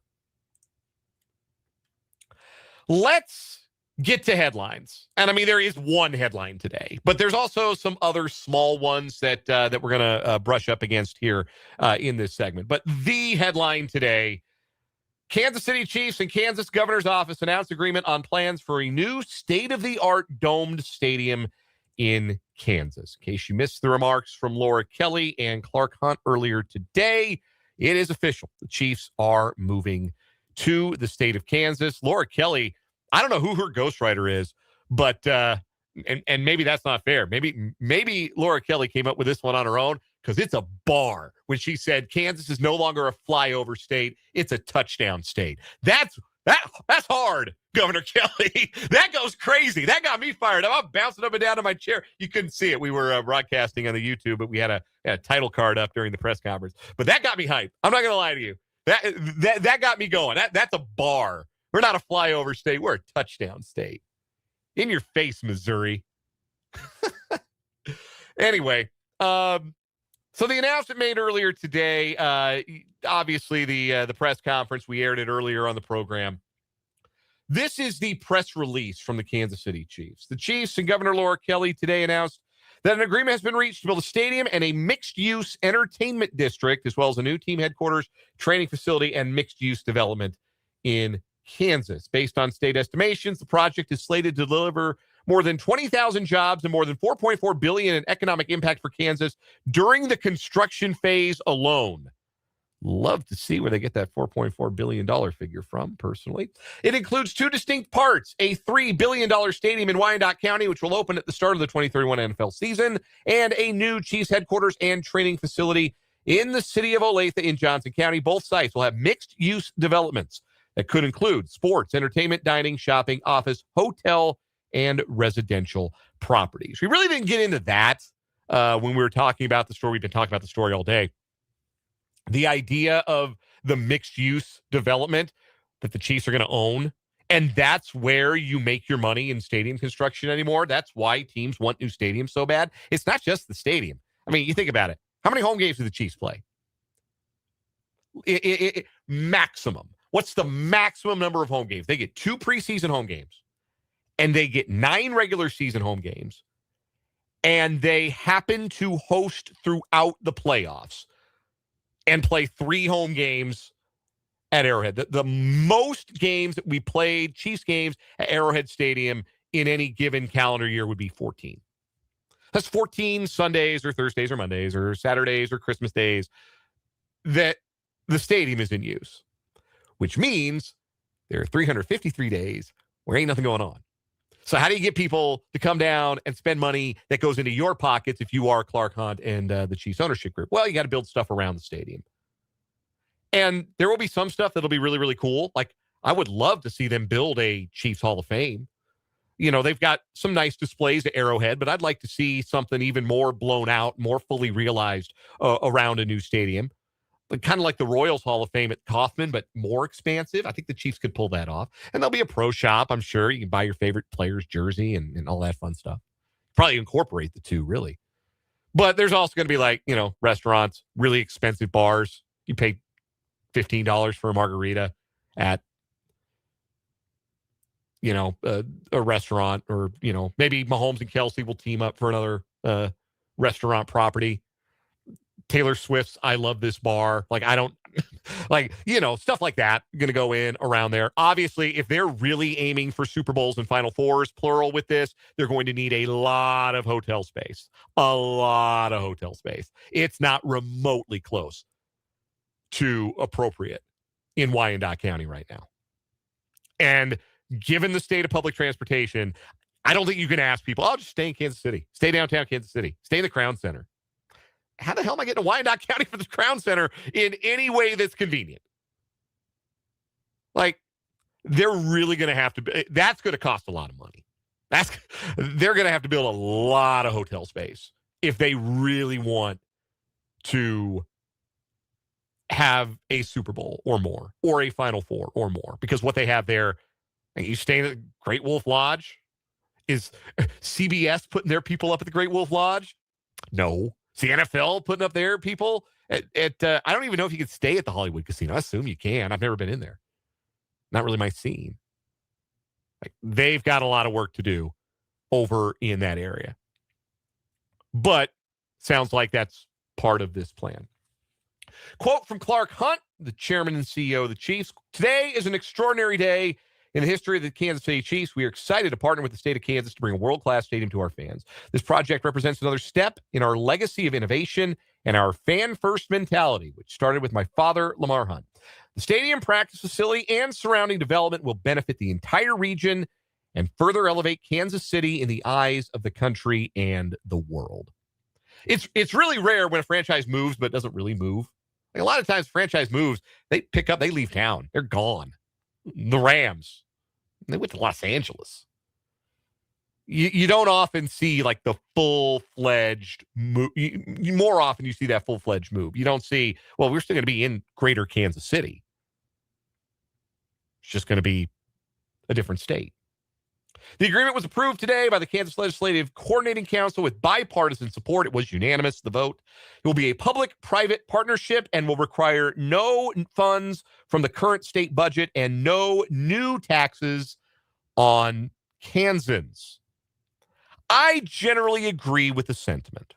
Let's get to headlines. And I mean, there is one headline today, but there's also some other small ones that we're going to brush up against here in this segment. But the headline today, Kansas City Chiefs and Kansas Governor's Office announced agreement on plans for a new state-of-the-art domed stadium in Kansas. In case you missed the remarks from Laura Kelly and Clark Hunt earlier today, it is official. The Chiefs are moving to the state of Kansas. Laura Kelly, I don't know who her ghostwriter is, but and maybe that's not fair. Maybe Laura Kelly came up with this one on her own because it's a bar when she said Kansas is no longer a flyover state; it's a touchdown state. That's hard, Governor Kelly. That goes crazy. That got me fired up. I'm bouncing up and down in my chair. You couldn't see it. We were broadcasting on the YouTube, but we had a title card up during the press conference. But that got me hyped. I'm not going to lie to you. That got me going. That's a bar. We're not a flyover state. We're a touchdown state. In your face, Missouri. Anyway, so the announcement made earlier today, obviously the press conference, we aired it earlier on the program. This is the press release from the Kansas City Chiefs. The Chiefs and Governor Laura Kelly today announced that an agreement has been reached to build a stadium and a mixed-use entertainment district, as well as a new team headquarters, training facility, and mixed-use development in Kansas. Based on state estimations, the project is slated to deliver more than 20,000 jobs and more than $4.4 billion in economic impact for Kansas during the construction phase alone. Love to see where they get that $4.4 billion figure from, personally. It includes two distinct parts, a $3 billion stadium in Wyandotte County, which will open at the start of the 2031 NFL season, and a new Chiefs headquarters and training facility in the city of Olathe in Johnson County. Both sites will have mixed-use developments that could include sports, entertainment, dining, shopping, office, hotel, and residential properties. We really didn't get into that when we were talking about the story. We've been talking about the story all day. The idea of the mixed-use development that the Chiefs are going to own, and that's where you make your money in stadium construction anymore. That's why teams want new stadiums so bad. It's not just the stadium. I mean, you think about it. How many home games do the Chiefs play? Maximum. What's the maximum number of home games? They get 2 preseason home games, and they get 9 regular season home games, and they happen to host throughout the playoffs and play 3 home games at Arrowhead. The most games that we played, Chiefs games at Arrowhead Stadium in any given calendar year would be 14. That's 14 Sundays or Thursdays or Mondays or Saturdays or Christmas days that the stadium is in use, which means there are 353 days where ain't nothing going on. So how do you get people to come down and spend money that goes into your pockets if you are Clark Hunt and the Chiefs ownership group? Well, you got to build stuff around the stadium. And there will be some stuff that'll be really, really cool. Like, I would love to see them build a Chiefs Hall of Fame. They've got some nice displays at Arrowhead, but I'd like to see something even more blown out, more fully realized around a new stadium. Kind of like the Royals Hall of Fame at Kauffman, but more expansive. I think the Chiefs could pull that off. And there'll be a pro shop, I'm sure. You can buy your favorite player's jersey and all that fun stuff. Probably incorporate the two, really. But there's also going to be restaurants, really expensive bars. You pay $15 for a margarita at, a restaurant, or, maybe Mahomes and Kelsey will team up for another restaurant property. Taylor Swift's I Love This Bar. Stuff like that going to go in around there. Obviously, if they're really aiming for Super Bowls and Final Fours, plural, with this, they're going to need a lot of hotel space. A lot of hotel space. It's not remotely close to appropriate in Wyandotte County right now. And given the state of public transportation, I don't think you can ask people, just stay in Kansas City. Stay downtown Kansas City. Stay in the Crown Center. How the hell am I getting to Wyandotte County for the Crown Center in any way that's convenient? They're really going to have to, that's going to cost a lot of money. They're going to have to build a lot of hotel space if they really want to have a Super Bowl or more, or a Final Four or more, because what they have there, you stay in the Great Wolf Lodge. Is CBS putting their people up at the Great Wolf Lodge? No. Is the NFL putting up their people at I don't even know if you can stay at the Hollywood Casino. I assume you can. I've never been in there. Not really my scene. They've got a lot of work to do over in that area. But sounds like that's part of this plan. Quote from Clark Hunt, the chairman and CEO of the Chiefs. Today is an extraordinary day in the history of the Kansas City Chiefs. We are excited to partner with the state of Kansas to bring a world-class stadium to our fans. This project represents another step in our legacy of innovation and our fan-first mentality, which started with my father, Lamar Hunt. The stadium, practice facility, and surrounding development will benefit the entire region and further elevate Kansas City in the eyes of the country and the world. It's really rare when a franchise moves but doesn't really move. A lot of times franchise moves, they pick up, they leave town. They're gone. The Rams, they went to Los Angeles. You don't often see the full-fledged move. More often you see that full-fledged move. You don't see, we're still going to be in greater Kansas City. It's just going to be a different state. The agreement was approved today by the Kansas Legislative Coordinating Council with bipartisan support. It was unanimous, the vote. It will be a public-private partnership and will require no funds from the current state budget and no new taxes on Kansans. I generally agree with the sentiment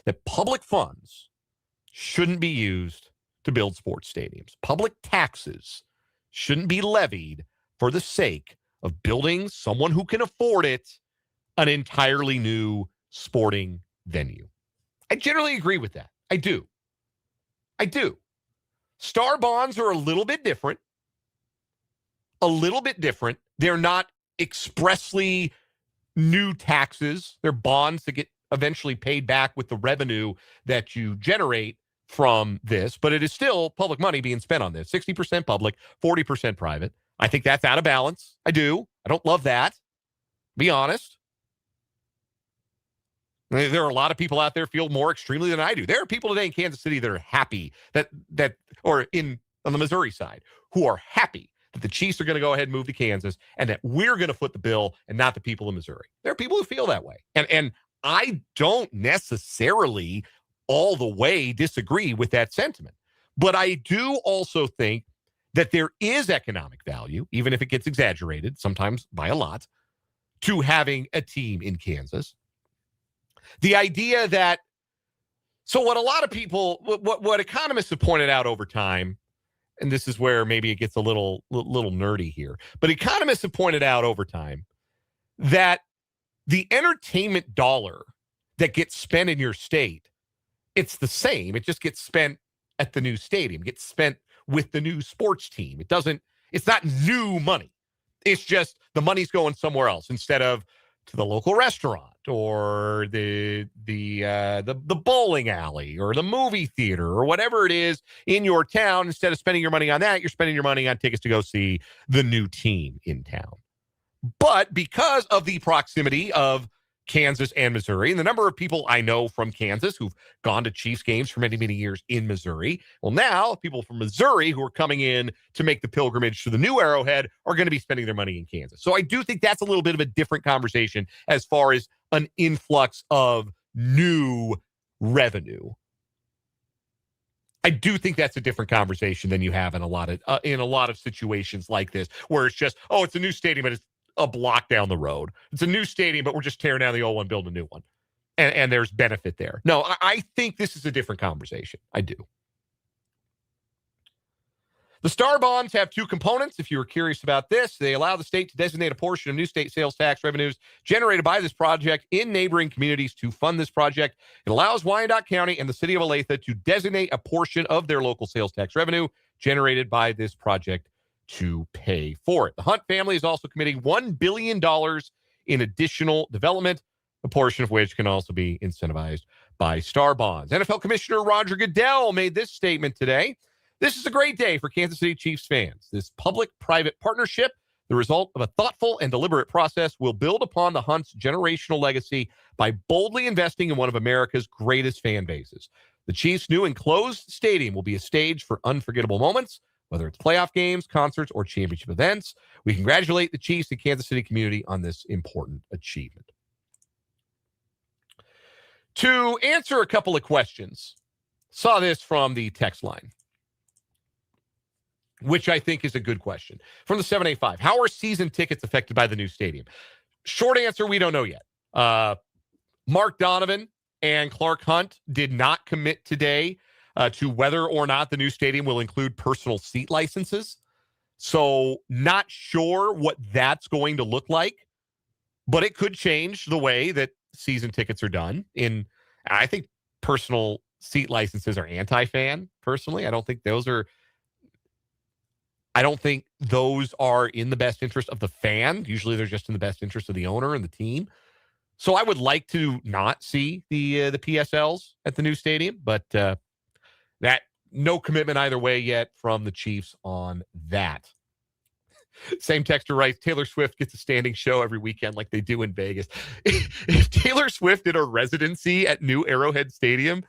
that public funds shouldn't be used to build sports stadiums. Public taxes shouldn't be levied for the sake of building, someone who can afford it, an entirely new sporting venue. I generally agree with that. I do. Star bonds are a little bit different. They're not expressly new taxes. They're bonds that get eventually paid back with the revenue that you generate from this, but it is still public money being spent on this. 60% public, 40% private. I think that's out of balance. I do. I don't love that. Be honest. There are a lot of people out there feel more extremely than I do. There are people today in Kansas City that are happy on the Missouri side, who are happy that the Chiefs are going to go ahead and move to Kansas and that we're going to foot the bill and not the people of Missouri. There are people who feel that way. And I don't necessarily all the way disagree with that sentiment. But I do also think that there is economic value, even if it gets exaggerated, sometimes by a lot, to having a team in Kansas. The idea that, so what a lot of people, what economists have pointed out over time, and this is where maybe it gets a little nerdy here, but economists have pointed out over time that the entertainment dollar that gets spent in your state, it's the same. It just gets spent at the new stadium, gets spent with the new sports team. It's not new money. It's just the money's going somewhere else instead of to the local restaurant or the bowling alley or the movie theater or whatever it is in your town. Instead of spending your money on that, you're spending your money on tickets to go see the new team in town. But because of the proximity of Kansas and Missouri, and the number of people I know from Kansas who've gone to Chiefs games for many, many years in Missouri, well, now people from Missouri who are coming in to make the pilgrimage to the new Arrowhead are going to be spending their money in Kansas. So I do think that's a little bit of a different conversation as far as an influx of new revenue. I do think that's a different conversation than you have in a lot of situations like this, where it's just, oh, it's a new stadium, but it's a block down the road. It's a new stadium, but we're just tearing down the old one, building a new one. And there's benefit there. No, I think this is a different conversation. I do. The Star Bonds have two components. If you were curious about this, they allow the state to designate a portion of new state sales tax revenues generated by this project in neighboring communities to fund this project. It allows Wyandotte County and the city of Olathe to designate a portion of their local sales tax revenue generated by this project to pay for it. The Hunt family is also committing $1 billion in additional development, a portion of which can also be incentivized by Star Bonds. NFL Commissioner Roger Goodell made this statement today. This is a great day for Kansas City Chiefs fans. This public-private partnership, the result of a thoughtful and deliberate process, will build upon the Hunts' generational legacy by boldly investing in one of America's greatest fan bases. The Chiefs' new enclosed stadium will be a stage for unforgettable moments, whether it's playoff games, concerts, or championship events. We congratulate the Chiefs and Kansas City community on this important achievement. To answer a couple of questions, saw this from the text line, which I think is a good question. From the 785, how are season tickets affected by the new stadium? Short answer, we don't know yet. Mark Donovan and Clark Hunt did not commit today to whether or not the new stadium will include personal seat licenses. So not sure what that's going to look like, but it could change the way that season tickets are done. I think personal seat licenses are anti-fan, personally. I don't think those are in the best interest of the fan. Usually they're just in the best interest of the owner and the team. So I would like to not see the PSLs at the new stadium, but that no commitment either way yet from the Chiefs on that. Same texter writes, Taylor Swift gets a standing show every weekend like they do in Vegas. If Taylor Swift did a residency at New Arrowhead Stadium,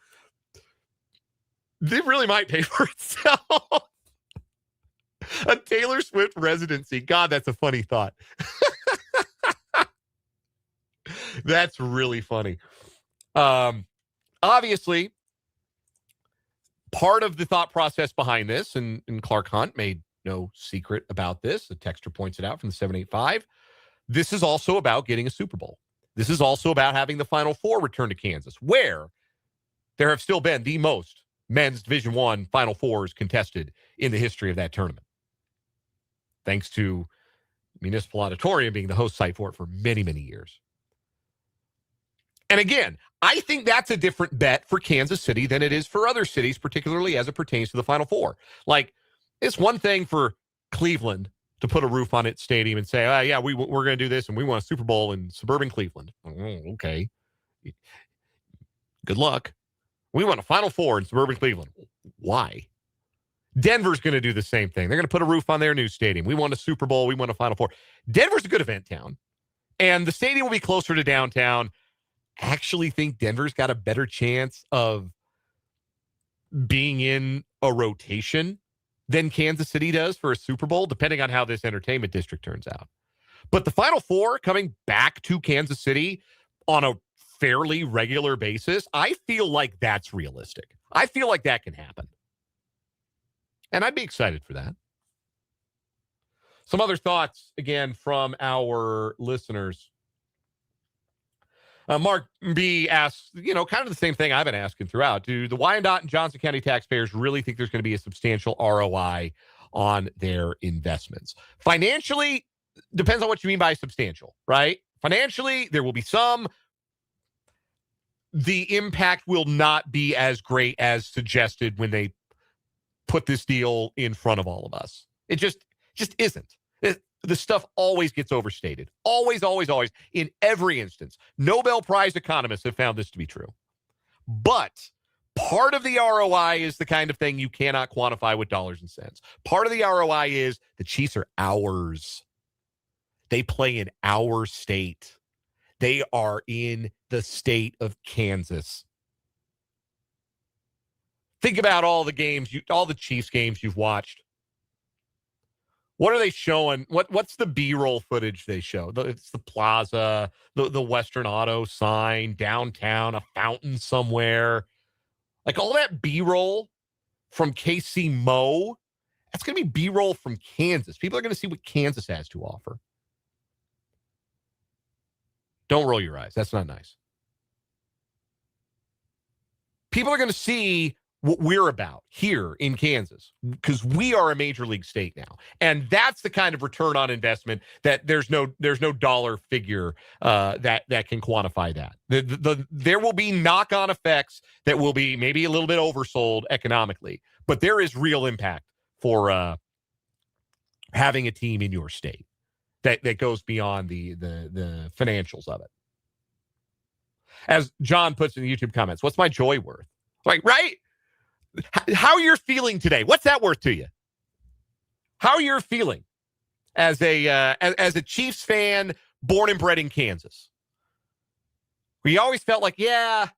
it really might pay for itself. A Taylor Swift residency. God, that's a funny thought. That's really funny. Obviously, part of the thought process behind this, and Clark Hunt made no secret about this, the texter points it out from the 785, this is also about getting a Super Bowl. This is also about having the Final Four return to Kansas, where there have still been the most men's Division I Final Fours contested in the history of that tournament, thanks to Municipal Auditorium being the host site for it for many, many years. And again, I think that's a different bet for Kansas City than it is for other cities, particularly as it pertains to the Final Four. Like, it's one thing for Cleveland to put a roof on its stadium and say, oh, yeah, we're going to do this, and we want a Super Bowl in suburban Cleveland. Oh, okay. Good luck. We want a Final Four in suburban Cleveland. Why? Denver's going to do the same thing. They're going to put a roof on their new stadium. We want a Super Bowl. We want a Final Four. Denver's a good event town, and the stadium will be closer to downtown. Actually think Denver's got a better chance of being in a rotation than Kansas City does for a Super Bowl, depending on how this entertainment district turns out. But the Final Four coming back to Kansas City on a fairly regular basis, I feel like that's realistic. I feel like that can happen. And I'd be excited for that. Some other thoughts, again, from our listeners. Mark B asks, kind of the same thing I've been asking throughout. Do the Wyandotte and Johnson County taxpayers really think there's going to be a substantial ROI on their investments? Financially, depends on what you mean by substantial, right? Financially, there will be some. The impact will not be as great as suggested when they put this deal in front of all of us. It just isn't. The stuff always gets overstated. Always, always, always. In every instance. Nobel Prize economists have found this to be true. But part of the ROI is the kind of thing you cannot quantify with dollars and cents. Part of the ROI is the Chiefs are ours. They play in our state. They are in the state of Kansas. Think about all the games, all the Chiefs games you've watched. What are they showing? What's the B-roll footage they show? It's the plaza, the Western Auto sign, downtown, a fountain somewhere. Like all that B-roll from KC Mo, that's going to be B-roll from Kansas. People are going to see what Kansas has to offer. Don't roll your eyes. That's not nice. People are going to see what we're about here in Kansas because we are a major league state now. And that's the kind of return on investment that there's no dollar figure that can quantify that. There will be knock-on effects that will be maybe a little bit oversold economically, but there is real impact for having a team in your state that goes beyond the financials of it. As John puts in the YouTube comments, what's my joy worth? Like, right? How you're feeling today? What's that worth to you? How you're feeling as a Chiefs fan, born and bred in Kansas? We always felt like, yeah,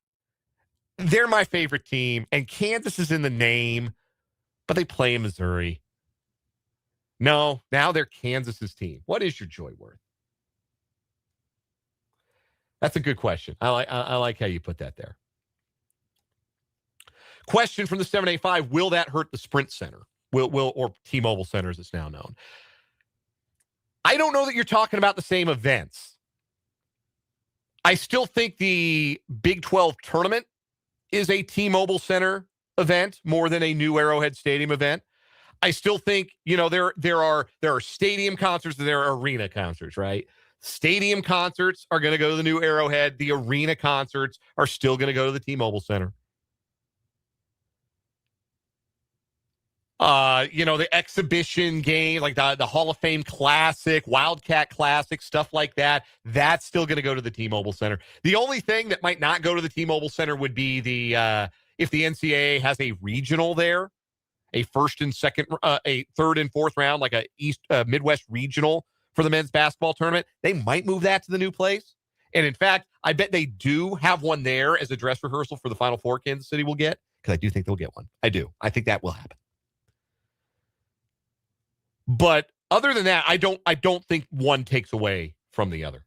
they're my favorite team, and Kansas is in the name, but they play in Missouri. No, now they're Kansas's team. What is your joy worth? That's a good question. I like how you put that there. Question from the 785, will that hurt the Sprint Center? Will or T-Mobile Center as it's now known? I don't know that you're talking about the same events. I still think the Big 12 tournament is a T-Mobile Center event more than a new Arrowhead Stadium event. I still think, there are stadium concerts and there are arena concerts, right? Stadium concerts are going to go to the new Arrowhead. The arena concerts are still going to go to the T-Mobile Center. The exhibition game, like the Hall of Fame Classic, Wildcat Classic, stuff like that, that's still going to go to the T-Mobile Center. The only thing that might not go to the T-Mobile Center would be if the NCAA has a regional there, a first and second, a third and fourth round, like a Midwest regional for the men's basketball tournament. They might move that to the new place. And in fact, I bet they do have one there as a dress rehearsal for the Final Four Kansas City will get, because I do think they'll get one. I do. I think that will happen. But other than that, I don't think one takes away from the other.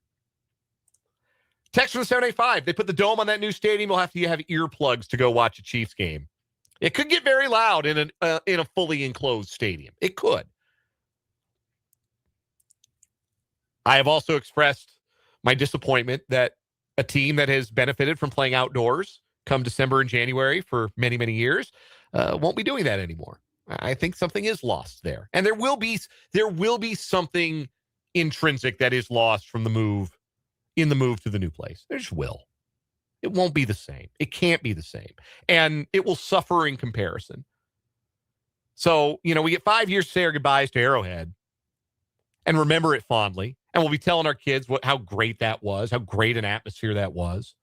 Text from the 785. They put the dome on that new stadium. You'll have to have earplugs to go watch a Chiefs game. It could get very loud in a fully enclosed stadium. It could. I have also expressed my disappointment that a team that has benefited from playing outdoors come December and January for many, many years won't be doing that anymore. I think something is lost there. And there will be something intrinsic that is lost from the move to the new place. There just will. It won't be the same. It can't be the same. And it will suffer in comparison. So, we get 5 years to say our goodbyes to Arrowhead and remember it fondly. And we'll be telling our kids how great that was, how great an atmosphere that was.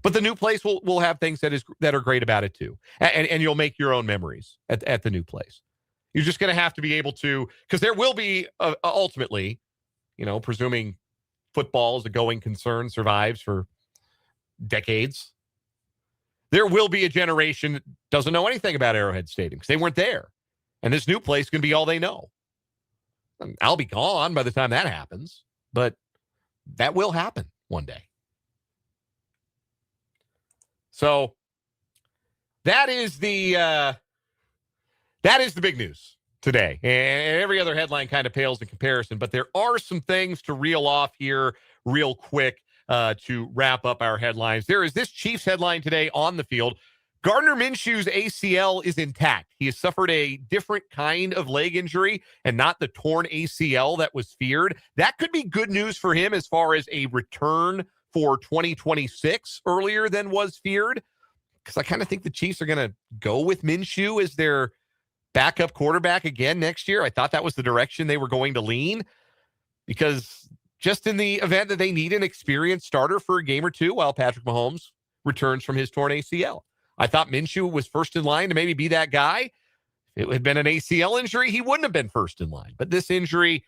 But the new place will have things that are great about it too. And you'll make your own memories at the new place. You're just going to have to be able to, because there will be ultimately, presuming football as a going concern survives for decades, there will be a generation that doesn't know anything about Arrowhead Stadium because they weren't there. And this new place is going to be all they know. And I'll be gone by the time that happens, but that will happen one day. So that is the big news today. And every other headline kind of pales in comparison, but there are some things to reel off here real quick to wrap up our headlines. There is this Chiefs headline today on the field. Gardner Minshew's ACL is intact. He has suffered a different kind of leg injury and not the torn ACL that was feared. That could be good news for him as far as a return for 2026 earlier than was feared, because I kind of think the Chiefs are going to go with Minshew as their backup quarterback again next year. I thought that was the direction they were going to lean, because just in the event that they need an experienced starter for a game or two while Patrick Mahomes returns from his torn ACL. I thought Minshew was first in line to maybe be that guy. If it had been an ACL injury, he wouldn't have been first in line. But this injury,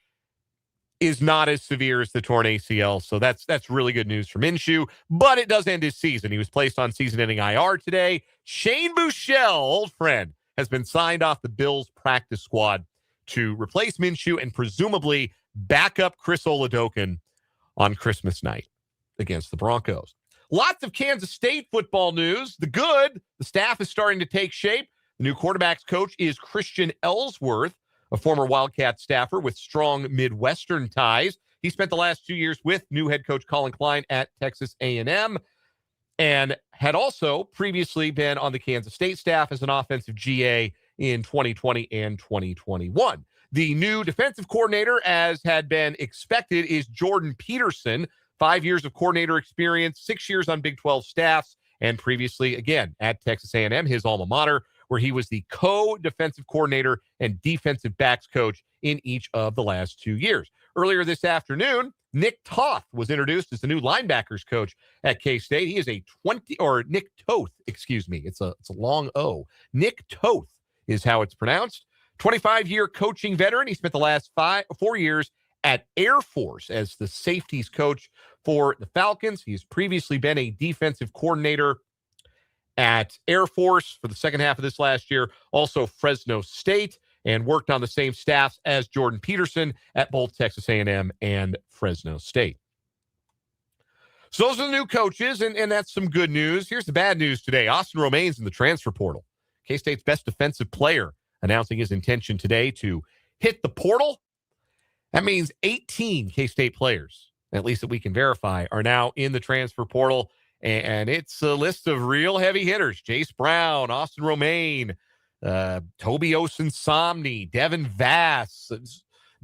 is not as severe as the torn ACL. So that's really good news for Minshew, but it does end his season. He was placed on season-ending IR today. Shane Buechele, old friend, has been signed off the Bills practice squad to replace Minshew and presumably back up Chris Oladokun on Christmas night against the Broncos. Lots of Kansas State football news. The staff is starting to take shape. The new quarterback's coach is Christian Ellsworth, a former Wildcat staffer with strong Midwestern ties. He spent the last 2 years with new head coach Colin Klein at Texas A&M and had also previously been on the Kansas State staff as an offensive GA in 2020 and 2021. The new defensive coordinator, as had been expected, is Jordan Peterson, 5 years of coordinator experience, 6 years on Big 12 staffs, and previously, again, at Texas A&M, his alma mater, where he was the co-defensive coordinator and defensive backs coach in each of the last 2 years. Earlier this afternoon, Nick Toth was introduced as the new linebackers coach at K-State. He is Nick Toth, excuse me. It's a long O. Nick Toth is how it's pronounced. 25-year coaching veteran. He spent the last 4 years at Air Force as the safeties coach for the Falcons. He's previously been a defensive coordinator at Air Force for the second half of this last year, also Fresno State, and worked on the same staffs as Jordan Peterson at both Texas A&M and Fresno State. So those are the new coaches, and that's some good news. Here's the bad news today. Austin Romaine's in the transfer portal. K-State's best defensive player announcing his intention today to hit the portal. That means 18 K-State players, at least that we can verify, are now in the transfer portal. And it's a list of real heavy hitters. Jace Brown, Austin Romaine, Toby Osunsomni, Devin Vass,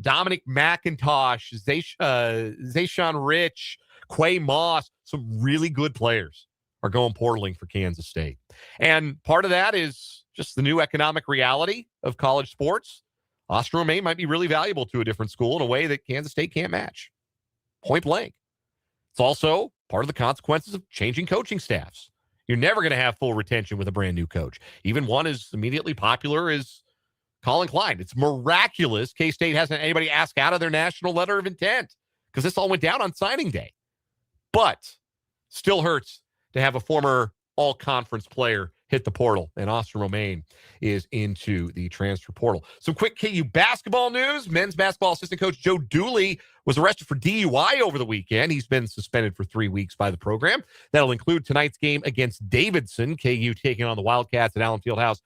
Dominic McIntosh, Zayshawn Rich, Quay Moss. Some really good players are going portaling for Kansas State. And part of that is just the new economic reality of college sports. Austin Romaine might be really valuable to a different school in a way that Kansas State can't match. Point blank. It's also part of the consequences of changing coaching staffs. You're never going to have full retention with a brand new coach. Even one as immediately popular as Colin Klein. It's miraculous K-State hasn't anybody ask out of their national letter of intent because this all went down on signing day. But still hurts to have a former all-conference player hit the portal, and Austin Romaine is into the transfer portal. Some quick KU basketball news. Men's basketball assistant coach Joe Dooley was arrested for DUI over the weekend. He's been suspended for 3 weeks by the program. That'll include tonight's game against Davidson. KU taking on the Wildcats at Allen Fieldhouse.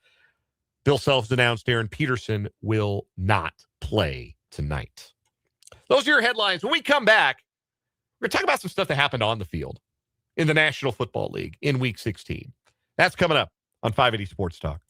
Bill Self's announced Darren Peterson will not play tonight. Those are your headlines. When we come back, we're going to talk about some stuff that happened on the field in the National Football League in Week 16. That's coming up on 580 Sports Talk.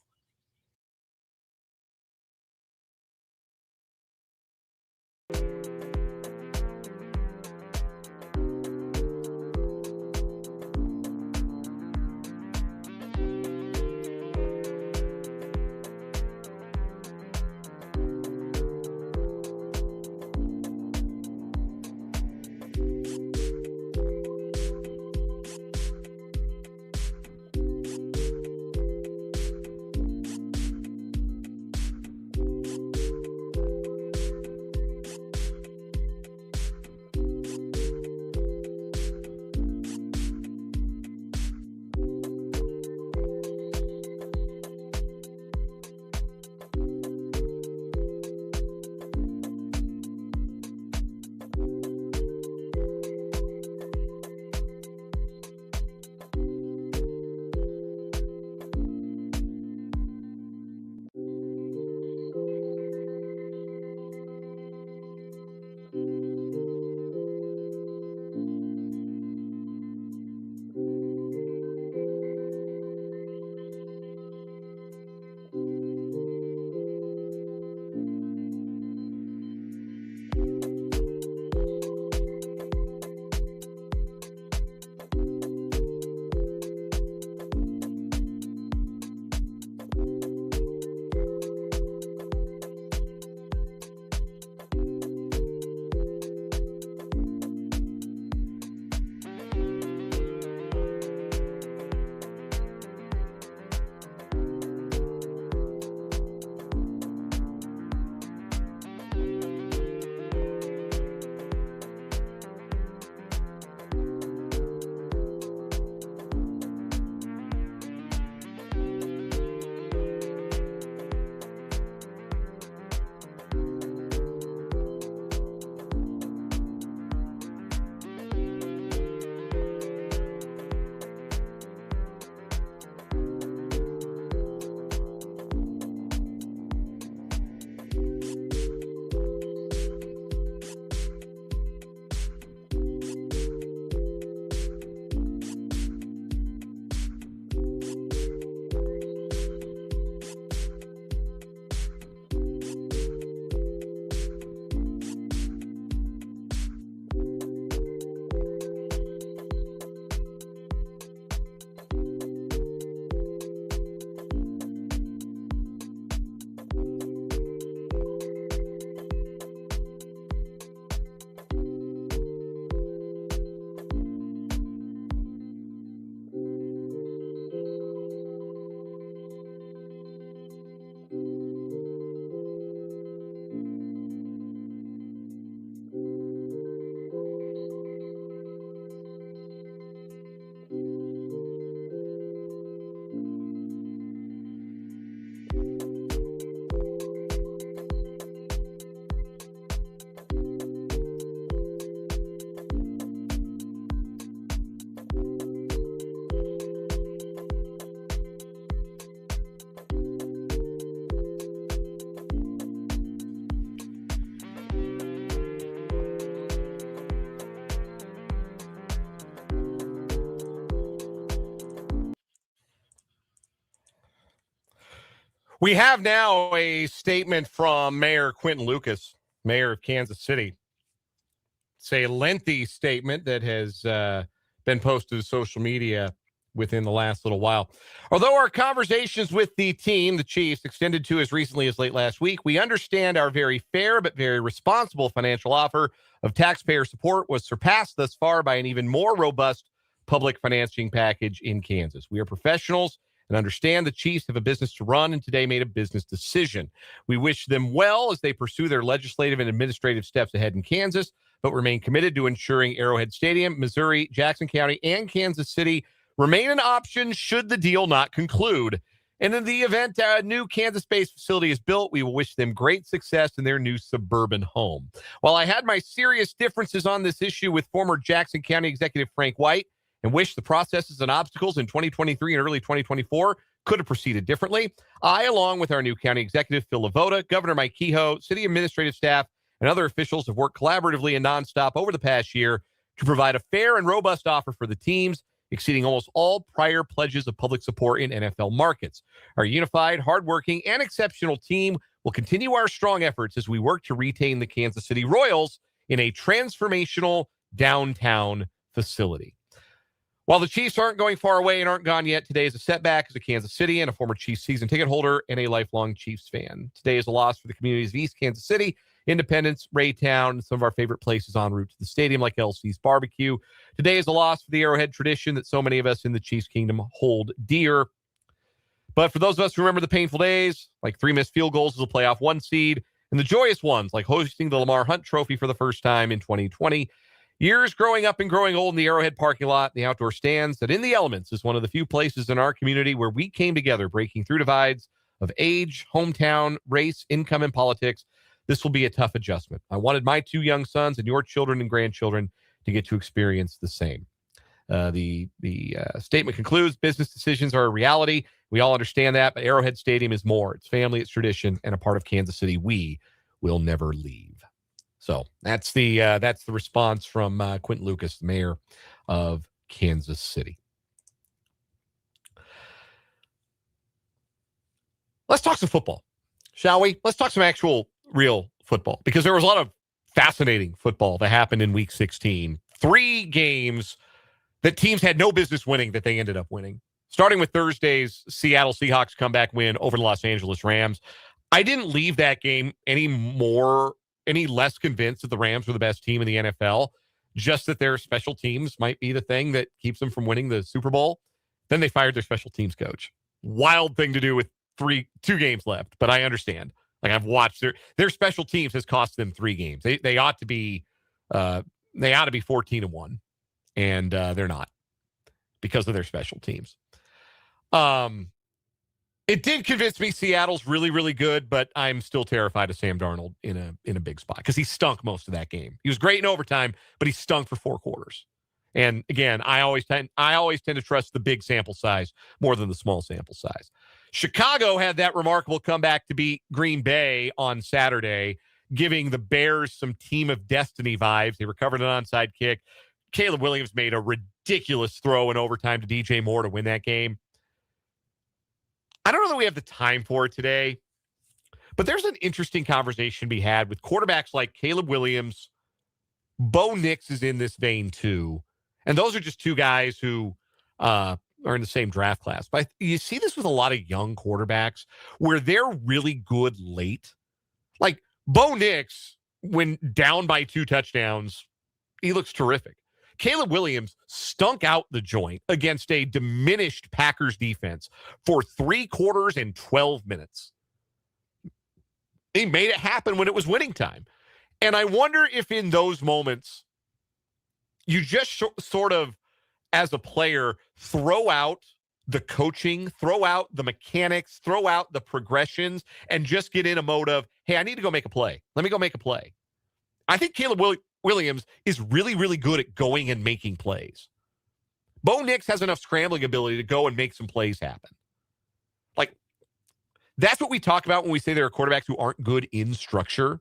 We have now a statement from Mayor Quentin Lucas, mayor of Kansas City. It's a lengthy statement that has been posted to social media within the last little while. Although our conversations with the team, the Chiefs, extended to as recently as late last week, we understand our very fair but very responsible financial offer of taxpayer support was surpassed thus far by an even more robust public financing package in Kansas. We are professionals and understand the Chiefs have a business to run and today made a business decision. We wish them well as they pursue their legislative and administrative steps ahead in Kansas, but remain committed to ensuring Arrowhead Stadium, Missouri, Jackson County, and Kansas City remain an option should the deal not conclude. And in the event a new Kansas-based facility is built, we will wish them great success in their new suburban home. While I had my serious differences on this issue with former Jackson County Executive Frank White and wish the processes and obstacles in 2023 and early 2024 could have proceeded differently, I, along with our new county executive, Phil Lavoda, Governor Mike Kehoe, city administrative staff, and other officials have worked collaboratively and nonstop over the past year to provide a fair and robust offer for the teams, exceeding almost all prior pledges of public support in NFL markets. Our unified, hardworking, and exceptional team will continue our strong efforts as we work to retain the Kansas City Royals in a transformational downtown facility. While the Chiefs aren't going far away and aren't gone yet, today is a setback as a Kansas City and a former Chiefs season ticket holder and a lifelong Chiefs fan. Today is a loss for the communities of East Kansas City, Independence, Raytown, and some of our favorite places en route to the stadium like LC's Barbecue. Today is a loss for the Arrowhead tradition that so many of us in the Chiefs kingdom hold dear. But for those of us who remember the painful days, like 3 missed field goals as a playoff 1 seed, and the joyous ones, like hosting the Lamar Hunt Trophy for the first time in 2020, years growing up and growing old in the Arrowhead parking lot, the outdoor stands, that in the elements is one of the few places in our community where we came together, breaking through divides of age, hometown, race, income, and politics. This will be a tough adjustment. I wanted my 2 young sons and your children and grandchildren to get to experience the same. The statement concludes, business decisions are a reality. We all understand that, but Arrowhead Stadium is more. It's family, it's tradition, and a part of Kansas City we will never leave. So that's the response from Quentin Lucas, the mayor of Kansas City. Let's talk some football, shall we? Let's talk some actual real football, because there was a lot of fascinating football that happened in Week 16. 3 games that teams had no business winning that they ended up winning. Starting with Thursday's Seattle Seahawks comeback win over the Los Angeles Rams. I didn't leave that game any less convinced that the Rams were the best team in the NFL, just that their special teams might be the thing that keeps them from winning the Super Bowl. Then they fired their special teams coach. Wild thing to do with 2 games left, but I understand. Like, I've watched their special teams has cost them 3 games. They ought to be 14-1, and they're not because of their special teams. It did convince me Seattle's really, really good, but I'm still terrified of Sam Darnold in a big spot because he stunk most of that game. He was great in overtime, but he stunk for 4 quarters. And again, I always tend to trust the big sample size more than the small sample size. Chicago had that remarkable comeback to beat Green Bay on Saturday, giving the Bears some team of destiny vibes. They recovered an onside kick. Caleb Williams made a ridiculous throw in overtime to DJ Moore to win that game. I don't know that we have the time for it today, but there's an interesting conversation to be had with quarterbacks like Caleb Williams. Bo Nix is in this vein too. And those are just 2 guys who are in the same draft class. But you see this with a lot of young quarterbacks where they're really good late. Like Bo Nix, when down by 2 touchdowns, he looks terrific. Caleb Williams stunk out the joint against a diminished Packers defense for 3 quarters and 12 minutes. He made it happen when it was winning time. And I wonder if in those moments, you just sort of, as a player, throw out the coaching, throw out the mechanics, throw out the progressions, and just get in a mode of, hey, I need to go make a play. Let me go make a play. I think Caleb Williams is really, really good at going and making plays. Bo Nix has enough scrambling ability to go and make some plays happen. Like, that's what we talk about when we say there are quarterbacks who aren't good in structure,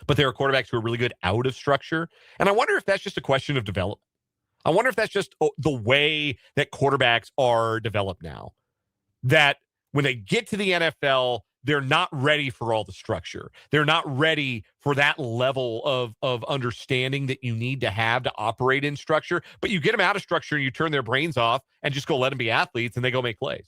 but there are quarterbacks who are really good out of structure. And I wonder if that's just a question of development. I wonder if that's just the way that quarterbacks are developed now. That when they get to the NFL, they're not ready for all the structure. They're not ready for that level of understanding that you need to have to operate in structure. But you get them out of structure and you turn their brains off and just go let them be athletes and they go make plays.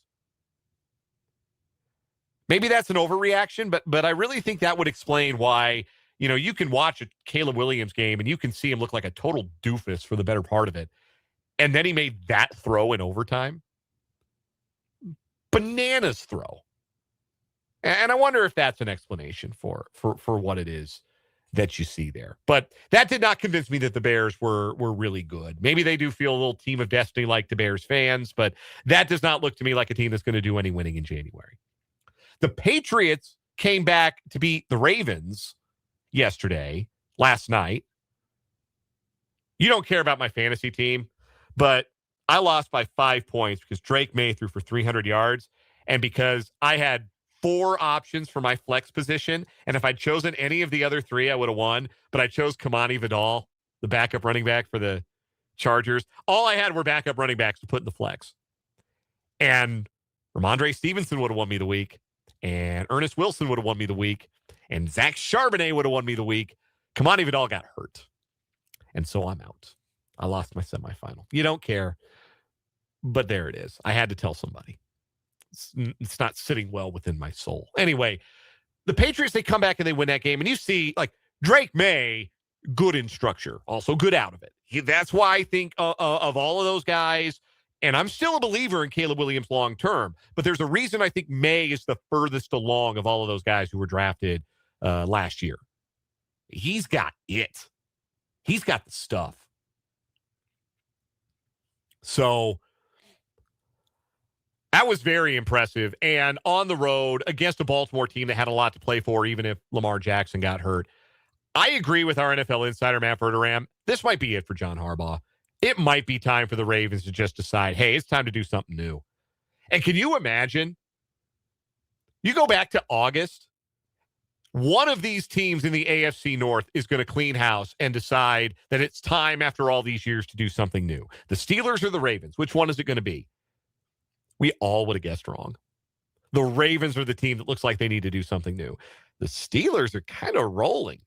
Maybe that's an overreaction, but I really think that would explain why, you can watch a Caleb Williams game and you can see him look like a total doofus for the better part of it. And then he made that throw in overtime. Bananas throw. And I wonder if that's an explanation for what it is that you see there. But that did not convince me that the Bears were really good. Maybe they do feel a little team of destiny like the Bears fans, but that does not look to me like a team that's going to do any winning in January. The Patriots came back to beat the Ravens last night. You don't care about my fantasy team, but I lost by 5 points because Drake May threw for 300 yards and because I had 4 options for my flex position. And if I'd chosen any of the other 3, I would have won. But I chose Kamani Vidal, the backup running back for the Chargers. All I had were backup running backs to put in the flex. And Ramondre Stevenson would have won me the week. And Ernest Wilson would have won me the week. And Zach Charbonnet would have won me the week. Kamani Vidal got hurt. And so I'm out. I lost my semifinal. You don't care. But there it is. I had to tell somebody. It's not sitting well within my soul. Anyway, the Patriots, they come back and they win that game. And you see, Drake May, good in structure. Also good out of it. That's why I think of all of those guys, and I'm still a believer in Caleb Williams long term, but there's a reason I think May is the furthest along of all of those guys who were drafted last year. He's got it. He's got the stuff. So that was very impressive. And on the road against a Baltimore team that had a lot to play for, even if Lamar Jackson got hurt. I agree with our NFL insider, Matt Verderame. This might be it for John Harbaugh. It might be time for the Ravens to just decide, hey, it's time to do something new. And can you imagine? You go back to August, one of these teams in the AFC North is going to clean house and decide that it's time after all these years to do something new. The Steelers or the Ravens? Which one is it going to be? We all would have guessed wrong. The Ravens are the team that looks like they need to do something new. The Steelers are kind of rolling.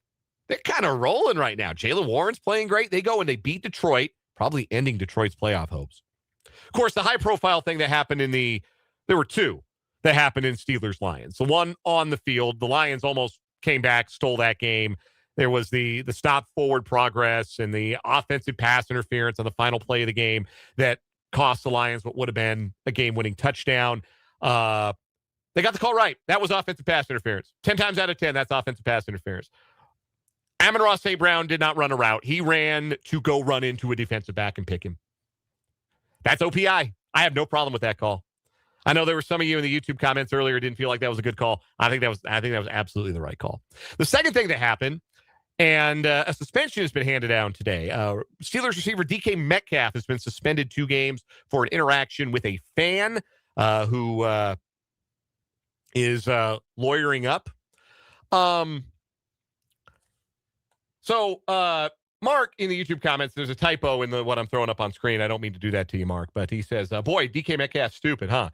They're kind of rolling right now. Jaylen Warren's playing great. They go and they beat Detroit, probably ending Detroit's playoff hopes. Of course, the high-profile thing that happened there were 2 that happened in Steelers-Lions. The one on the field, the Lions almost came back, stole that game. There was the stop forward progress and the offensive pass interference on the final play of the game that cost the Lions what would have been a game-winning touchdown. They got the call right. That was offensive pass interference. 10 times out of 10, that's offensive pass interference. Amon-Ra St. Brown did not run a route. He ran to go run into a defensive back and pick him. That's OPI. I have no problem with that call. I know there were some of you in the YouTube comments earlier didn't feel like that was a good call. I think that was absolutely the right call. The second thing that happened, and a suspension has been handed down today. Steelers receiver DK Metcalf has been suspended 2 games for an interaction with a fan who is lawyering up. So, Mark, in the YouTube comments, there's a typo in what I'm throwing up on screen. I don't mean to do that to you, Mark, but he says, boy, DK Metcalf's stupid, huh?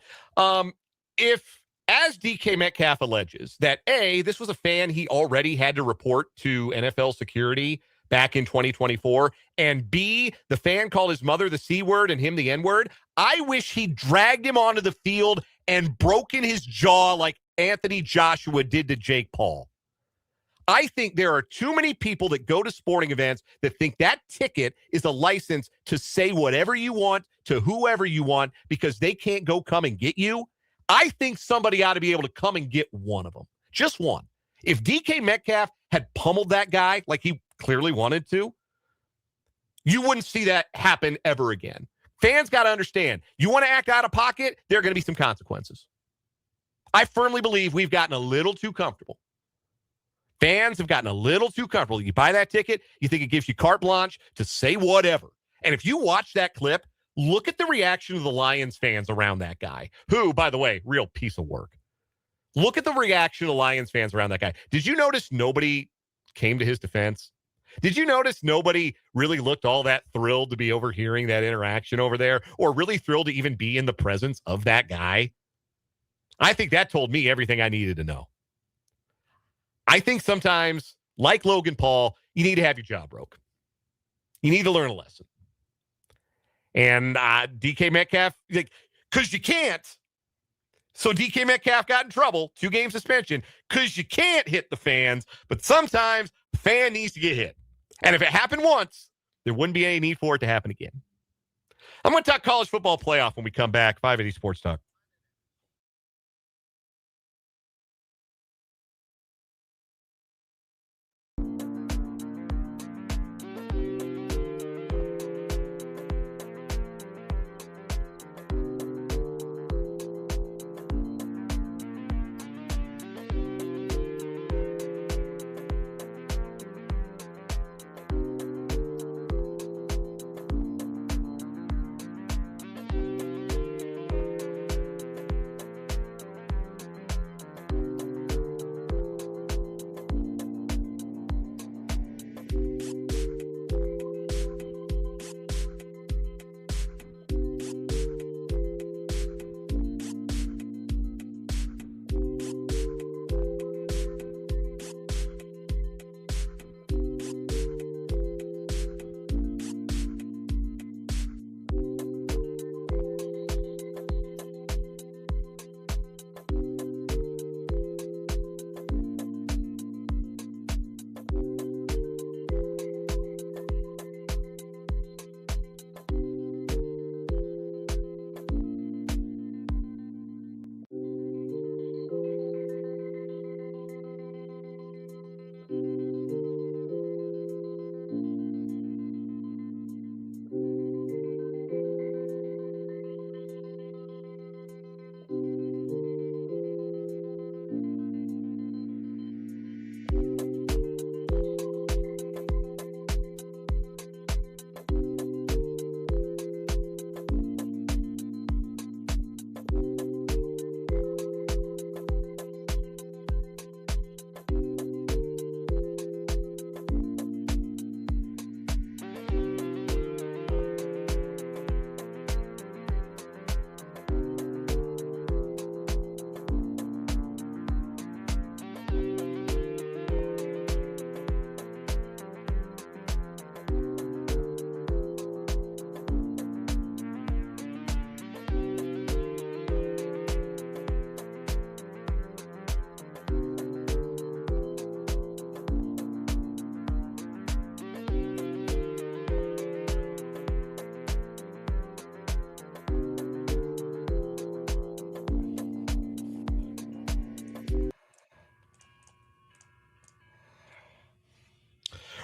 If, as DK Metcalf alleges, that A, this was a fan he already had to report to NFL security back in 2024, and B, the fan called his mother the C word and him the N word, I wish he dragged him onto the field and broken his jaw like Anthony Joshua did to Jake Paul. I think there are too many people that go to sporting events that think that ticket is a license to say whatever you want to whoever you want because they can't go come and get you. I think somebody ought to be able to come and get one of them. Just one. If DK Metcalf had pummeled that guy like he clearly wanted to, you wouldn't see that happen ever again. Fans got to understand, you want to act out of pocket, there are going to be some consequences. I firmly believe we've gotten a little too comfortable. Fans have gotten a little too comfortable. You buy that ticket, you think it gives you carte blanche to say whatever. And if you watch that clip, look at the reaction of the Lions fans around that guy, who, by the way, real piece of work. Look at the reaction of the Lions fans around that guy. Did you notice nobody came to his defense? Did you notice nobody really looked all that thrilled to be overhearing that interaction over there or really thrilled to even be in the presence of that guy? I think that told me everything I needed to know. I think sometimes, like Logan Paul, you need to have your jaw broke. You need to learn a lesson. And DK Metcalf, because you can't. So DK Metcalf got in trouble, 2-game suspension, because you can't hit the fans. But sometimes the fan needs to get hit. And if it happened once, there wouldn't be any need for it to happen again. I'm going to talk college football playoff when we come back. 580 Sports Talk.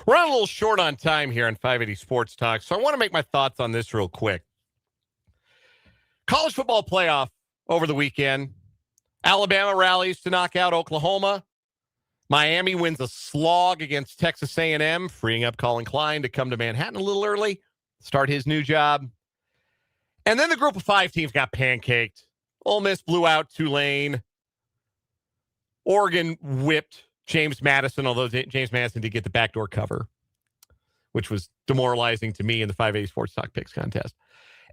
We're on a little short on time here on 580 Sports Talk, so I want to make my thoughts on this real quick. College football playoff over the weekend. Alabama rallies to knock out Oklahoma. Miami wins a slog against Texas A&M, freeing up Colin Klein to come to Manhattan a little early, start his new job. And then the group of 5 teams got pancaked. Ole Miss blew out Tulane. Oregon whipped James Madison, although James Madison did get the backdoor cover, which was demoralizing to me in the 580 Sports Talk Picks contest.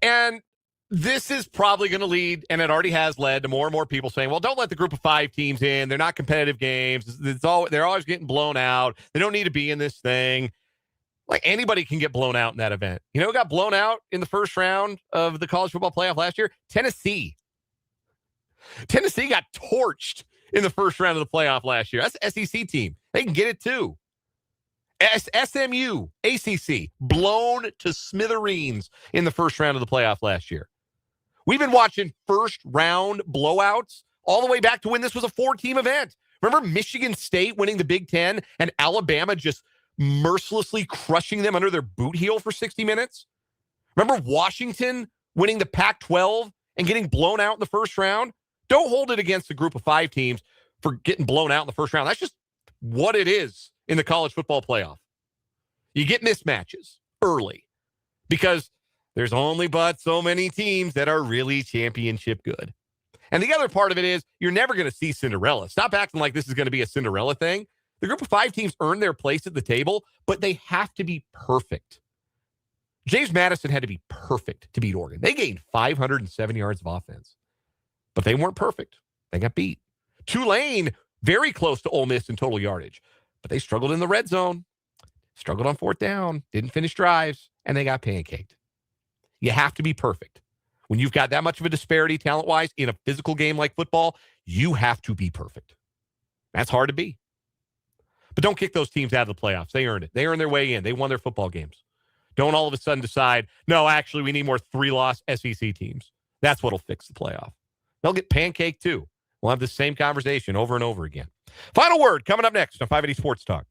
And this is probably going to lead, and it already has led, to more and more people saying, well, don't let the group of 5 teams in. They're not competitive games. They're always getting blown out. They don't need to be in this thing. Like, anybody can get blown out in that event. You know who got blown out in the first round of the college football playoff last year? Tennessee. Tennessee got torched in the first round of the playoff last year. That's the SEC team. They can get it too. SMU, ACC, blown to smithereens in the first round of the playoff last year. We've been watching first round blowouts all the way back to when this was a 4-team event. Remember Michigan State winning the Big Ten and Alabama just mercilessly crushing them under their boot heel for 60 minutes? Remember Washington winning the Pac-12 and getting blown out in the first round? Don't hold it against a group of 5 teams for getting blown out in the first round. That's just what it is in the college football playoff. You get mismatches early because there's only but so many teams that are really championship good. And the other part of it is you're never going to see Cinderella. Stop acting like this is going to be a Cinderella thing. The group of 5 teams earn their place at the table, but they have to be perfect. James Madison had to be perfect to beat Oregon. They gained 507 yards of offense, but they weren't perfect. They got beat. Tulane, very close to Ole Miss in total yardage, but they struggled in the red zone, struggled on fourth down, didn't finish drives, and they got pancaked. You have to be perfect. When you've got that much of a disparity talent-wise in a physical game like football, you have to be perfect. That's hard to be. But don't kick those teams out of the playoffs. They earned it. They earned their way in. They won their football games. Don't all of a sudden decide, no, actually, we need more 3-loss SEC teams. That's what'll fix the playoff. They'll get pancaked too. We'll have the same conversation over and over again. Final word coming up next on 580 Sports Talk.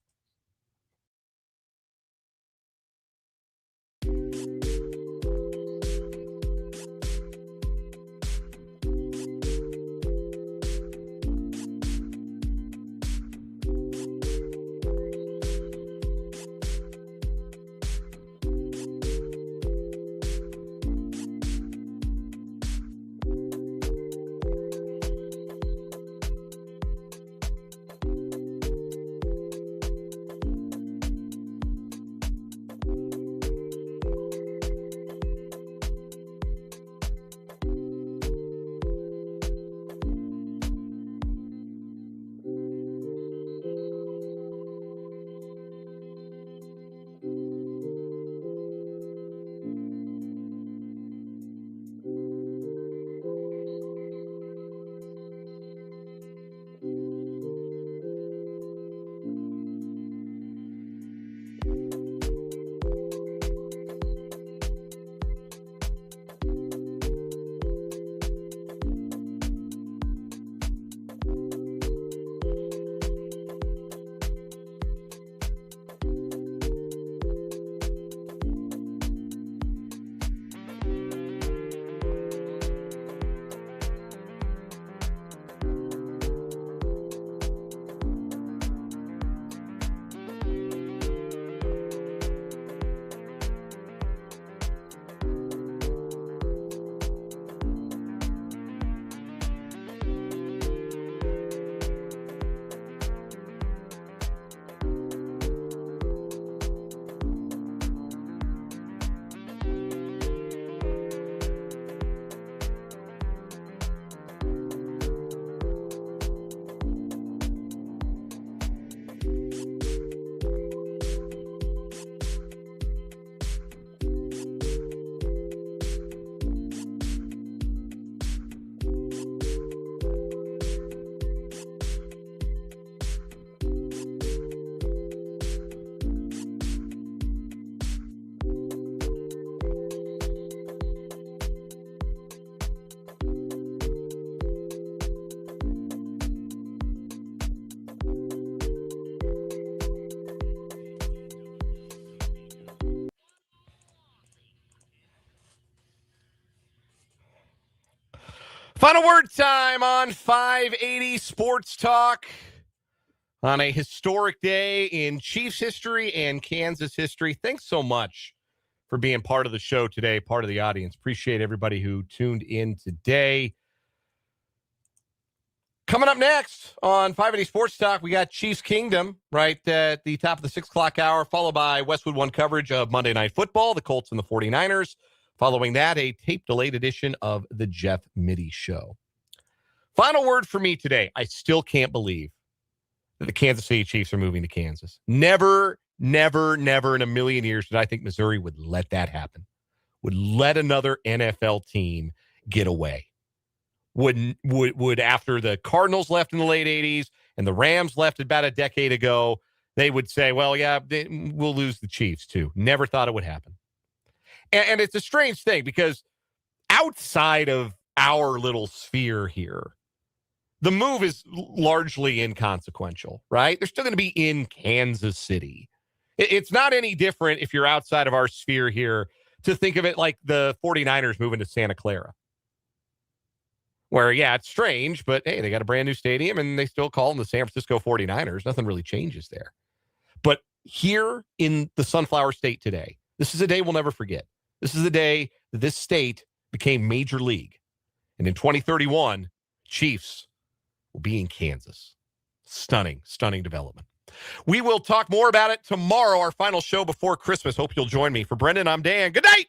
Final word time on 580 Sports Talk on a historic day in Chiefs history and Kansas history. Thanks so much for being part of the show today, part of the audience. Appreciate everybody who tuned in today. Coming up next on 580 Sports Talk, we got Chiefs Kingdom right at the top of the 6 o'clock hour, followed by Westwood One coverage of Monday Night Football, the Colts and the 49ers. Following that, a tape-delayed edition of the Jeff Mitty Show. Final word for me today. I still can't believe that the Kansas City Chiefs are moving to Kansas. Never in a million years did I think Missouri would let that happen. Would let another NFL team get away. Would after the Cardinals left in the late 80s and the Rams left about a decade ago, they would say, well, yeah, we'll lose the Chiefs too. Never thought it would happen. And it's a strange thing because outside of our little sphere here, the move is largely inconsequential, right? They're still going to be in Kansas City. It's not any different if you're outside of our sphere here to think of it like the 49ers moving to Santa Clara. Where, yeah, it's strange, but hey, they got a brand new stadium and they still call them the San Francisco 49ers. Nothing really changes there. But here in the Sunflower State today, this is a day we'll never forget. This is the day that this state became Major League. And in 2031, Chiefs will be in Kansas. Stunning development. We will talk more about it tomorrow, our final show before Christmas. Hope you'll join me. For Brendan, I'm Dan. Good night.